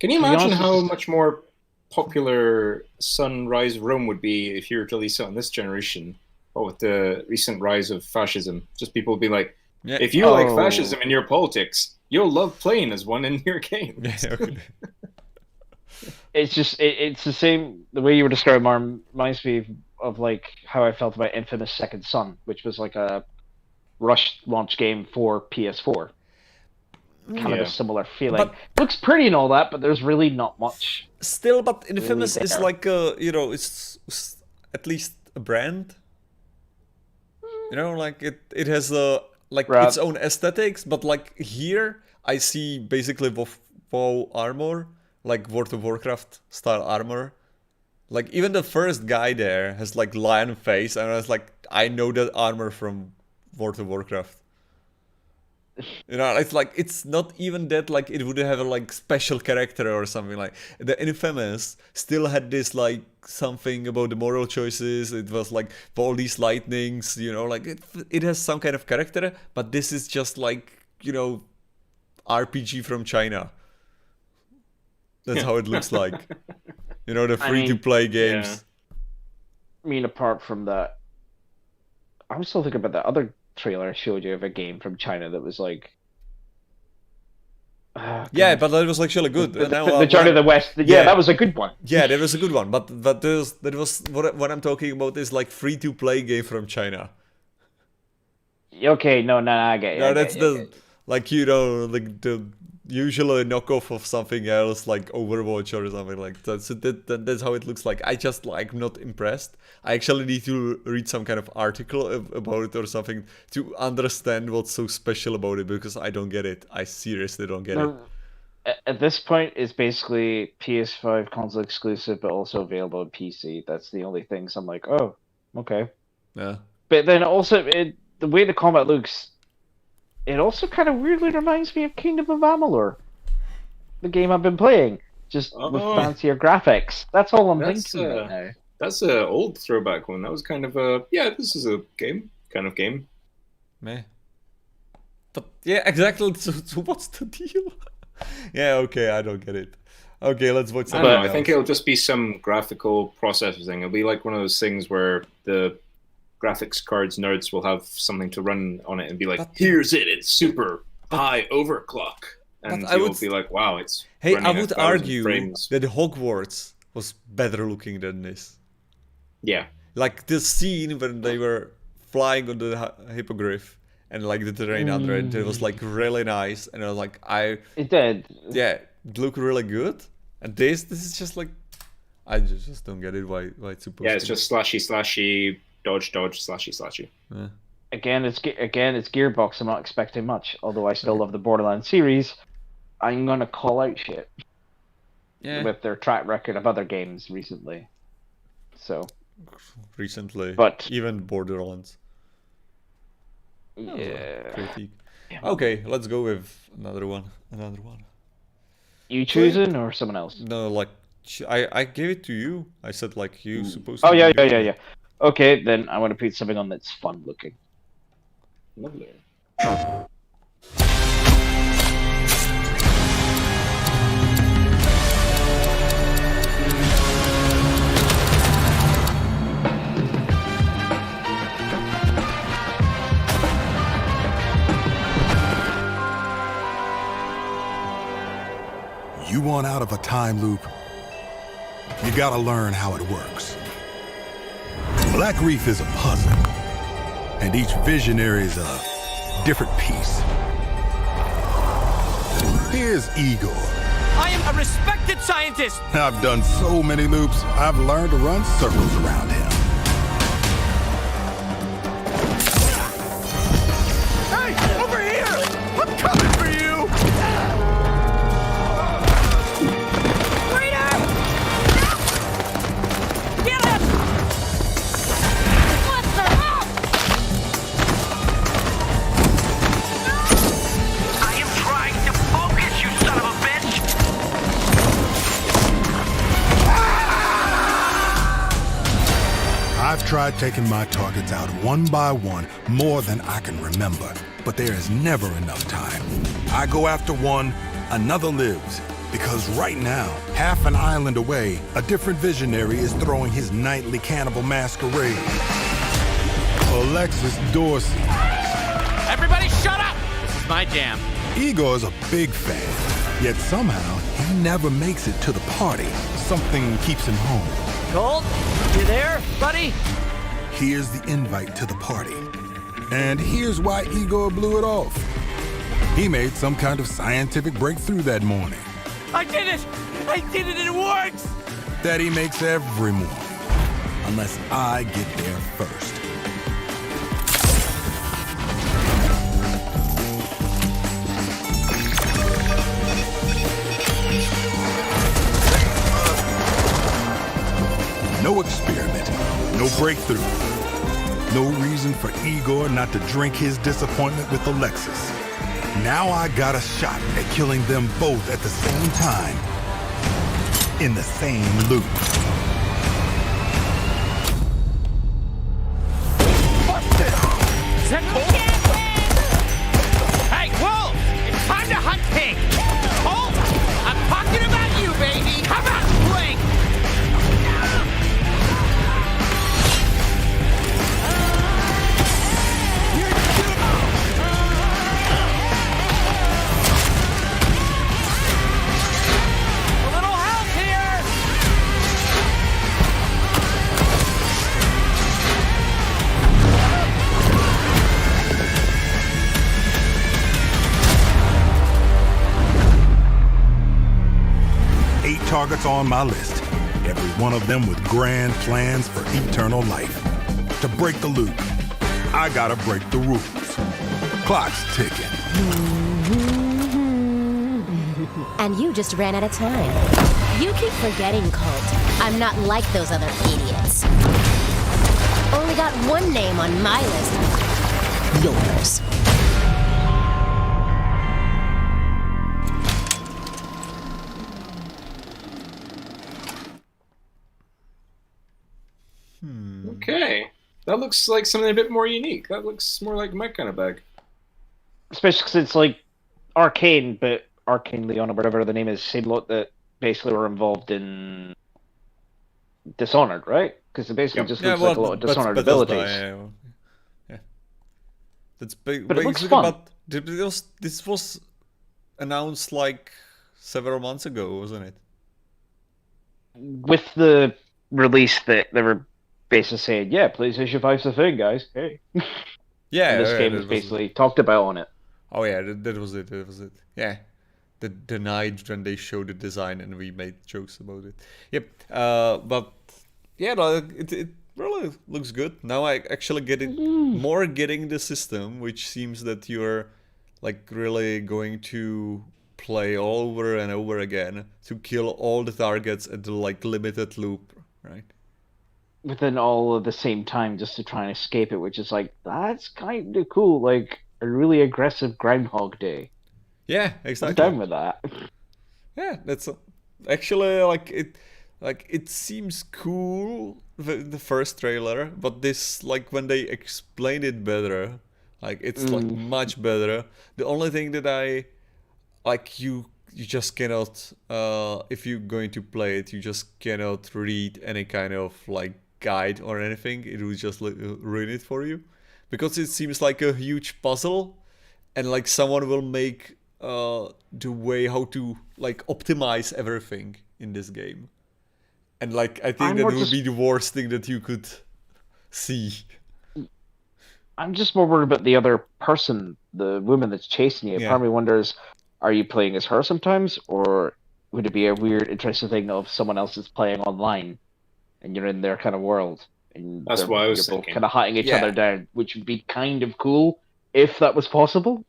Can you imagine how much more popular Sunrise Rome would be if you were to release it on this generation? Or with the recent rise of fascism, just people would be like, if you like fascism in your politics, you'll love playing as one in your game. It's just it's the same. The way you were describing it reminds me of like how I felt about Infamous Second Son, which was like a rush launch game for PS4. Kind of a similar feeling. But, looks pretty and all that, but there's really not much. Still, but Infamous is like it's at least a brand. Like it has its own aesthetics, but like here I see basically WoW armor, like World of Warcraft style armor. Like even the first guy there has like lion face, and I was like, I know that armor from World of Warcraft. It's like it's not even that like it would have a like special character or something. Like the Infamous still had this like something about the moral choices. It was like all these lightnings, like it has some kind of character. But this is just like RPG from China. That's how it looks like. You know, the free-to-play games. Yeah. I mean, apart from that, I was still thinking about that other trailer I showed you of a game from China that was like... yeah, but that was actually good. The Journey of the West. Yeah, that was a good one. Yeah, that was a good one. But that was what I'm talking about is like free-to-play game from China. Okay, no, I get it. No, that's like, you know, like the usual knockoff of something else, like Overwatch or something like that. So that's how it looks like. I just like not impressed. I actually need to read some kind of article about it or something to understand what's so special about it, because I don't get it. I seriously don't get it. At this point, it's basically PS5 console exclusive, but also available on PC. That's the only things I'm like, oh, okay. Yeah. But then also, the way the combat looks, it also kind of weirdly reminds me of Kingdom of Amalur, the game I've been playing, just with fancier graphics. That's all I'm thinking about now. That's an old throwback one. That was kind of this is a kind of game. Meh. But yeah, exactly. So what's the deal? Yeah, okay, I don't get it. Okay, let's watch something else. I think it'll just be some graphical processor thing. It'll be like one of those things where the graphics cards nerds will have something to run on it and be like, here's it, it's super high overclock. And you'll be like, wow, it's I would argue frames. that Hogwarts was better looking than this. Yeah. Like the scene when they were flying on the hippogriff and like the terrain under it was like really nice, and I was like, it did. Yeah, it looked really good. And this is just like, I just don't get it why it's supposed to. Yeah, it's just slashy, dodge, slashy. Yeah. Again, it's Gearbox. I'm not expecting much. Although I still love the Borderlands series, I'm gonna call out shit. Yeah. With their track record of other games recently. But even Borderlands. Yeah. Critique. Okay, let's go with another one. You choosing or someone else? No, like I gave it to you. I said like you supposed to. Oh yeah. Okay, then I want to put something on that's fun looking. Lovely. You want out of a time loop? You gotta learn how it works. Black Reef is a puzzle, and each visionary is a different piece. Here's Igor. I am a respected scientist! I've done so many loops, I've learned to run circles around him. Hey, over here! I'm coming for you! I've tried taking my targets out one by one more than I can remember, but there is never enough time. I go after one, another lives, because right now, half an island away, a different visionary is throwing his nightly cannibal masquerade. Alexis Dorsey. Everybody shut up! This is my jam. Igor's a big fan, yet somehow he never makes it to the party. Something keeps him home. Colt, you there, buddy? Here's the invite to the party. And here's why Igor blew it off. He made some kind of scientific breakthrough that morning. I did it! And it works! That he makes every morning. Unless I get there first. No experiment, no breakthrough. No reason for Igor not to drink his disappointment with Alexis. Now I got a shot at killing them both at the same time, in the same loop. Is that Colt? Hey, Wolf! It's time to hunt him! targets on my list, every one of them with grand plans for eternal life. To break the loop, I gotta break the rules. Clock's ticking. And you just ran out of time. You keep forgetting, Colt. I'm not like those other idiots. Only got one name on my list. Yours. Okay. That looks like something a bit more unique. That looks more like my kind of bag. Especially because it's like Arcane, but Arcane Leon or whatever the name is, same lot that basically were involved in Dishonored, right? Because it basically just looks like a lot of Dishonored abilities. Yeah. That's But it looks fun. About this was announced like several months ago, wasn't it? With the release that they were basically saying, yeah, PlayStation 5's the thing, guys. Hey. Yeah. And this game is basically talked about on it. Oh yeah, that was it. That was it. Yeah. The night when they showed the design and we made jokes about it. Yep. But yeah, no, it really looks good. Now I actually getting the system, which seems that you're like really going to play over and over again to kill all the targets at the like limited loop, right? Within all at the same time, just to try and escape it, which is like, that's kind of cool. Like a really aggressive Groundhog Day. Yeah, exactly. I'm down with that. Yeah, that's actually like it seems cool, the first trailer, but this, like, when they explain it better, like, it's like much better. The only thing that I like, you just cannot, if you're going to play it, you just cannot read any kind of like guide or anything. It will just ruin it for you, because it seems like a huge puzzle, and like someone will make the way how to like optimize everything in this game, and like I think that would be the worst thing that you could see. I'm just more worried about the other person, the woman that's chasing you. Yeah. Part of me wonders, are you playing as her sometimes, or would it be a weird, interesting thing of someone else is playing online, and you're in their kind of world, and That's what I was you're both thinking. kind of hunting each other down, which would be kind of cool if that was possible.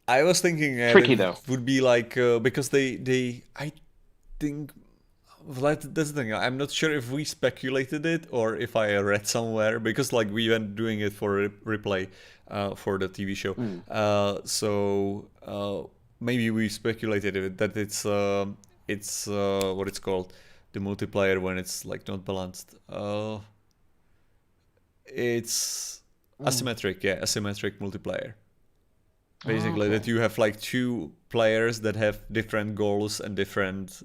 I was thinking Tricky, that though. would be like because they I think that's the thing. I'm not sure if we speculated it or if I read somewhere, because like we went doing it for replay for the TV show. So maybe we speculated it, that it's what it's called, the multiplayer when it's like not balanced. It's asymmetric, yeah, asymmetric multiplayer. Basically, that you have like two players that have different goals and different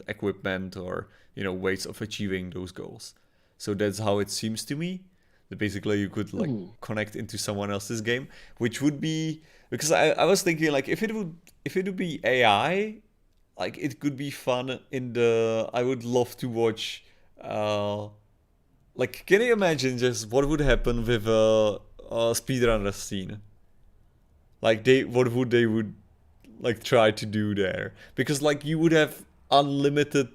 equipment, or ways of achieving those goals. So that's how it seems to me. That basically you could like connect into someone else's game, which would be, because I was thinking like if it would be AI, like it could be fun I would love to watch. Like, can you imagine just what would happen with a speedrunner scene? Like what would they like try to do there? Because like you would have unlimited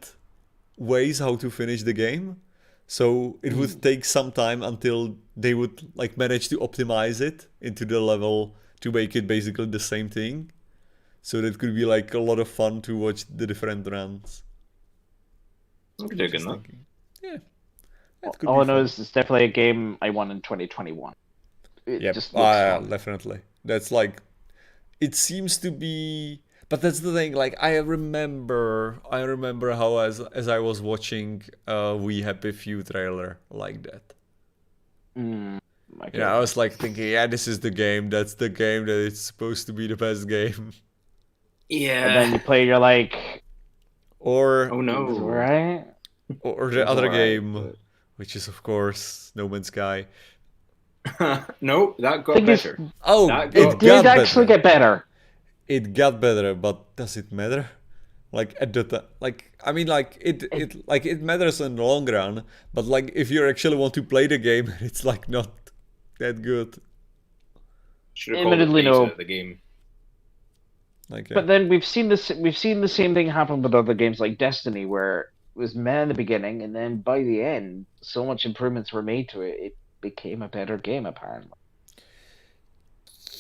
ways how to finish the game, so it would take some time until they would like manage to optimize it into the level to make it basically the same thing. So that could be like a lot of fun to watch the different runs. I'm digging that. Yeah. All I know is it's definitely a game I won in 2021. Yeah, definitely. That's like, it seems to be, but that's the thing. Like I remember how as I was watching We Happy Few trailer like that. I was like thinking, yeah, this is the game. That's the game that it's supposed to be the best game. Yeah. And then you play, you're like, or oh no, right? Or the other game, which is of course No Man's Sky. No, that got better. It did actually get better. It got better, but does it matter? Like at the time, like I mean, like it matters in the long run. But like if you actually want to play the game, it's like not that good. Should have called it the game. Like, But then we've seen the same thing happen with other games like Destiny, where it was meh in the beginning, and then by the end, so much improvements were made to it, it became a better game, apparently.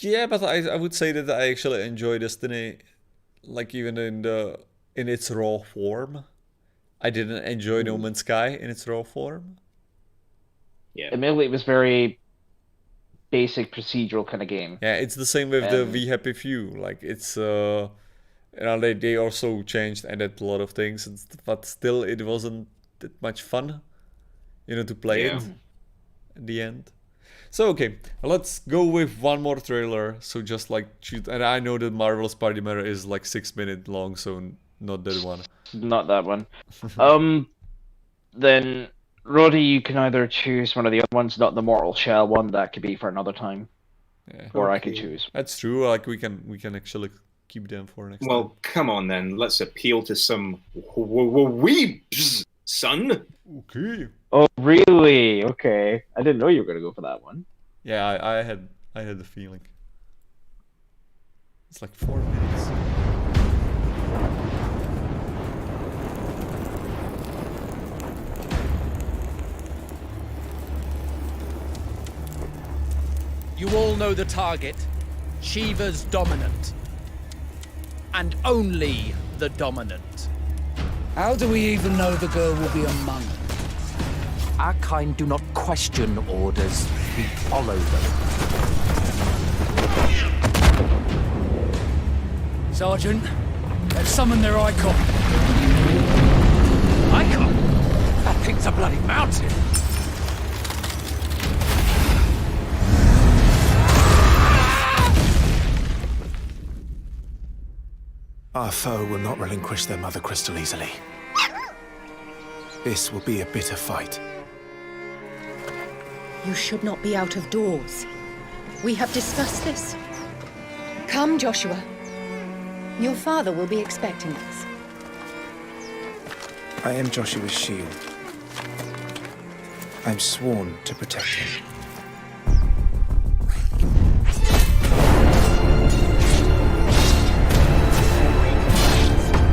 Yeah, but I would say that I actually enjoy Destiny, like even in its raw form. I didn't enjoy No Man's Sky in its raw form. Yeah. Admittedly, it was very basic procedural kind of game. Yeah, it's the same with the We Happy Few. Like it's they also changed, added a lot of things, but still it wasn't that much fun, to play it at the end. So okay, let's go with one more trailer. So just like shoot, and I know that Marvel Spider-Man is like 6 minutes long, so not that one. Not that one. Then Roddy, you can either choose one of the other ones, not the Mortal Shell one. That could be for another time, or I could choose. That's true. Like we can actually keep them for next time. Well, come on then. Let's appeal to some weebs, son. Okay. Oh, really? Okay. I didn't know you were going to go for that one. Yeah, I had the feeling. It's like 4 minutes. You all know the target. Shiva's dominant. And only the dominant. How do we even know the girl will be among us? Our kind do not question orders, we follow them. Sergeant, let's summon their icon. Icon? That thing's a bloody mountain. Our foe will not relinquish their mother crystal easily. This will be a bitter fight. You should not be out of doors. We have discussed this. Come, Joshua. Your father will be expecting us. I am Joshua's shield. I'm sworn to protect him.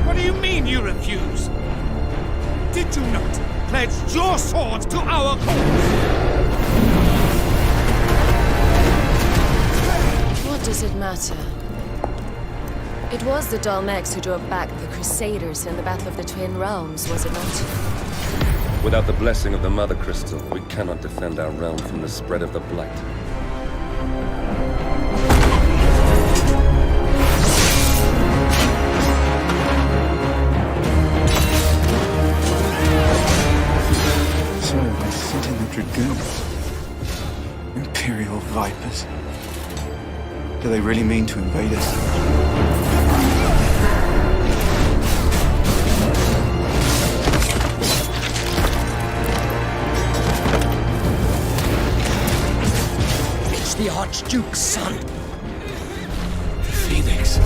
What do you mean you refuse? Did you not pledge your swords to our cause? What does it matter? It was the Dalmex who drove back the Crusaders in the Battle of the Twin Realms, was it not? Without the blessing of the Mother Crystal, we cannot defend our realm from the spread of the Blight. So I sit in the Dragoons. Imperial Vipers. Do they really mean to invade us? It's the Archduke's son. The Phoenix.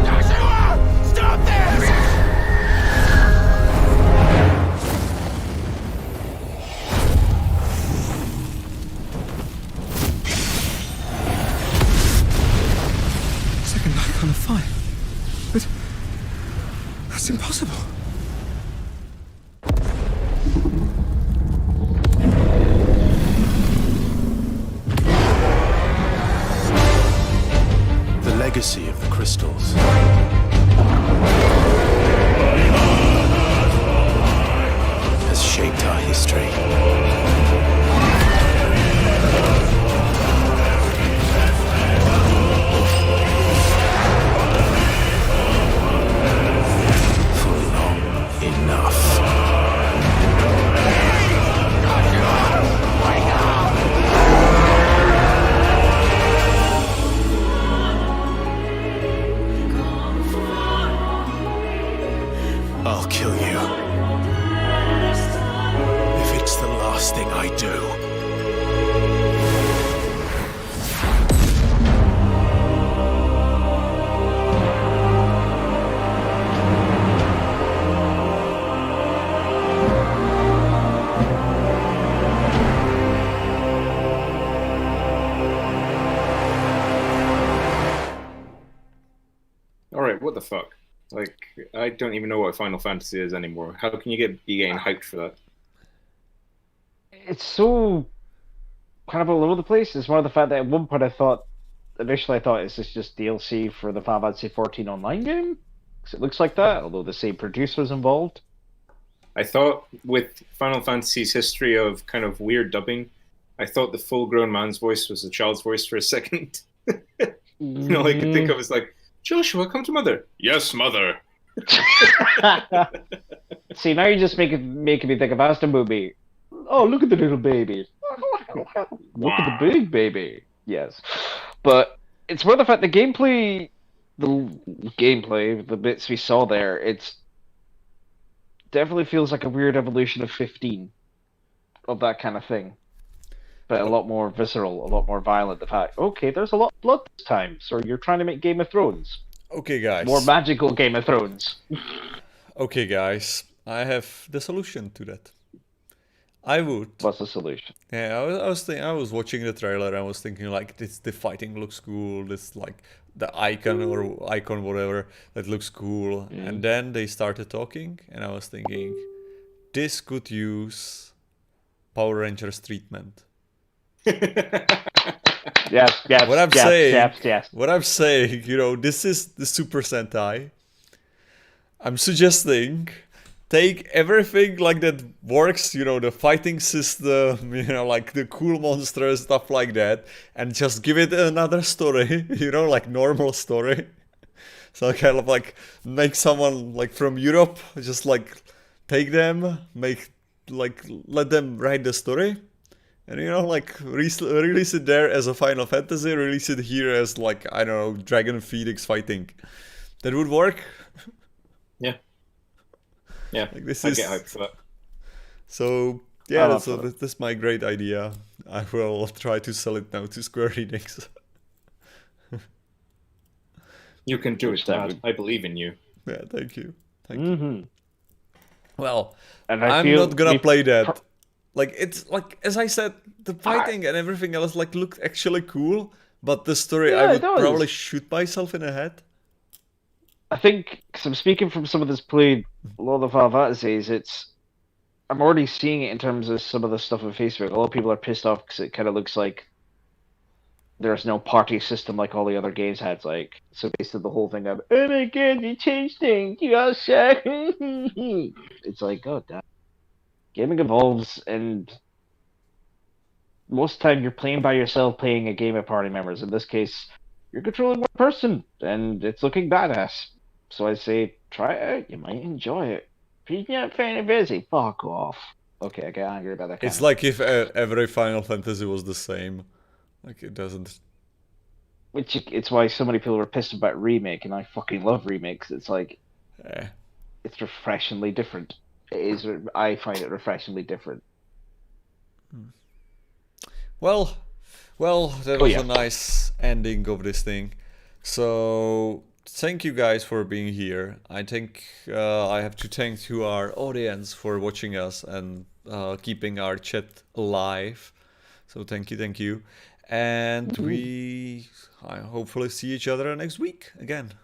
Joshua! Stop this! Second icon of fire. But that's impossible. The legacy of the crystals. Has shaped our history. Enough. I'll kill you. If it's the last the fuck? Like, I don't even know what Final Fantasy is anymore. How can you be getting hyped for that? It's so kind of all over the place. It's more the fact that at one point initially I thought, is this just DLC for the Final Fantasy 14 online game? Because it looks like that, although the same producer's involved. I thought with Final Fantasy's history of kind of weird dubbing, I thought the full-grown man's voice was a child's voice for a second. All I could think of is like, Joshua, come to mother. Yes, mother. See, now you're just making me think of Aston movie. Oh, look at the little baby. Look at the big baby. Yes. But it's more the fact the gameplay, the bits we saw there, it's definitely feels like a weird evolution of 15, of that kind of thing. But a lot more visceral, a lot more violent. The fact, okay, there's a lot of blood this time, so you're trying to make Game of Thrones. Okay, guys. More magical Game of Thrones. Okay, guys. I have the solution to that. I would. What's the solution? Yeah, I was watching the trailer and I was thinking like, the fighting looks cool. This like the icon whatever that looks cool. And then they started talking, and I was thinking, this could use Power Rangers treatment. Yes. What I'm saying, you know, this is the Super Sentai. I'm suggesting take everything like that works, you know, the fighting system, you know, like the cool monsters, stuff like that, and just give it another story, you know, like normal story. So kind of like make someone like from Europe, just like take them, let them write the story. And, you know, like, release it there as a Final Fantasy, release it here as, like, I don't know, Dragon Phoenix fighting. That would work. Yeah. Yeah, like this I get hyped for that. So, yeah, that's my great idea. I will try to sell it now to Square Enix. You can do it, Dad. I believe in you. Yeah, thank you. Thank you. Well, and I'm not gonna play that. Like, it's like, as I said, the fighting and everything else like looked actually cool, but the story, I would probably shoot myself in the head. I think, because I'm speaking from someone that's played a lot of the Final Fantasies, I'm already seeing it in terms of some of the stuff on Facebook. A lot of people are pissed off because it kind of looks like there's no party system like all the other games had. Like, so basically the whole thing of, oh my god, you changed things, you all suck. It's like, oh damn. Gaming evolves, and most of the time you're playing by yourself, playing a game of party members. In this case, you're controlling one person, and it's looking badass. So I say, try it out. You might enjoy it. If you're not Final Fantasy, fuck off. Okay, I get angry about that. It's like if every Final Fantasy was the same. Like, it doesn't. It's why so many people were pissed about remake, and I fucking love remakes. It's like, it's refreshingly different. I find it refreshingly different. Well, that was a nice ending of this thing. So thank you guys for being here. I think I have to thank to our audience for watching us and keeping our chat alive. So thank you. And we hopefully see each other next week again.